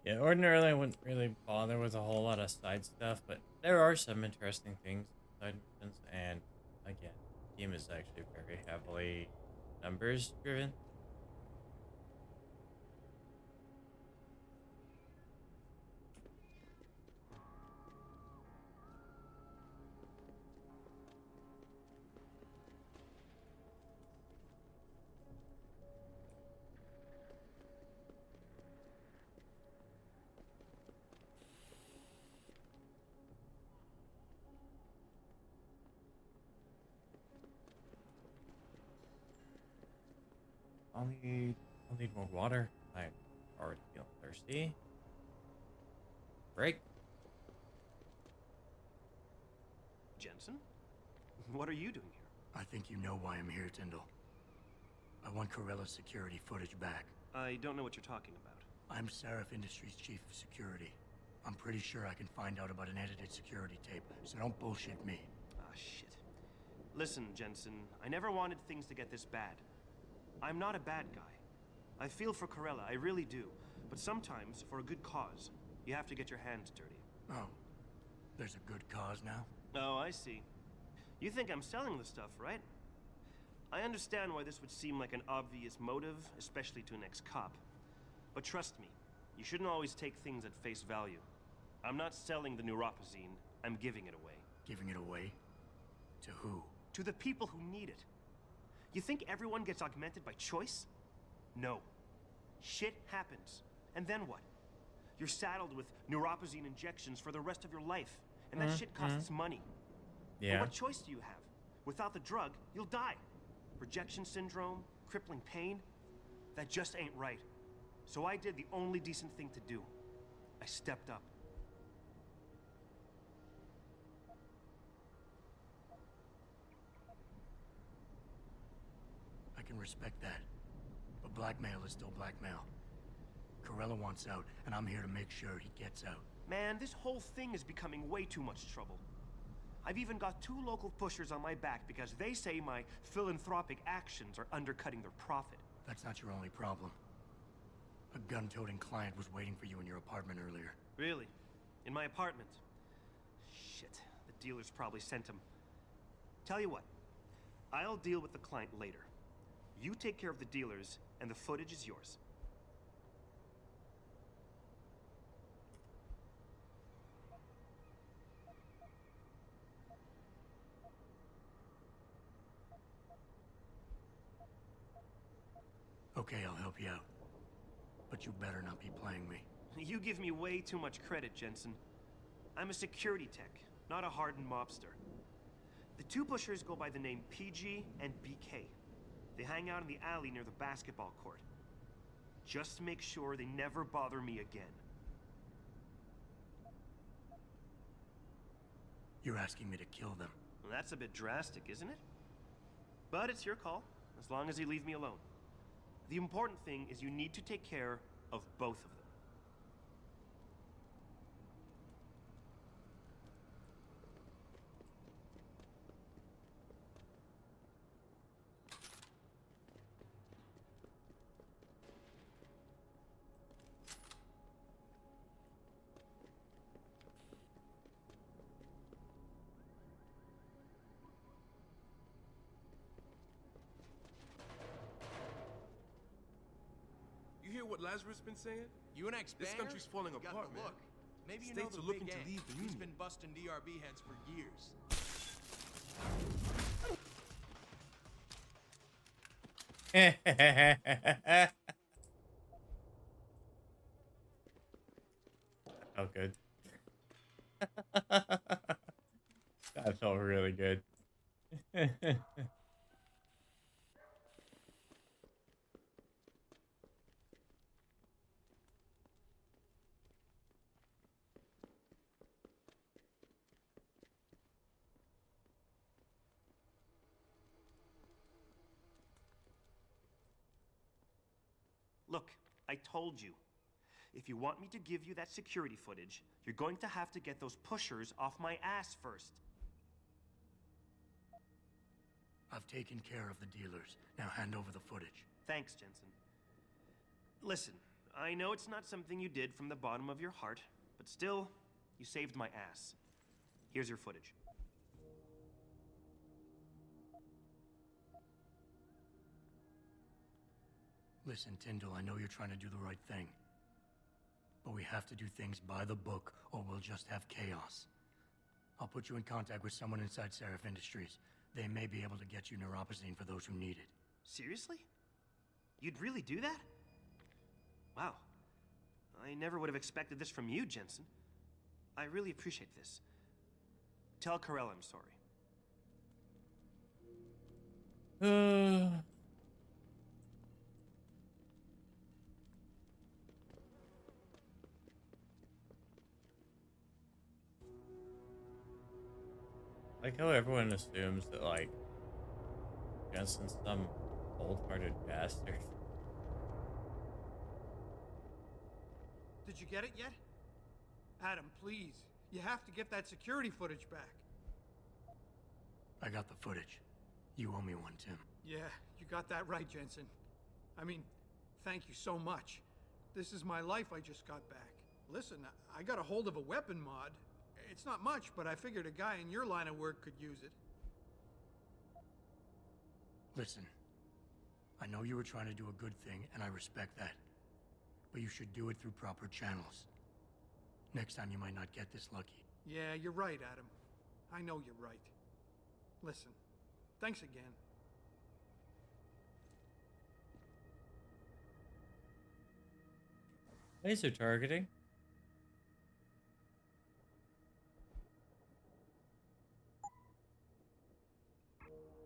Yeah, ordinarily I wouldn't really bother with a whole lot of side stuff, but there are some interesting things in side missions, and again, the game is actually very heavily numbers driven. I'll need more water. I'm already feeling thirsty. Break. Jensen? What are you doing here? I think you know why I'm here, Tyndall. I want Corella's security footage back. I don't know what you're talking about. I'm Seraph Industries' chief of security. I'm pretty sure I can find out about an edited security tape, so don't bullshit me. Ah, shit. Listen, Jensen, I never wanted things to get this bad. I'm not a bad guy. I feel for Corella, I really do. But sometimes, for a good cause, you have to get your hands dirty. Oh, there's a good cause now? Oh, I see. You think I'm selling the stuff, right? I understand why this would seem like an obvious motive, especially to an ex-cop. But trust me, you shouldn't always take things at face value. I'm not selling the neuropazine, I'm giving it away. Giving it away? To who? To the people who need it. You think everyone gets augmented by choice? No. Shit happens. And then what? You're saddled with neuropazine injections for the rest of your life. And that shit costs money. Yeah. But what choice do you have? Without the drug, you'll die. Rejection syndrome, crippling pain. That just ain't right. So I did the only decent thing to do. I stepped up. I can respect that. But blackmail is still blackmail. Corella wants out, and I'm here to make sure he gets out. Man, this whole thing is becoming way too much trouble. I've even got 2 local pushers on my back because they say my philanthropic actions are undercutting their profit. That's not your only problem. A gun-toting client was waiting for you in your apartment earlier. Really? In my apartment? Shit, the dealers probably sent him. Tell you what, I'll deal with the client later. You take care of the dealers, and the footage is yours. Okay, I'll help you out. But you better not be playing me. You give me way too much credit, Jensen. I'm a security tech, not a hardened mobster. The 2 pushers go by the name PG and BK. They hang out in the alley near the basketball court. Just make sure they never bother me again. You're asking me to kill them. Well, that's a bit drastic, isn't it? But it's your call, as long as you leave me alone. The important thing is you need to take care of both of them. You hear what Lazarus been saying? You an This ex-banger? country's falling You got apart, the man. look. Maybe you States know are the looking big to gang. leave the He's union. been busting DRB heads for years. Oh, good. That felt really good. Look, I told you. If you want me to give you that security footage, you're going to have to get those pushers off my ass first. I've taken care of the dealers. Now hand over the footage. Thanks, Jensen. Listen, I know it's not something you did from the bottom of your heart, but still, you saved my ass. Here's your footage. Listen, Tyndall, I know you're trying to do the right thing. But we have to do things by the book, or we'll just have chaos. I'll put you in contact with someone inside Seraph Industries. They may be able to get you neuropozyne for those who need it. Seriously? You'd really do that? Wow. I never would have expected this from you, Jensen. I really appreciate this. Tell Carell I'm sorry. Like how everyone assumes that, like, Jensen's some cold-hearted bastard. Did you get it yet? Adam, please. You have to get that security footage back. I got the footage. You owe me one, Tim. Yeah, you got that right, Jensen. I mean, thank you so much. This is my life I just got back. Listen, I got a hold of a weapon mod. It's not much, but I figured a guy in your line of work could use it. Listen, I know you were trying to do a good thing, and I respect that. But you should do it through proper channels. Next time you might not get this lucky. Yeah, you're right, Adam. I know you're right. Listen, thanks again. Laser targeting.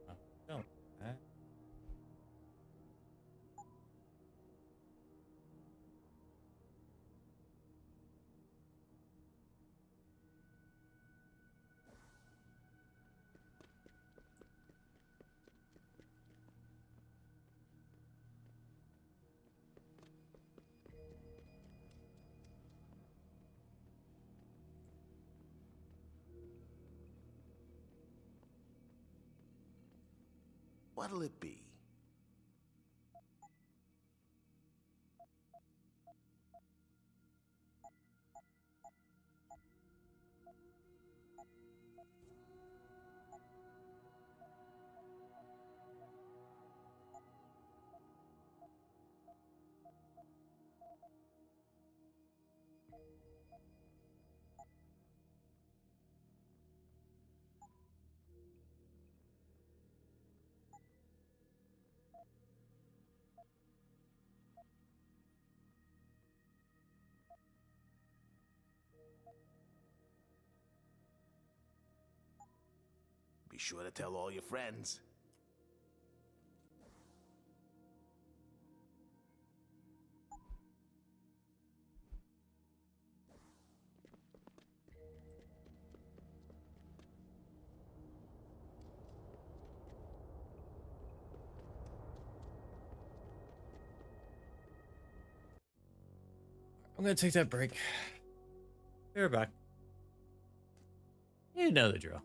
Oh, don't. What'll it be? Be sure to tell all your friends. I'm gonna take that break. We're back. You know the drill.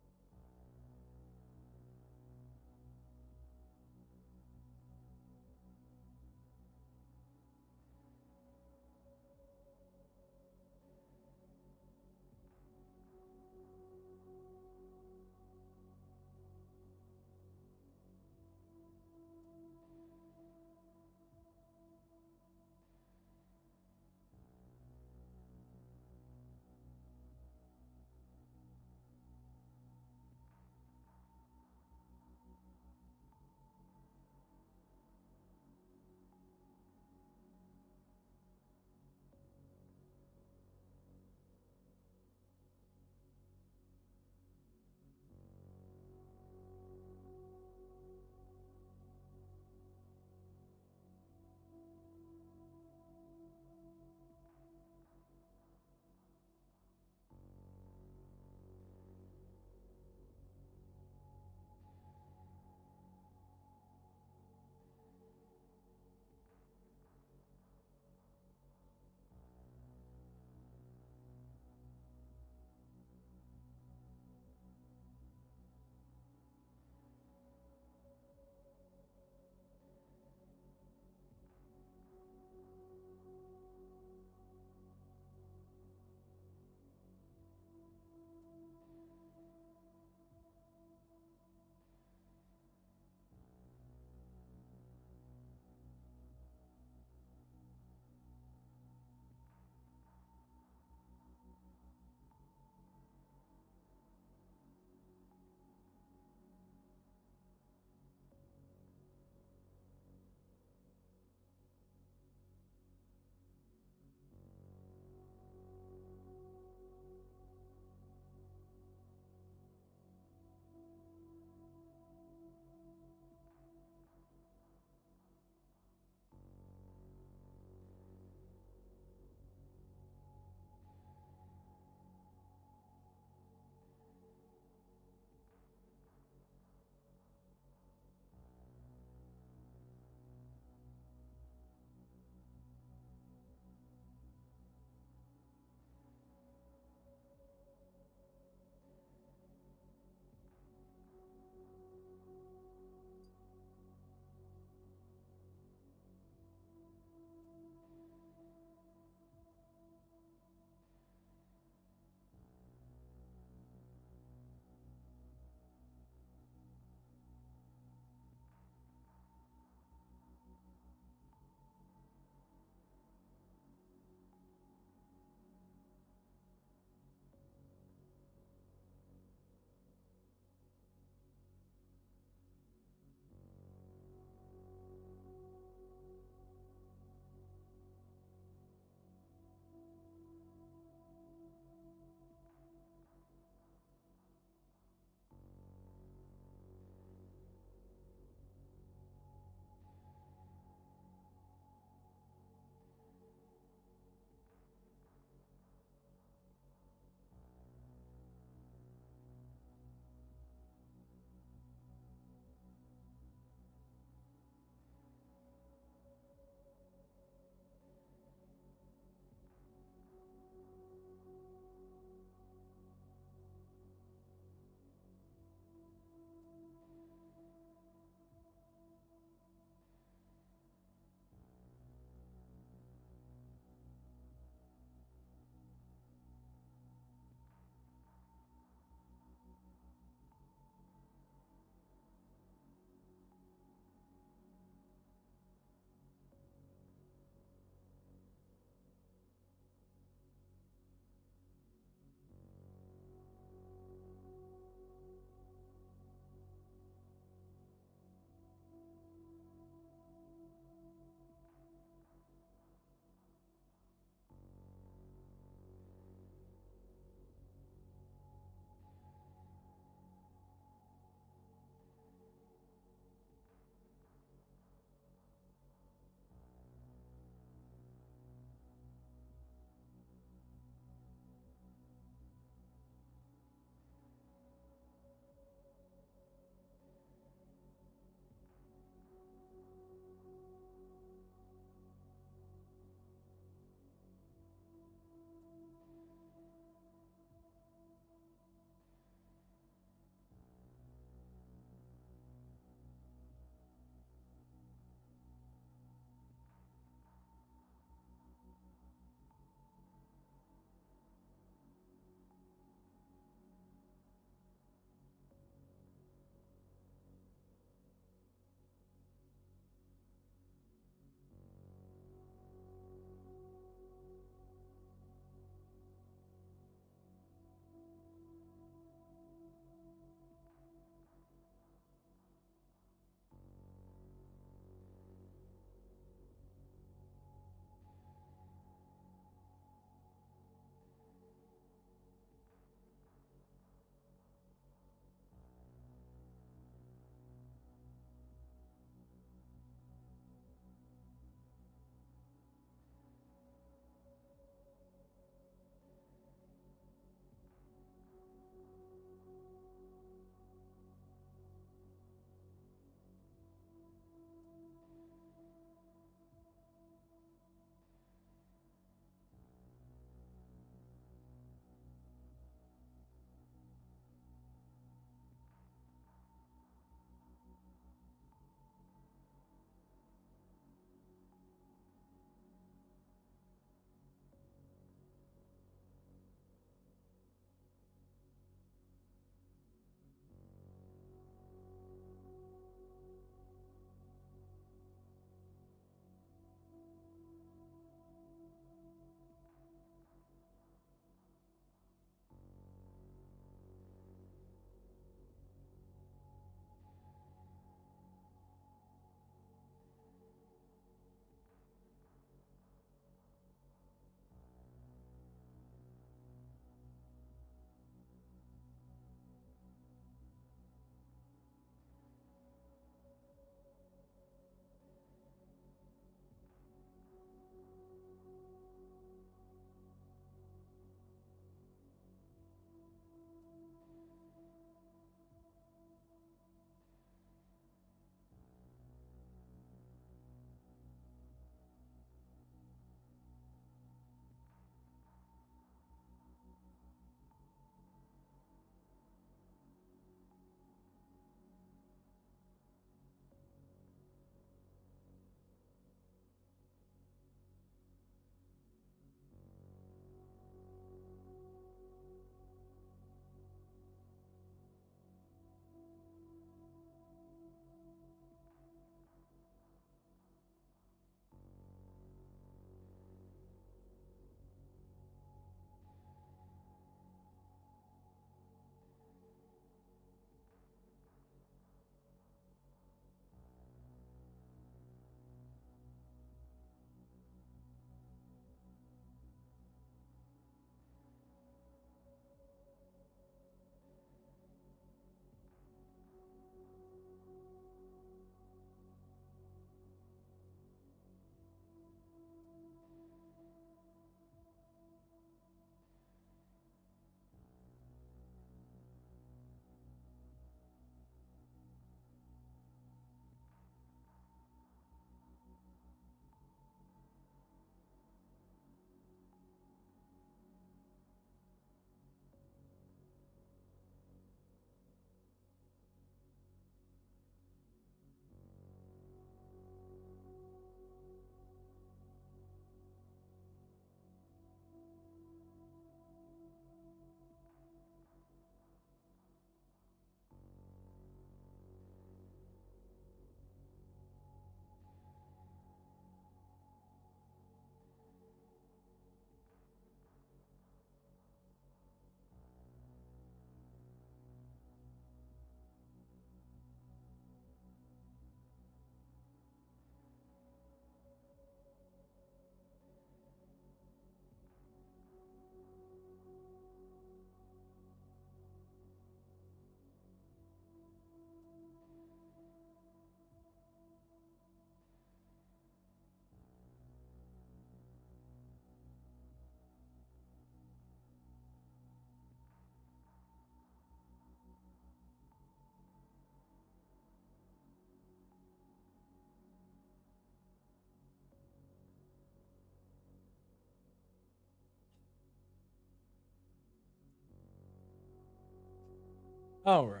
All right.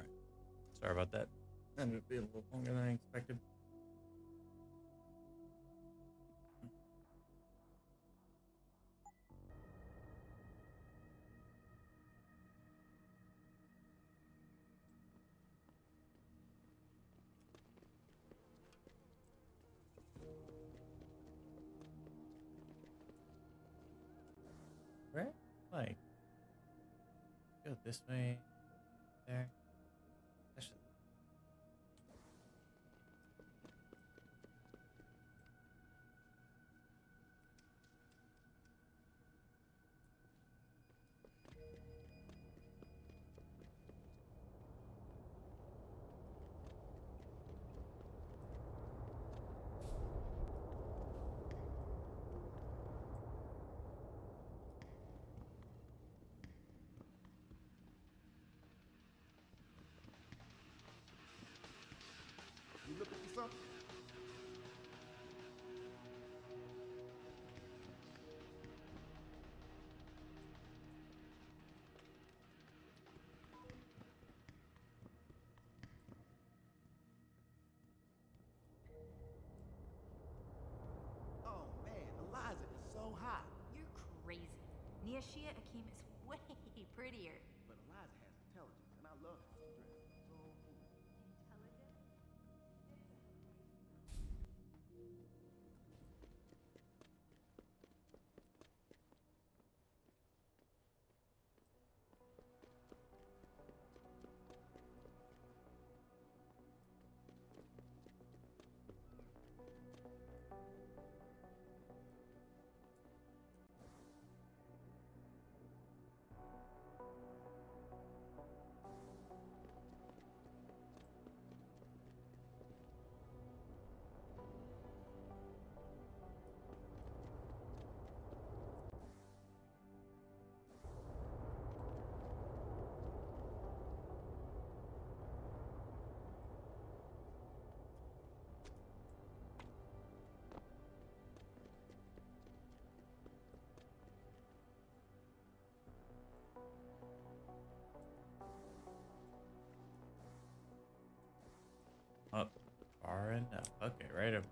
Sorry about that. Ended up being a little longer than I expected. Right? Like, go this way, there. Actually, You looking for something? Oh man, Eliza is so hot. You're crazy. Niashia Akim is way prettier. But Eliza has intelligence, and I love how she dresses. So Intelligent? up far enough. Okay, right up.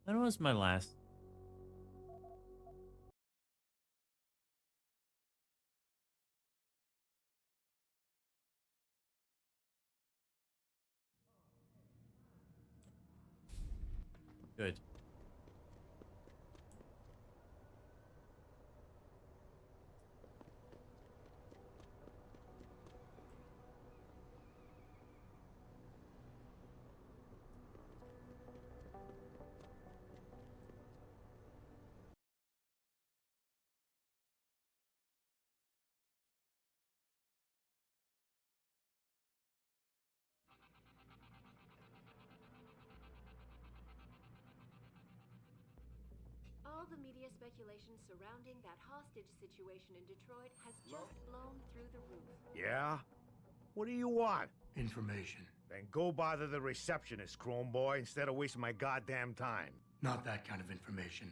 When was my last? Good. All the media speculation surrounding that hostage situation in Detroit has just blown through the roof. Yeah? What do you want? Information. Then go bother the receptionist, Chrome Boy, instead of wasting my goddamn time. Not that kind of information.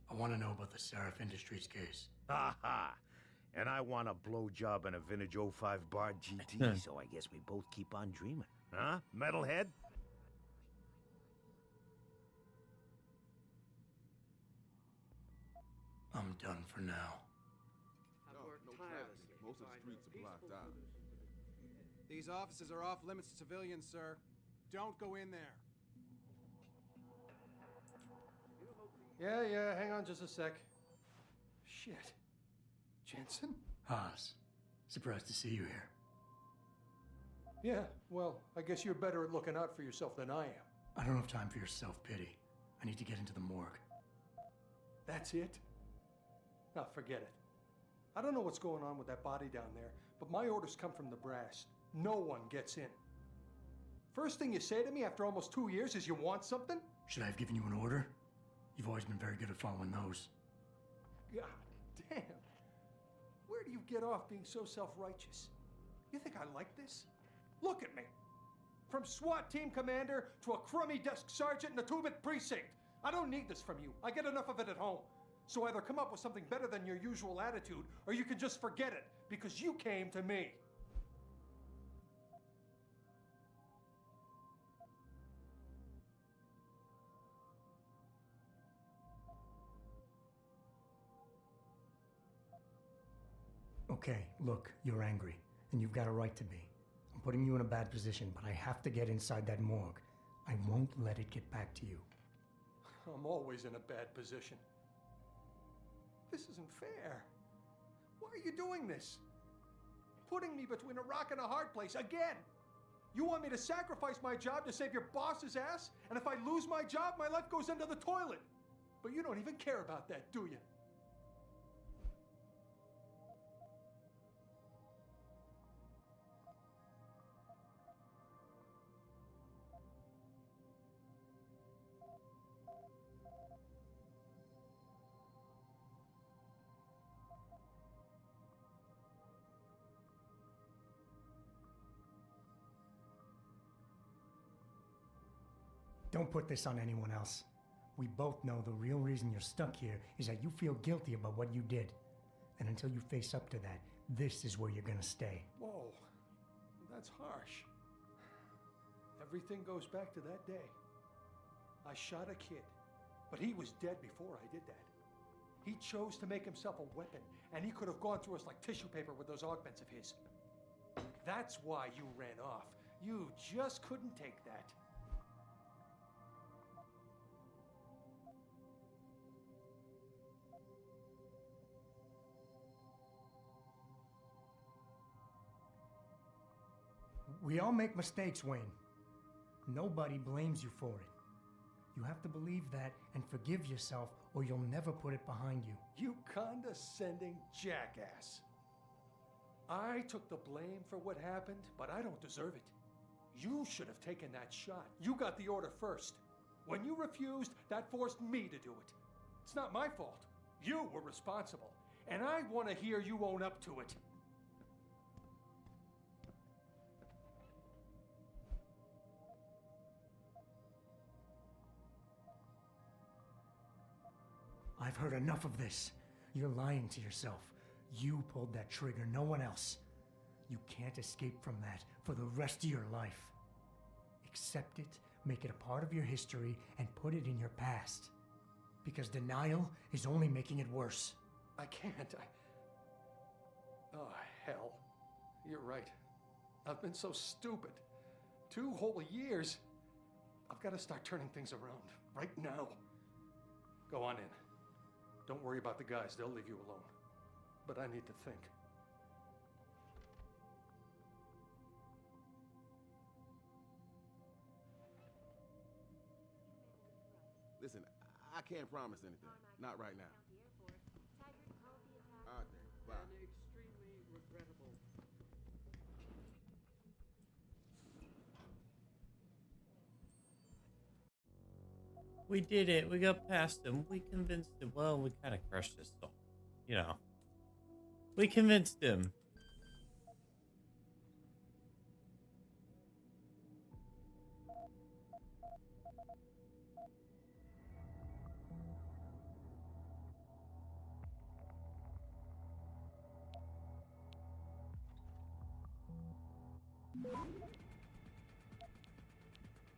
I want to know about the Seraph Industries case. Ha ha! And I want a blowjob in a vintage 05 bar GT, so I guess we both keep on dreaming. Huh, metalhead? I'm done for now. Most of the streets are blocked out. These offices are off limits to civilians, sir. Don't go in there. Yeah, hang on just a sec. Shit. Jensen? Haas, surprised to see you here. Yeah, well, I guess you're better at looking out for yourself than I am. I don't have time for your self-pity. I need to get into the morgue. That's it? Now, forget it. I don't know what's going on with that body down there, but my orders come from the brass. No one gets in. First thing you say to me after almost 2 years is you want something? Should I have given you an order? You've always been very good at following those. God damn. Where do you get off being so self-righteous? You think I like this? Look at me. From SWAT team commander to a crummy desk sergeant in the 2-bit precinct. I don't need this from you. I get enough of it at home. So either come up with something better than your usual attitude, or you can just forget it, because you came to me. Okay, look, you're angry, and you've got a right to be. I'm putting you in a bad position, but I have to get inside that morgue. I won't let it get back to you. I'm always in a bad position. This isn't fair. Why are you doing this? Putting me between a rock and a hard place again. You want me to sacrifice my job to save your boss's ass? And if I lose my job, my life goes into the toilet. But you don't even care about that, do you? Don't put this on anyone else. We both know the real reason you're stuck here is that you feel guilty about what you did. And until you face up to that, this is where you're gonna stay. Whoa, that's harsh. Everything goes back to that day. I shot a kid, but he was dead before I did that. He chose to make himself a weapon, and he could have gone through us like tissue paper with those augments of his. That's why you ran off. You just couldn't take that. We all make mistakes, Wayne. Nobody blames you for it. You have to believe that and forgive yourself, or you'll never put it behind you. You condescending jackass. I took the blame for what happened, but I don't deserve it. You should have taken that shot. You got the order first. When you refused, that forced me to do it. It's not my fault. You were responsible, and I want to hear you own up to it. I've heard enough of this. You're lying to yourself. You pulled that trigger, no one else. You can't escape from that for the rest of your life. Accept it, make it a part of your history, and put it in your past. Because denial is only making it worse. I can't. Oh, hell. You're right. I've been so stupid. 2 whole years. I've got to start turning things around. Right now. Go on in. Don't worry about the guys. They'll leave you alone. But I need to think. Listen, I can't promise anything. Not right now. All right, then. Bye. And extremely regrettable. We did it. We got past him. We convinced him. Well, we kind of crushed his soul. You know. We convinced him.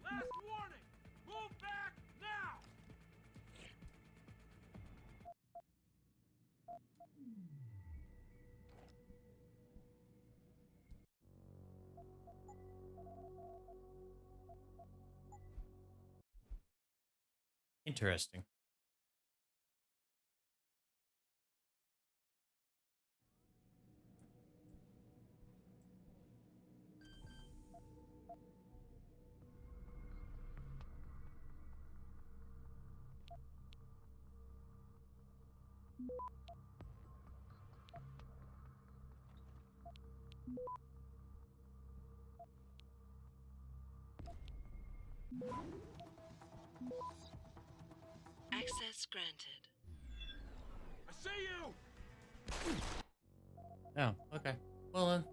Last warning! Move back now! Interesting. Access granted. I see you! Oh, okay. Well then.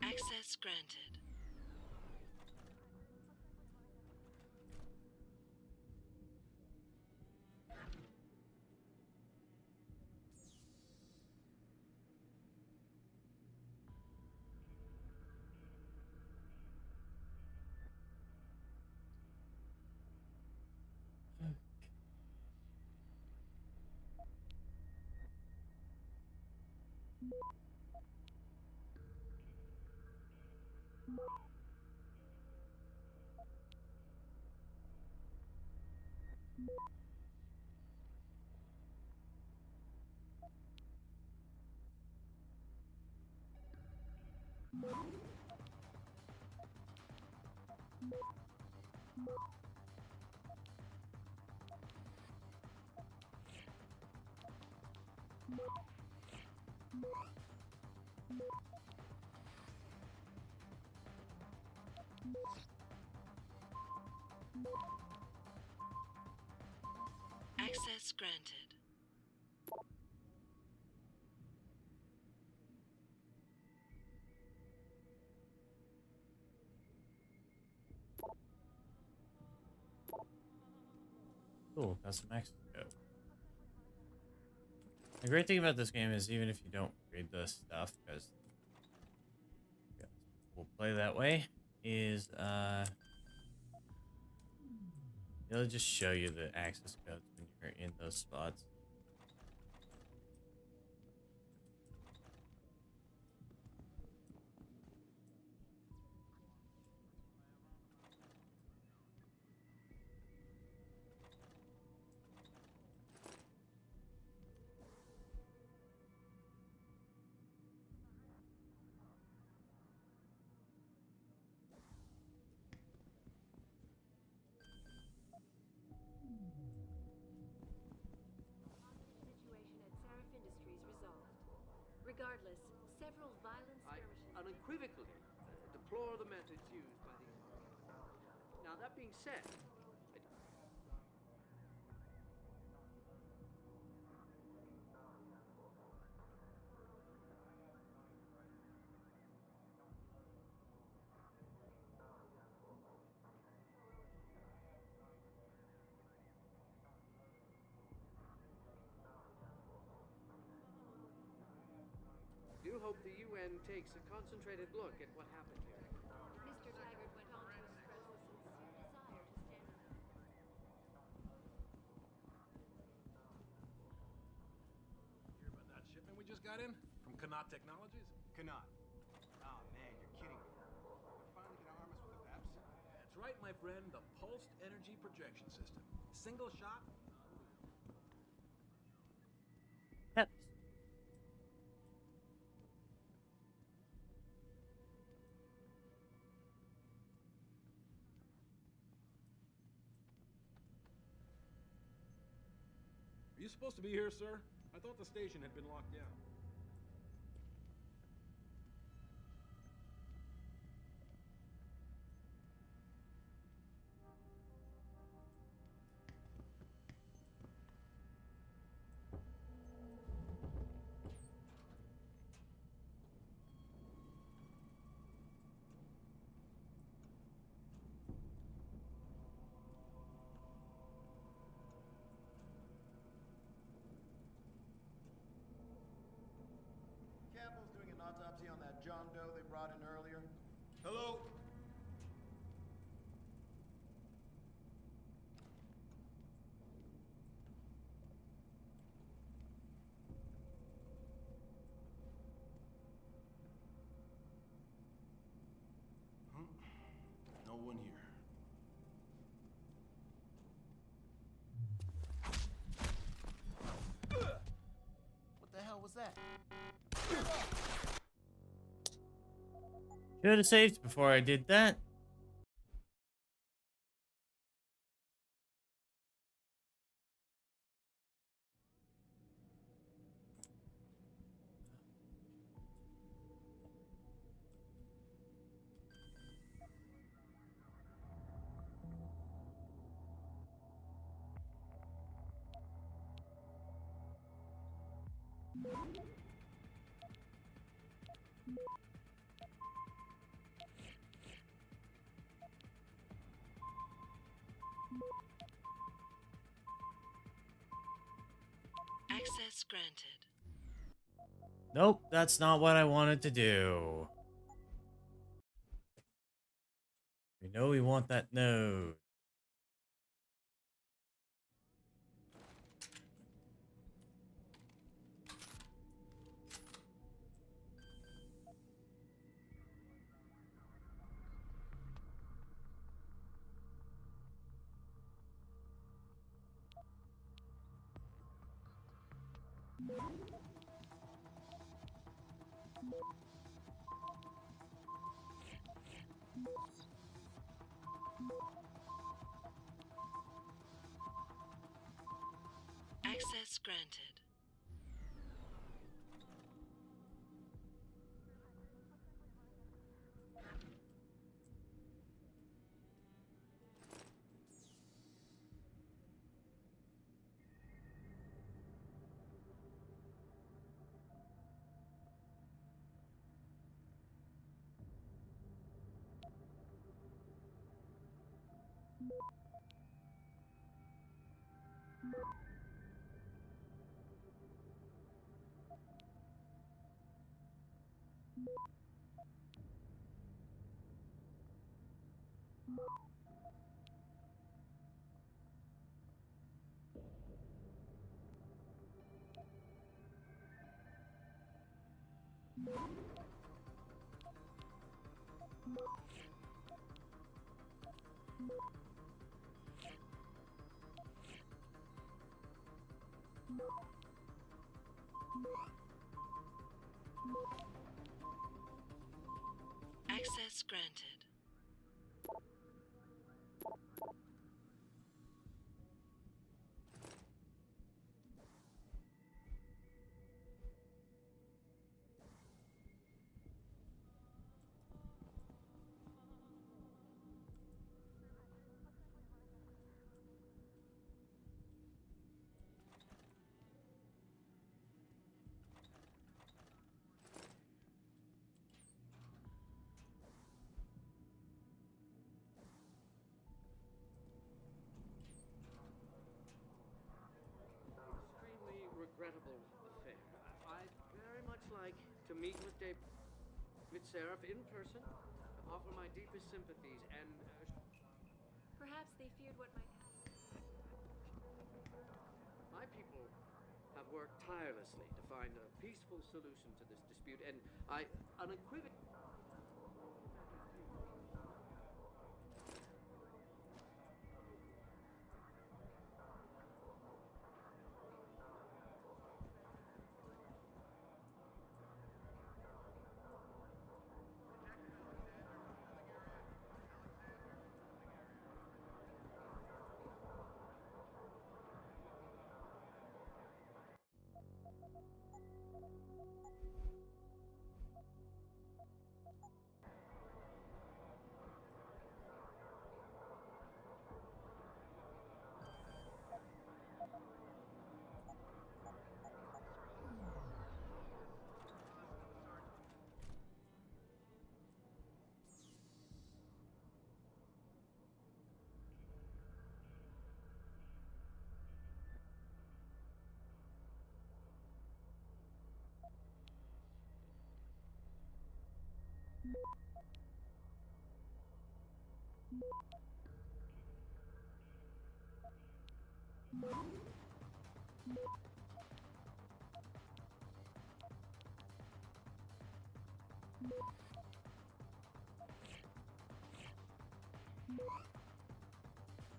Access granted. Access granted. Cool, got some access code. The great thing about this game is even if you don't read the stuff, because we'll play that way, is it'll just show you the access codes when you're in those spots. Regardless, several violent skirmishes... I unequivocally deplore the methods used by the... Now, that being said... I do hope the UN takes a concentrated look at what happened here. Mr. Taggart went on to express a sincere desire to stand... Hear about that shipment we just got in? From Kanat Technologies? Kanat. Oh man, you're kidding me. They're finally gonna arm us with the PEPs? That's right, my friend. The Pulsed Energy Projection System. Single shot. Peps. Are you supposed to be here, sir? I thought the station had been locked down. Campbell's doing an autopsy on that John Doe they brought in earlier. Hello? No one here. What the hell was that? Should have saved before I did that. Access granted. Nope, that's not what I wanted to do. We know we want that node. Access granted. Access granted. Extremely regrettable affair. I'd very much like to meet with David Seraph in person, to offer my deepest sympathies, and Perhaps they feared what might happen. my people have worked tirelessly to find a peaceful solution to this dispute, and I unequivocally...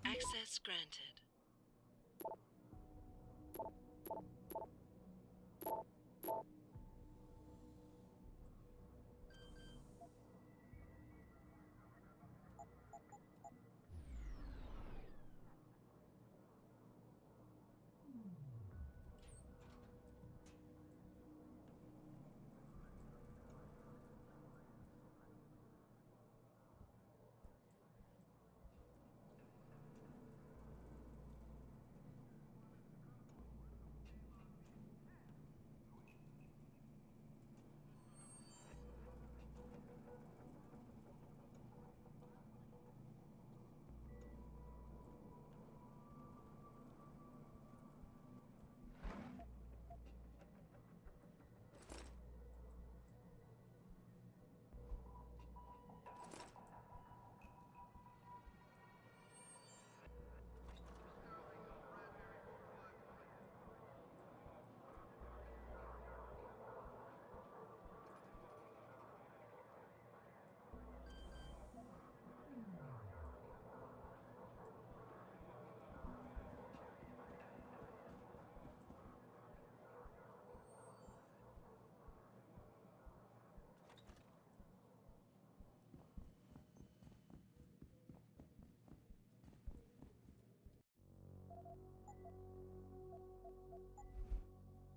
Access granted.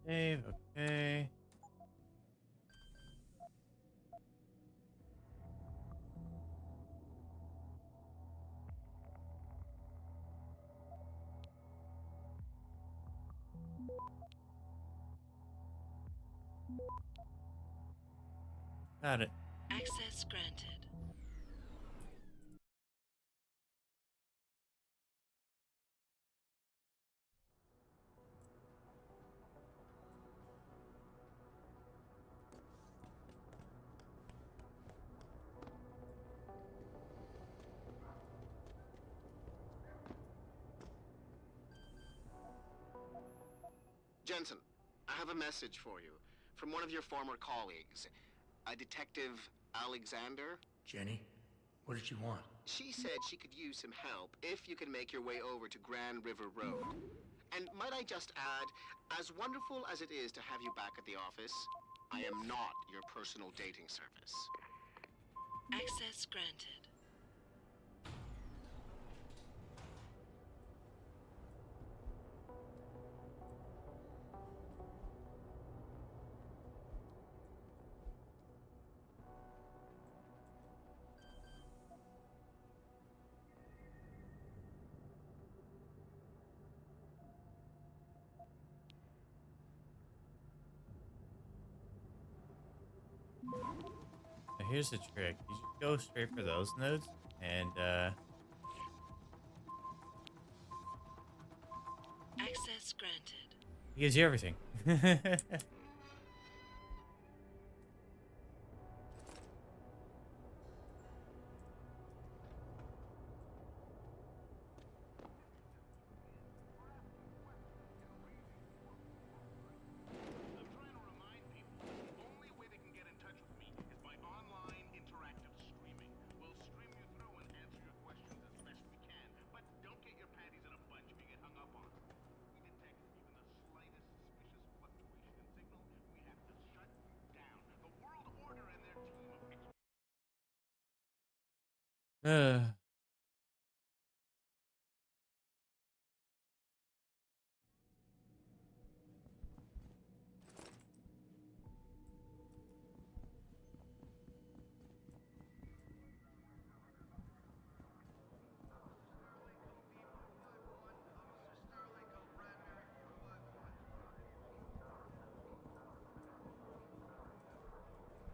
Save, okay. Got it. Access granted. Jensen, I have a message for you from one of your former colleagues, a Detective Alexander. Jenny, what did you want? She said she could use some help if you can make your way over to Grand River Road. And might I just add, as wonderful as it is to have you back at the office, I am not your personal dating service. Access granted. Now here's the trick. You just go straight for those nodes, and Access granted. he gives you everything. uh.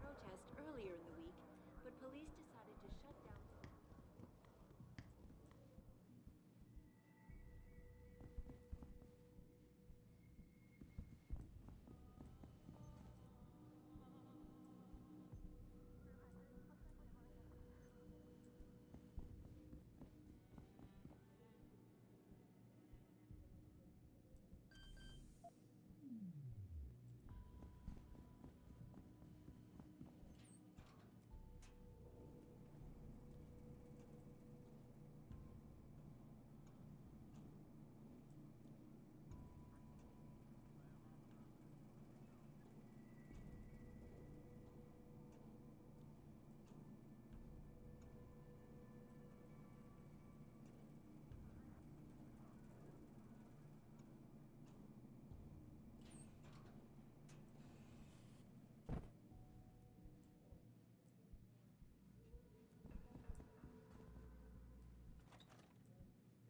Protest earlier in the week, but police decided to shut down.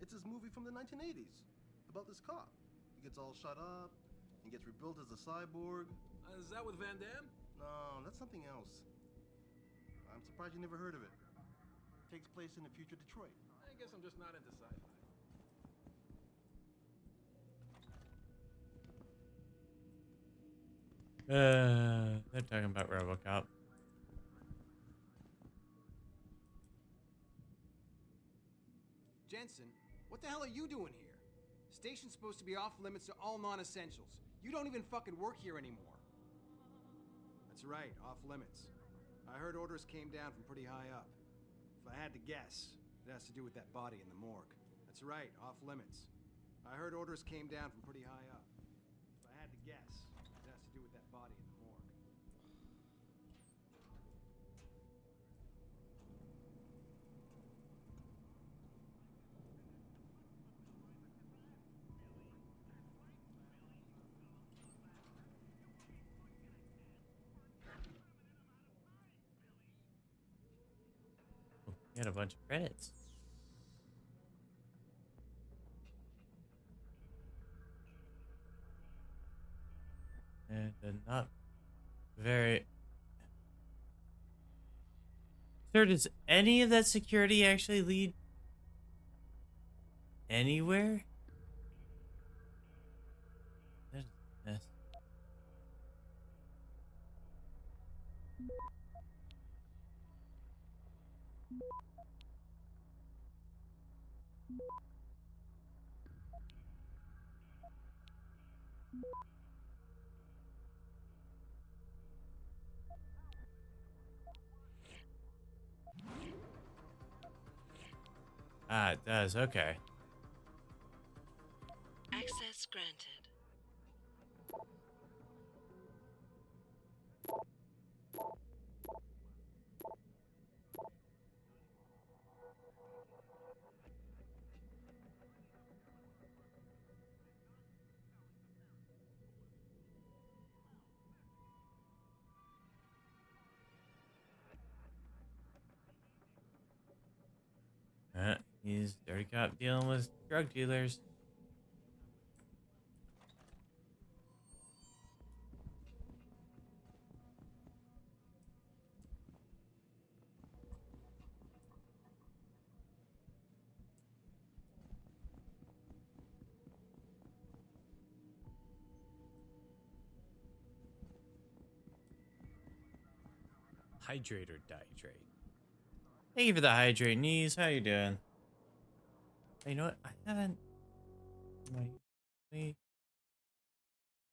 It's this movie from the 1980s about this cop. He gets all shut up and gets rebuilt as a cyborg. Is that with Van Damme? No, that's something else. I'm surprised you never heard of it. Takes place in the future Detroit. I guess I'm just not into sci-fi. They're talking about RoboCop. Jensen, what the hell are you doing here? Station's supposed to be off limits to all non-essentials. You don't even fucking work here anymore. That's right, off limits. I heard orders came down from pretty high up. If I had to guess, it has to do with that body in the morgue. That's right, off limits. I heard orders came down from pretty high up. If I had to guess, it has to do with that body in the morgue. got a bunch of credits. And not very. Sir, does any of that security actually lead anywhere? That is a mess. Ah, it does. Okay. Access granted. He's dirty cop dealing with drug dealers. Hydrate or dihydrate? Thank you for the hydrate, knees. How you doing? Hey, you know what? I haven't. Wait,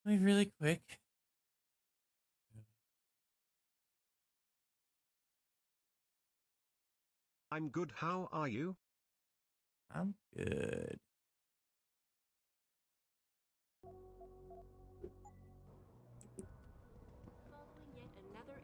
really quick. I'm good. How are you? I'm good. Following yet another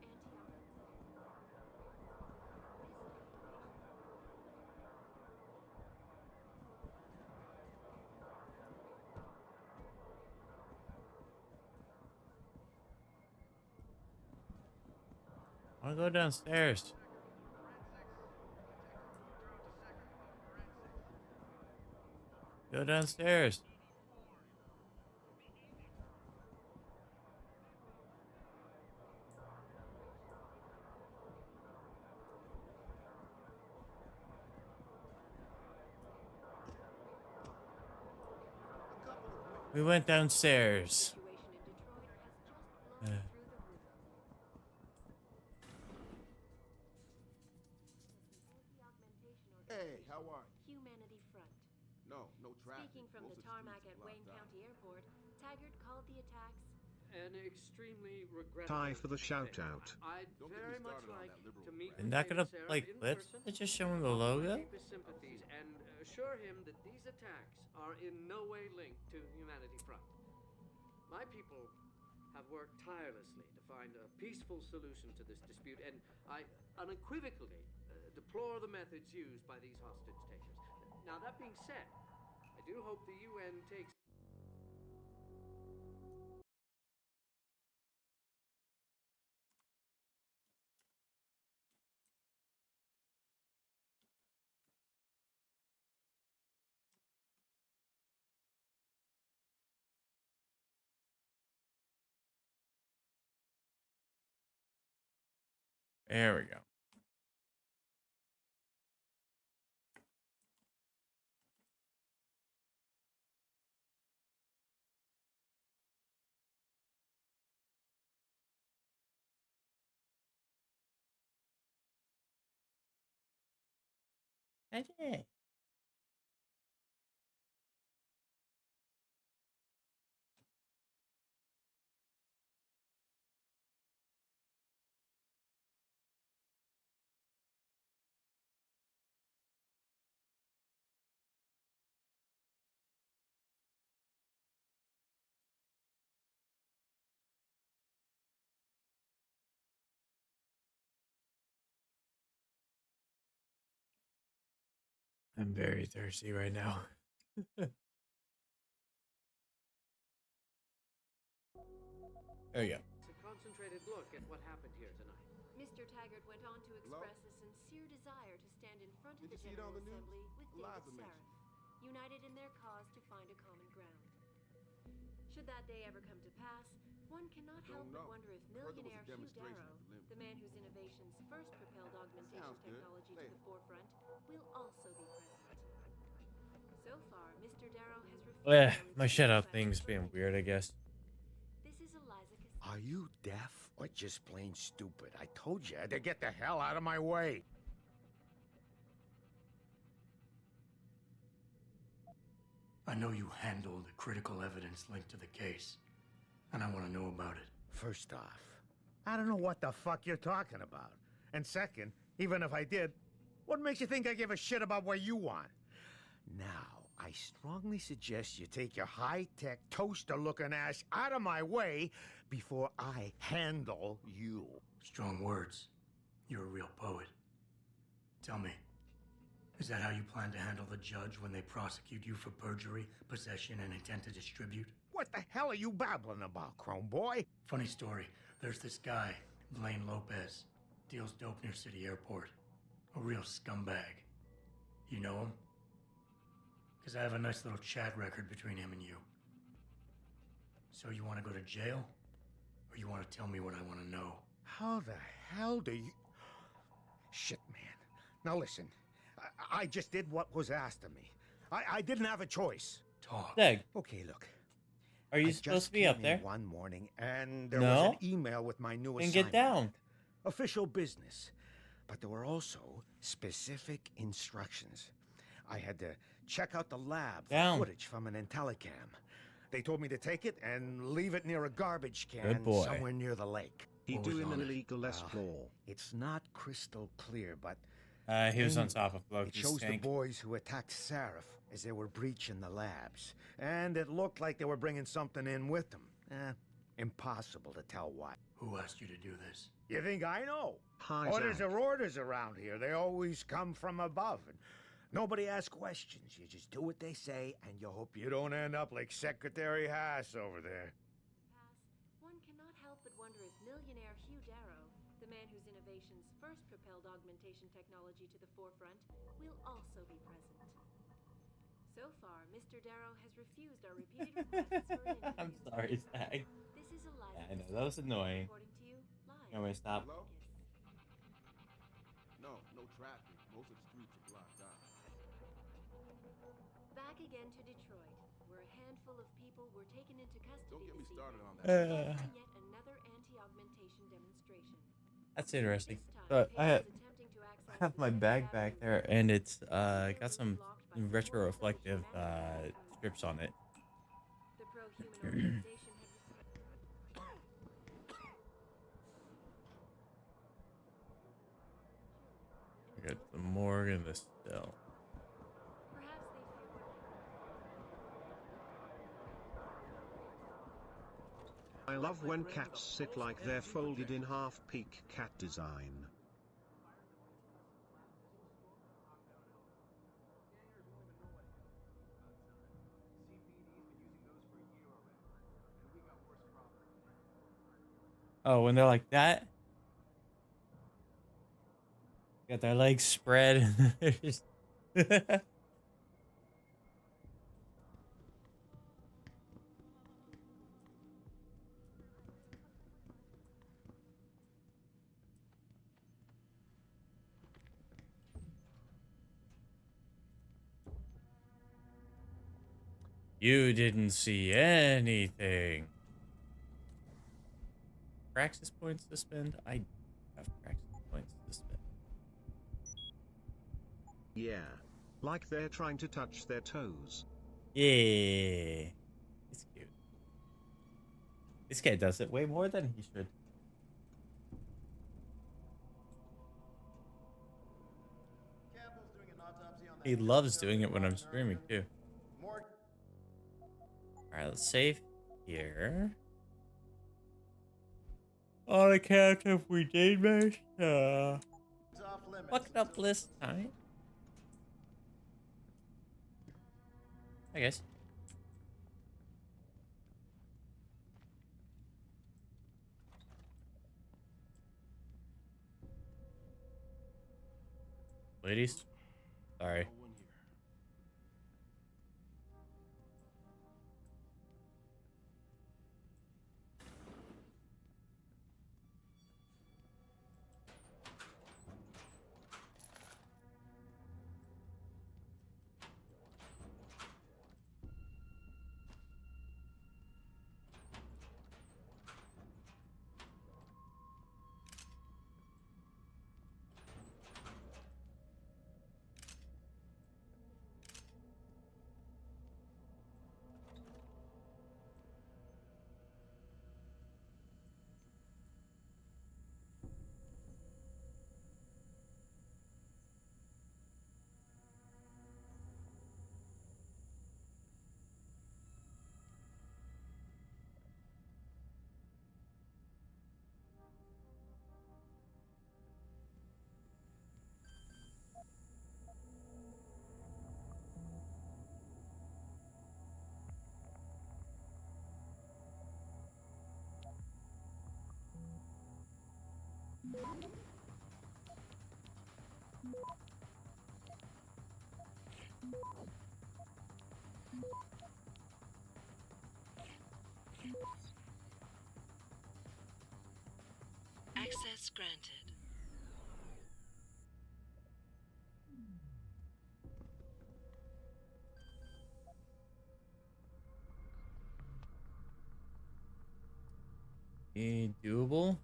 I want to go downstairs. Go downstairs. We went downstairs. Hey, how are you? Humanity Front. No traffic. Speaking from Most the of tarmac streets at are Wayne blocked out. County Airport, Taggart called the attacks An extremely regrettable Ty for the affair. shout out. I'd Don't get me very much started on like that liberal to meet They're with not David gonna play Seraph in clips. person. They're just showing the Offer my logo. deepest sympathies and assure him that these attacks are in no way linked to Humanity Front. My people have worked tirelessly to find a peaceful solution to this dispute, and I unequivocally deplore the methods used by these hostage takers. Now, that being said, I do hope the UN takes There we go. I did. I'm very thirsty right now. There we go. a concentrated look at what happened here tonight. Mr. Mr. Taggart went on to express a sincere desire to stand in front of the Did you see it on General the news? Assembly with David Eliza mentioned Sarif, united in their cause to find a common ground. Should that day ever come to pass, one cannot help but wonder if Heard there was a millionaire Hugh demonstration Darrow, at the Limb. the man whose innovations first propelled augmentation Sounds good. technology to Later. the forefront, will also be present. So far, Mr. Darrow has refused Yeah, our my repeated shut up requests thing's for being an weird, I guess. This is Eliza Are you deaf or just plain stupid? I told you to get the hell out of my way. I know you handled the critical evidence linked to the case, and I want to know about it. First off, I don't know what the fuck you're talking about. And second, even if I did, what makes you think I give a shit about what you want? Now, I strongly suggest you take your high-tech, toaster-looking ass out of my way before I handle you. Strong words. You're a real poet. Tell me, is that how you plan to handle the judge when they prosecute you for perjury, possession, and intent to distribute? What the hell are you babbling about, Chrome Boy? Funny story. There's this guy, Blaine Lopez. Deals dope near City Airport. A real scumbag. You know him? Because I have a nice little chat record between him and you. So you want to go to jail? Or you want to tell me what I want to know? How the hell do you... Shit, man. Now listen, I just did what was asked of me. I didn't have a choice. Talk. Doug. Okay, look. Are you I supposed just to be came up in there? one morning, and there No? was an email with my new Then assignment. get down. Official business. But there were also specific instructions. I had to check out the lab for Down. footage from an IntelliCam. They told me to take it and leave it near a garbage can Good boy. somewhere near the lake. He What was doing on an it? illegal explore. It's not crystal clear, but He was on anyway, top of it Loki's shows tank. the boys who attacked Sarif as they were breaching the labs. And it looked like they were bringing something in with them. Impossible to tell what. Who asked you to do this? You think I know? Hi, Orders Zach. are orders around here. They always come from above. And nobody asks questions. You just do what they say, and you hope you don't end up like Secretary Haas over there. One cannot help but wonder if millionaire Hugh Darrow, the man whose innovations first propelled augmentation technology to the forefront, will also be present. So far, Mr. Darrow has refused our repeated requests for an interview. I'm sorry, Zach. This is Eliza. Yeah, I know, that was annoying. Reporting to you live. You want me to stop? Hello? No traffic. Most of the streets are blocked out. Back again to Detroit, where a handful of people were taken into custody. Don't get me this started evening on that. for yet another anti-augmentation demonstration. That's interesting. This time, But I patients attempting to access have my bag back there, and it's got some retro reflective strips on it. The pro-human organization had I got the morgue and the cell. perhaps they fear I love when cats sit like they're folded in half. Peak cat design. Oh, when they're like that, got their legs spread, and they're just. You didn't see anything. Praxis points to spend? I have praxis points to spend. Yeah. Like they're trying to touch their toes. Yeah. It's cute. This guy does it way more than he should. He loves doing it when I'm streaming too. Alright, let's save here. On account of we did miss fucked up list time. I guess. Ladies? Sorry. No one here. Access granted. Doable?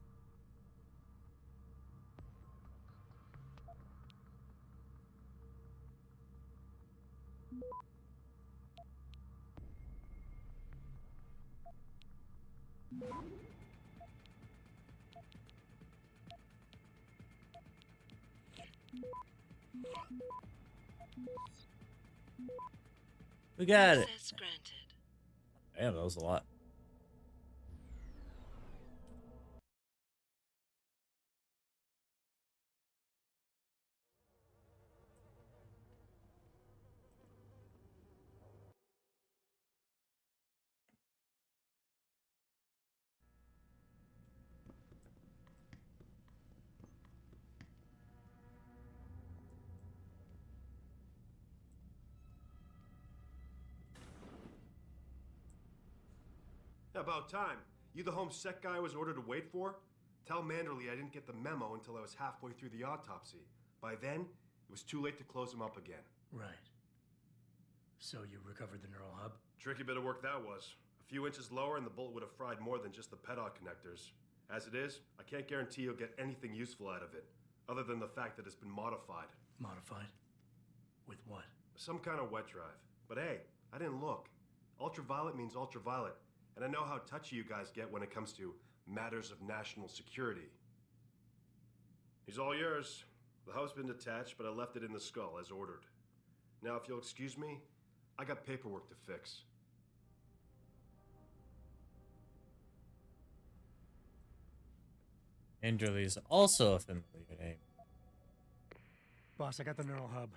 We got it. Access granted. Damn, that was a lot. About time. You the home sec guy I was ordered to wait for? Tell Manderley I didn't get the memo until I was halfway through the autopsy. By then, it was too late to close him up again. Right. So you recovered the neural hub? Tricky bit of work that was. A few inches lower and the bullet would have fried more than just the pedal connectors. As it is, I can't guarantee you'll get anything useful out of it, other than the fact that it's been modified. Modified? With what? Some kind of wet drive. But hey, I didn't look. Ultraviolet means ultraviolet. And I know how touchy you guys get when it comes to matters of national security. He's all yours. The hub's been detached, but I left it in the skull as ordered. Now, if you'll excuse me, I got paperwork to fix. Manderley is also a familiar name. Boss, I got the neural hub.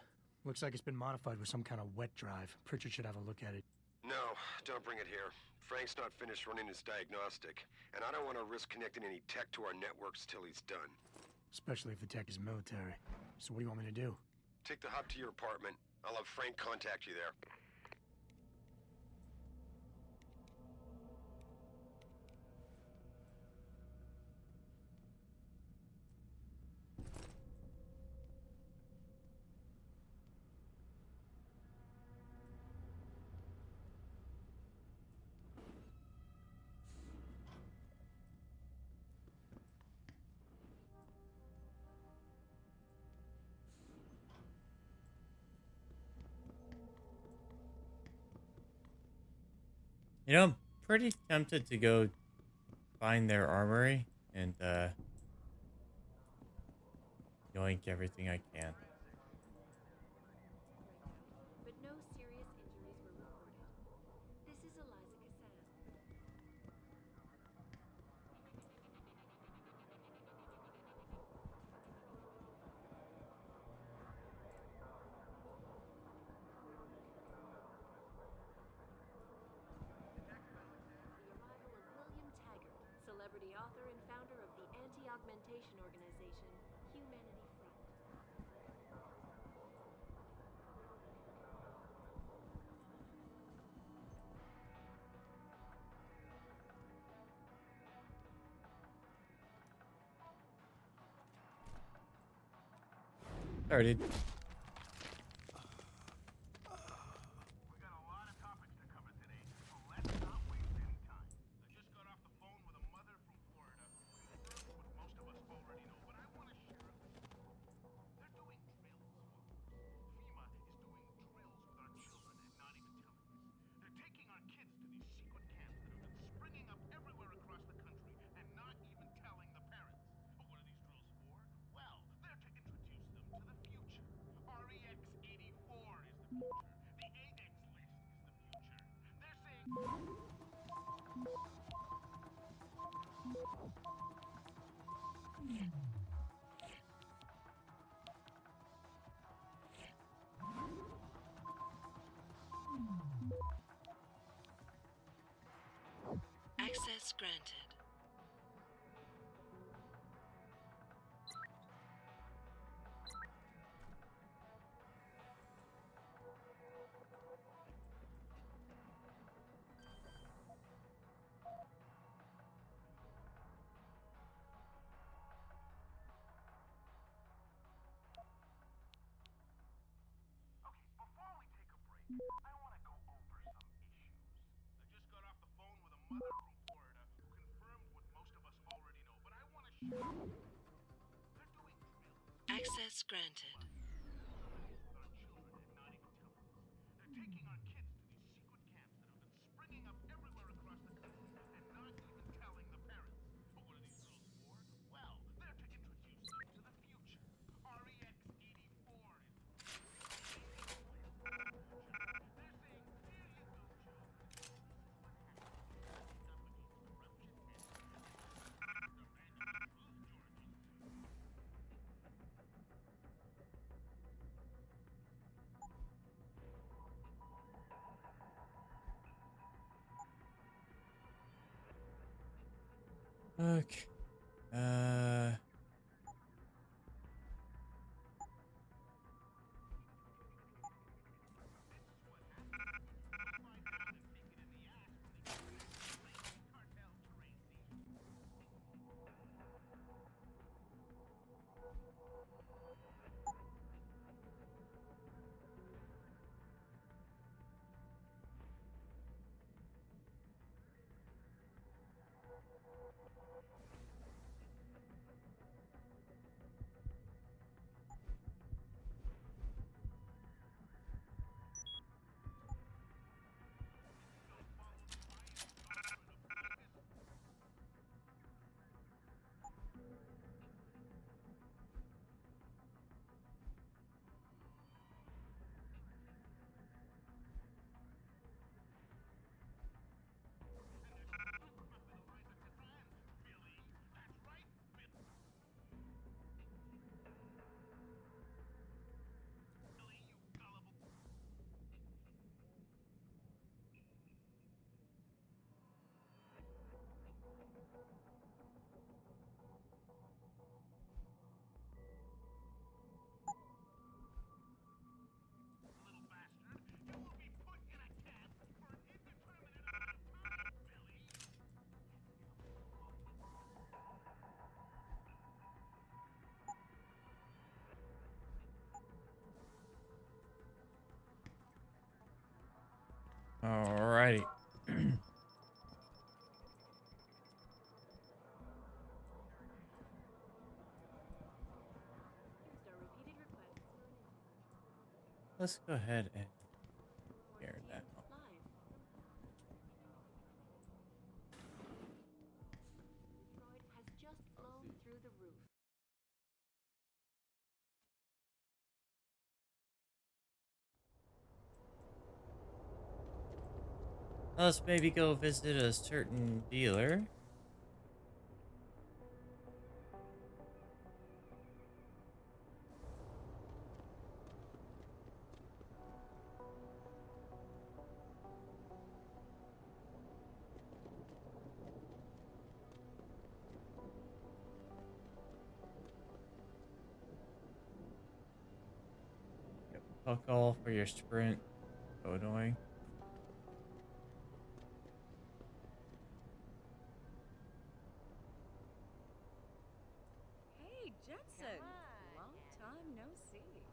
Looks like it's been modified with some kind of wet drive. Pritchard should have a look at it. No, don't bring it here. Frank's not finished running his diagnostic, and I don't want to risk connecting any tech to our networks till he's done. Especially if the tech is military. So what do you want me to do? Take the hub to your apartment. I'll have Frank contact you there. You know, I'm pretty tempted to go find their armory and yoink everything I can. But no serious injuries were reported. This is Eliza Cassan. Celebrity author and founder of the anti-augmentation organization, Humanity Front. Sorry, dude. Access granted. Access granted. Okay. Alrighty. Let's go ahead and share that. Detroit has just flown through the roof. Let's maybe go visit a certain dealer. Fuck all for your sprint. So annoying. Hey, Jetson. Long time no see.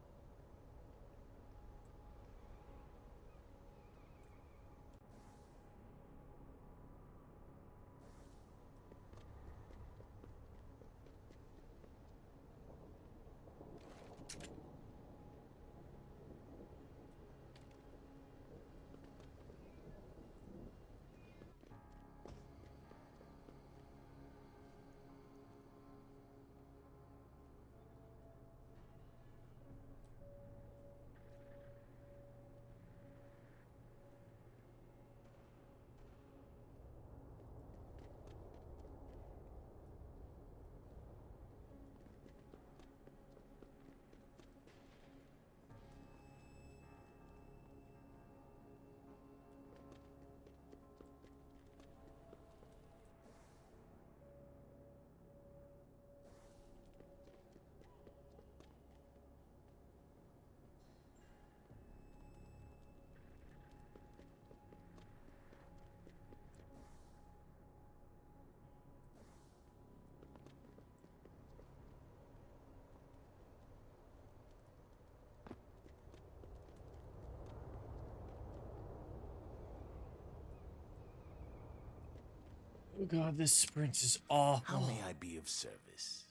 Oh god, this sprint is awful. How may I be of service?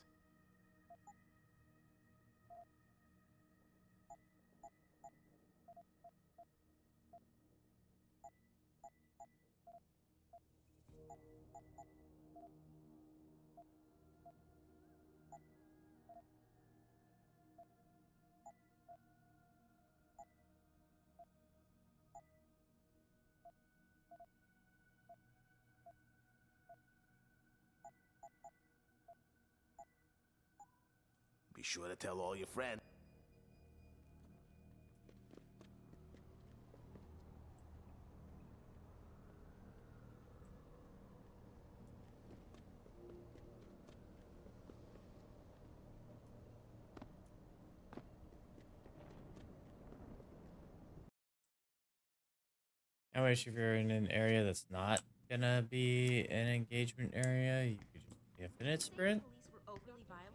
Be sure to tell all your friends. I wish if you're in an area that's not gonna be an engagement area, you could just infinite sprint. Police were overly violent.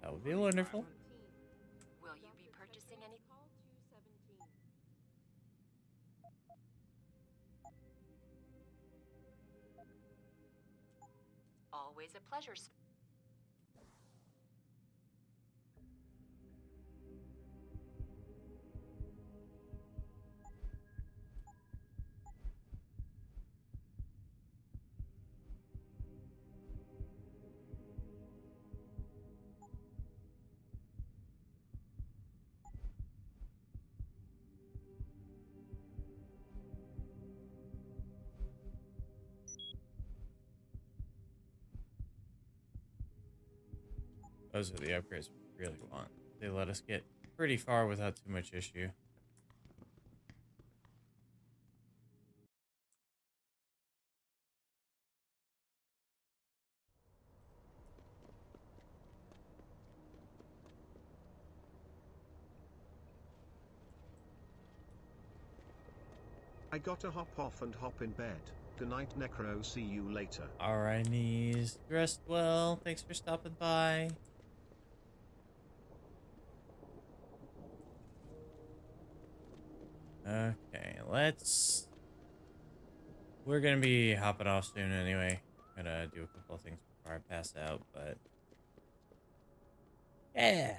That would be wonderful. Will you be purchasing any? Call 217. Always a pleasure. Those are the upgrades we really want. They let us get pretty far without too much issue. I gotta hop off and hop in bed. Good night, Necro. See you later. Alright, knees. Dressed well. Thanks for stopping by. Okay, we're gonna be hopping off soon anyway. Gonna do a couple of things before I pass out, but yeah.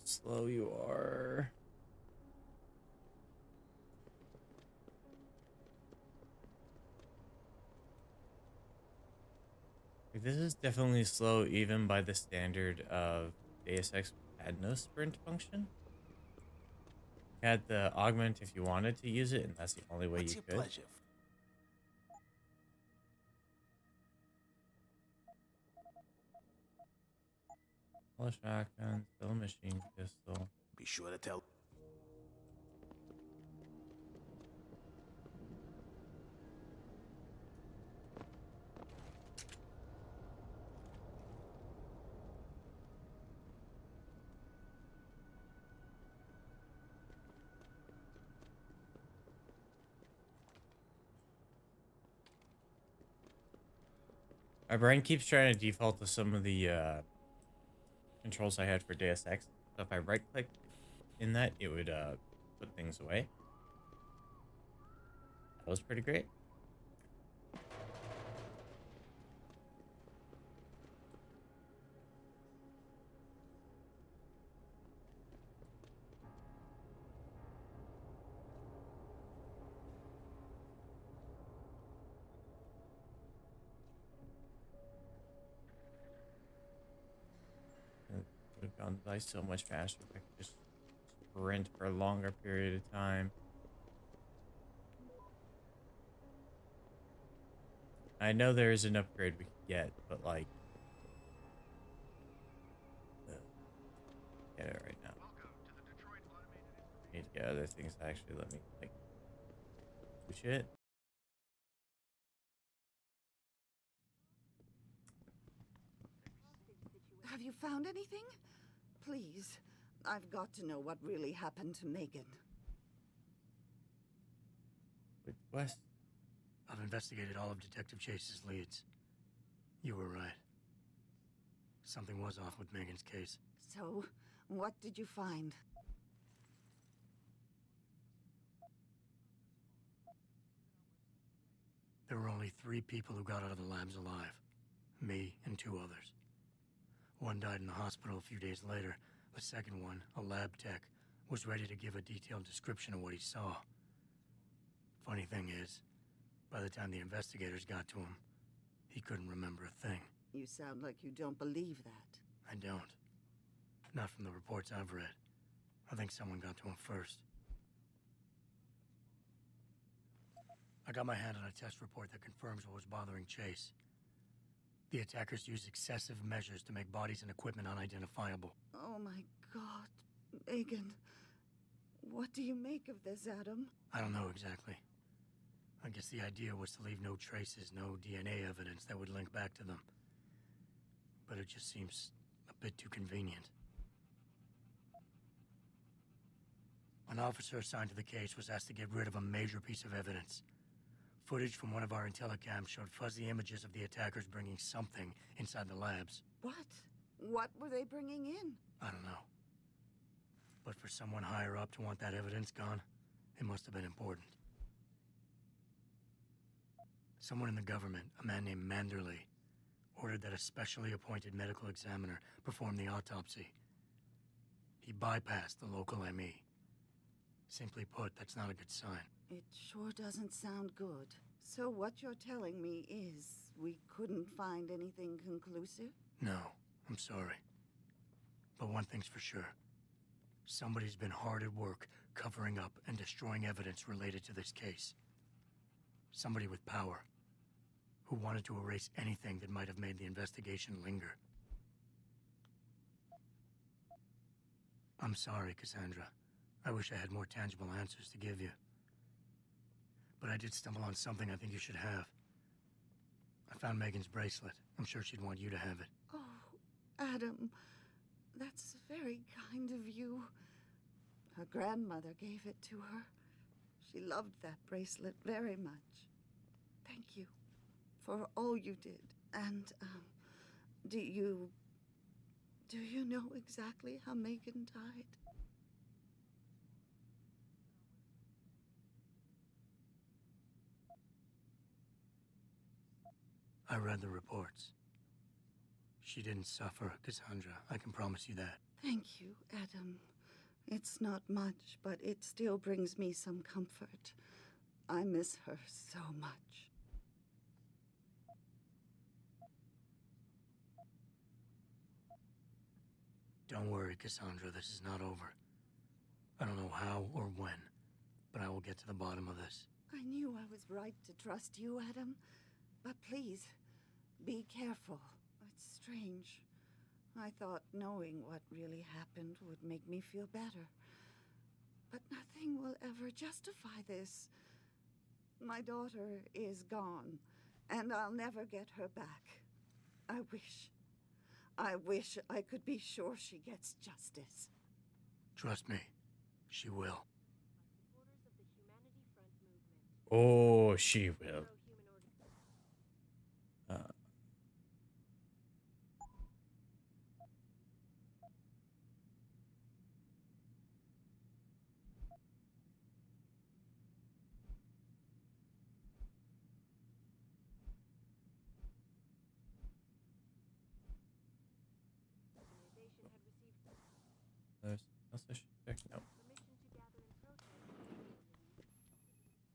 Slow you are. This is definitely slow even by the standard of Deus Ex had no sprint function. You had the augment if you wanted to use it, and that's the only way you could. Pleasure? Still a shotgun, still a machine pistol. Be sure to tell. My brain keeps trying to default to some of the controls I had for Deus Ex. So if I right click in that, it would put things away. That was pretty great. Would have gone by so much faster if I could just sprint for a longer period of time. I know there is an upgrade we could get, but like, get it right now. Need to Yeah, other things actually let me, like, switch it. Have you found anything? Please, I've got to know what really happened to Megan. Wait, West. I've investigated all of Detective Chase's leads. You were right. Something was off with Megan's case. So, what did you find? There were only 3 people who got out of the labs alive. Me and 2 others. One died in the hospital a few days later. The second one, a lab tech, was ready to give a detailed description of what he saw. Funny thing is, by the time the investigators got to him, he couldn't remember a thing. You sound like you don't believe that. I don't. Not from the reports I've read. I think someone got to him first. I got my hand on a test report that confirms what was bothering Chase. The attackers used excessive measures to make bodies and equipment unidentifiable. Oh my God, Megan. What do you make of this, Adam? I don't know exactly. I guess the idea was to leave no traces, no DNA evidence that would link back to them. But it just seems a bit too convenient. An officer assigned to the case was asked to get rid of a major piece of evidence. Footage from one of our intellicams showed fuzzy images of the attackers bringing something inside the labs. What? What were they bringing in? I don't know. But for someone higher up to want that evidence gone, it must have been important. Someone in the government, a man named Manderley, ordered that a specially appointed medical examiner perform the autopsy. He bypassed the local ME. Simply put, that's not a good sign. It sure doesn't sound good. So what you're telling me is we couldn't find anything conclusive? No, I'm sorry. But one thing's for sure. Somebody's been hard at work covering up and destroying evidence related to this case. Somebody with power, who wanted to erase anything that might have made the investigation linger. I'm sorry, Cassandra. I wish I had more tangible answers to give you. But I did stumble on something I think you should have. I found Megan's bracelet. I'm sure she'd want you to have it. Oh, Adam, that's very kind of you. Her grandmother gave it to her. She loved that bracelet very much. Thank you for all you did. And, do you know exactly how Megan died? I read the reports. She didn't suffer, Cassandra. I can promise you that. Thank you, Adam. It's not much, but it still brings me some comfort. I miss her so much. Don't worry, Cassandra. This is not over. I don't know how or when, but I will get to the bottom of this. I knew I was right to trust you, Adam. But please, be careful. It's strange. I thought knowing what really happened would make me feel better. But nothing will ever justify this. My daughter is gone, and I'll never get her back. I wish I could be sure she gets justice. Trust me, she will. Oh, she will. There's else I should check? No.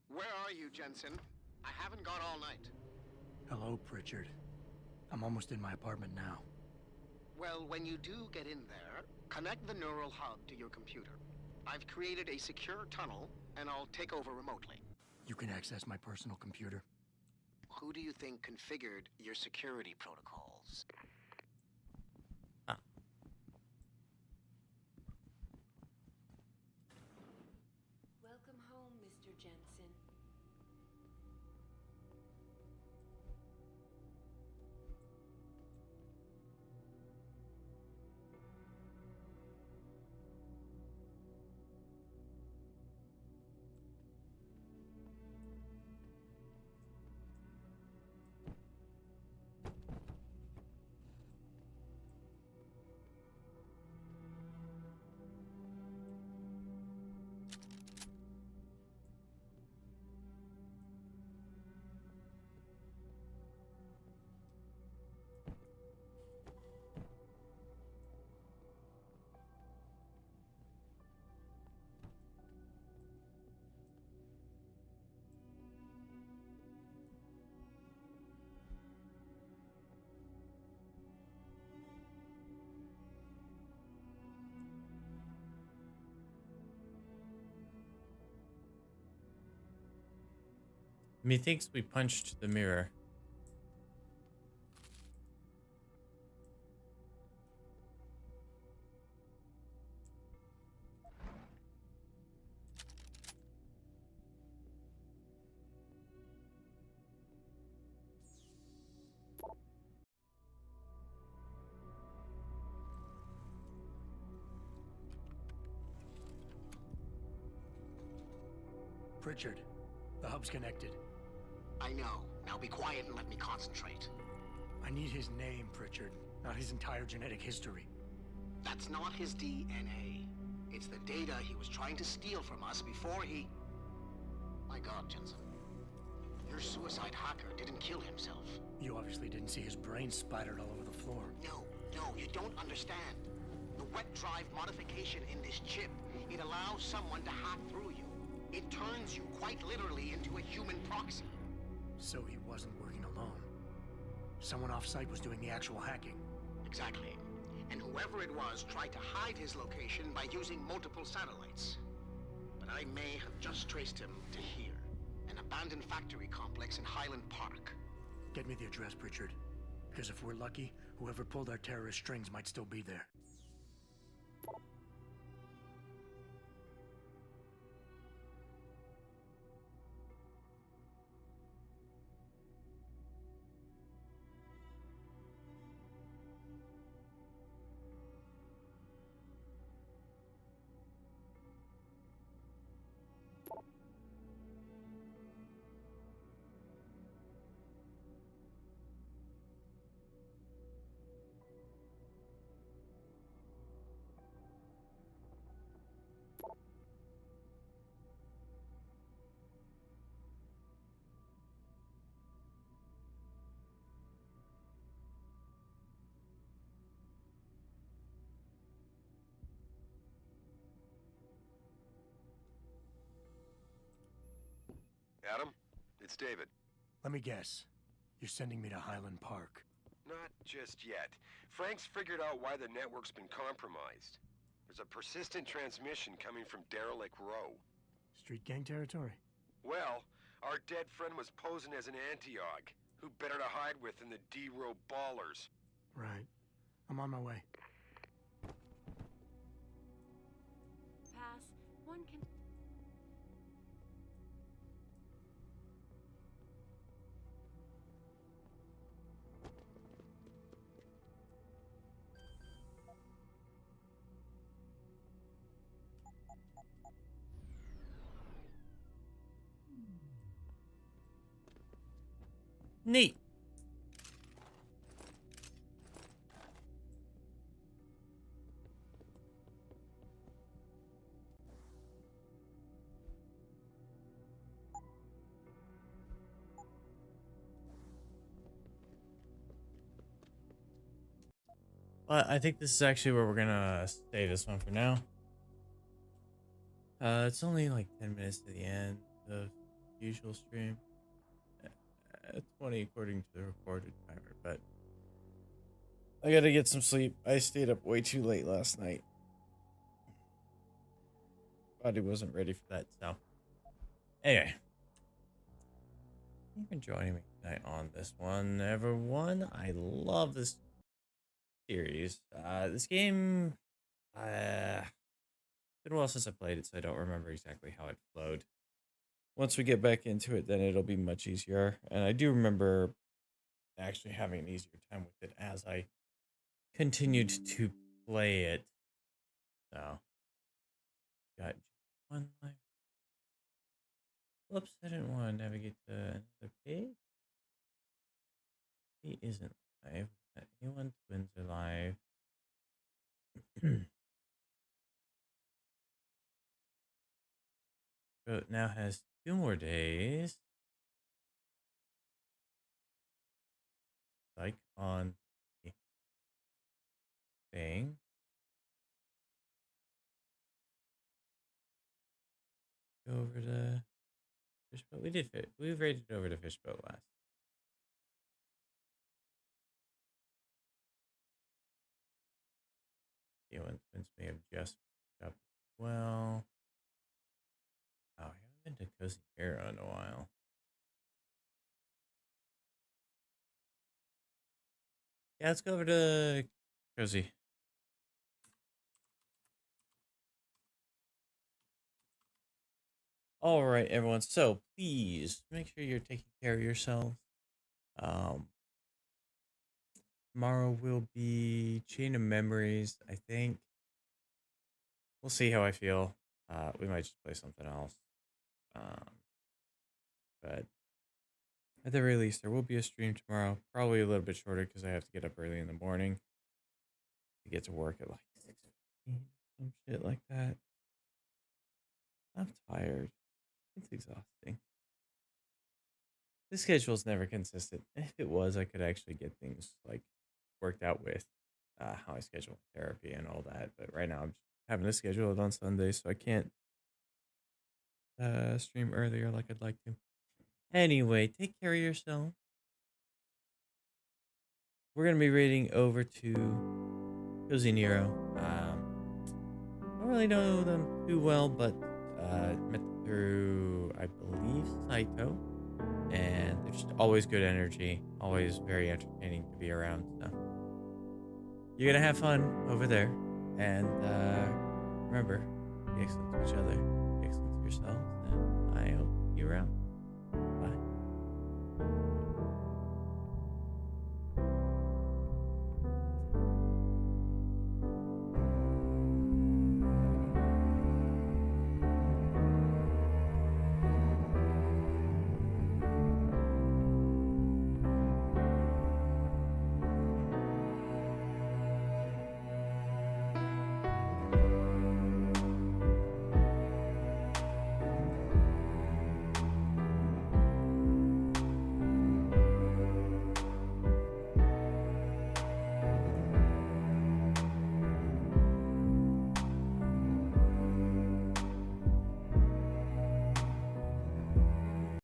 Where are you, Jensen? I haven't gone all night. Hello, Pritchard. I'm almost in my apartment now. Well, when you do get in there, connect the neural hub to your computer. I've created a secure tunnel, and I'll take over remotely. You can access my personal computer. Who do you think configured your security protocols? Methinks we punched the mirror. Pritchard, the hub's connected. I know. Now be quiet and let me concentrate. I need his name, Pritchard, not his entire genetic history. That's not his DNA. It's the data he was trying to steal from us before he... My God, Jensen. Your suicide hacker didn't kill himself. You obviously didn't see his brain splattered all over the floor. No, you don't understand. The wet drive modification in this chip, it allows someone to hack through you. It turns you quite literally into a human proxy. So he wasn't working alone. Someone off-site was doing the actual hacking. Exactly. And whoever it was tried to hide his location by using multiple satellites. But I may have just traced him to here, an abandoned factory complex in Highland Park. Get me the address, Pritchard. Because if we're lucky, whoever pulled our terrorist strings might still be there. Adam, it's David. Let me guess. You're sending me to Highland Park. Not just yet. Frank's figured out why the network's been compromised. There's a persistent transmission coming from Derelict Row. Street gang territory? Well, our dead friend was posing as an Antiog. Who better to hide with than the D-Row ballers? Right. I'm on my way. Pass. One can... Neat. But I think this is actually where we're gonna stay this one for now. It's only like 10 minutes to the end of the usual stream. 20 according to the recorded timer, but I gotta get some sleep. I stayed up way too late last night. Body wasn't ready for that, so anyway. Thank you for joining me tonight on this one, everyone. I love this series. This game, been a while since I played it, so I don't remember exactly how it flowed. Once we get back into it, then it'll be much easier. And I do remember actually having an easier time with it as I continued to play it. So, got one life. Whoops, I didn't want to navigate to another page. He isn't live. A1 twins are live. So it now has 2 more days. Like on the thing. Go over to Fishboat. We did fit. We rated over to Fishboat last. A1 twins may have just up well. Oh, I haven't been to Cozy Hero in a while. Yeah, let's go over to Cozy. All right, everyone. So please make sure you're taking care of yourself. Um, Tomorrow will be Chain of Memories, I think. We'll see how I feel. We might just play something else. But at the very least, there will be a stream tomorrow. Probably a little bit shorter because I have to get up early in the morning to get to work at like 6:15, some shit like that. I'm tired. It's exhausting. This schedule's never consistent. If it was, I could actually get things like worked out with how I schedule therapy and all that. But right now, I'm just having to schedule it on Sunday, so I can't stream earlier like I'd like to. Anyway, take care of yourself. We're gonna be reading over to Cozy Nero. I don't really know them too well, but met them through, I believe, Saito, and they're just always good energy, always very entertaining to be around. So you're gonna have fun over there, and remember, be excellent to each other, be excellent to yourselves, and I hope to see you around.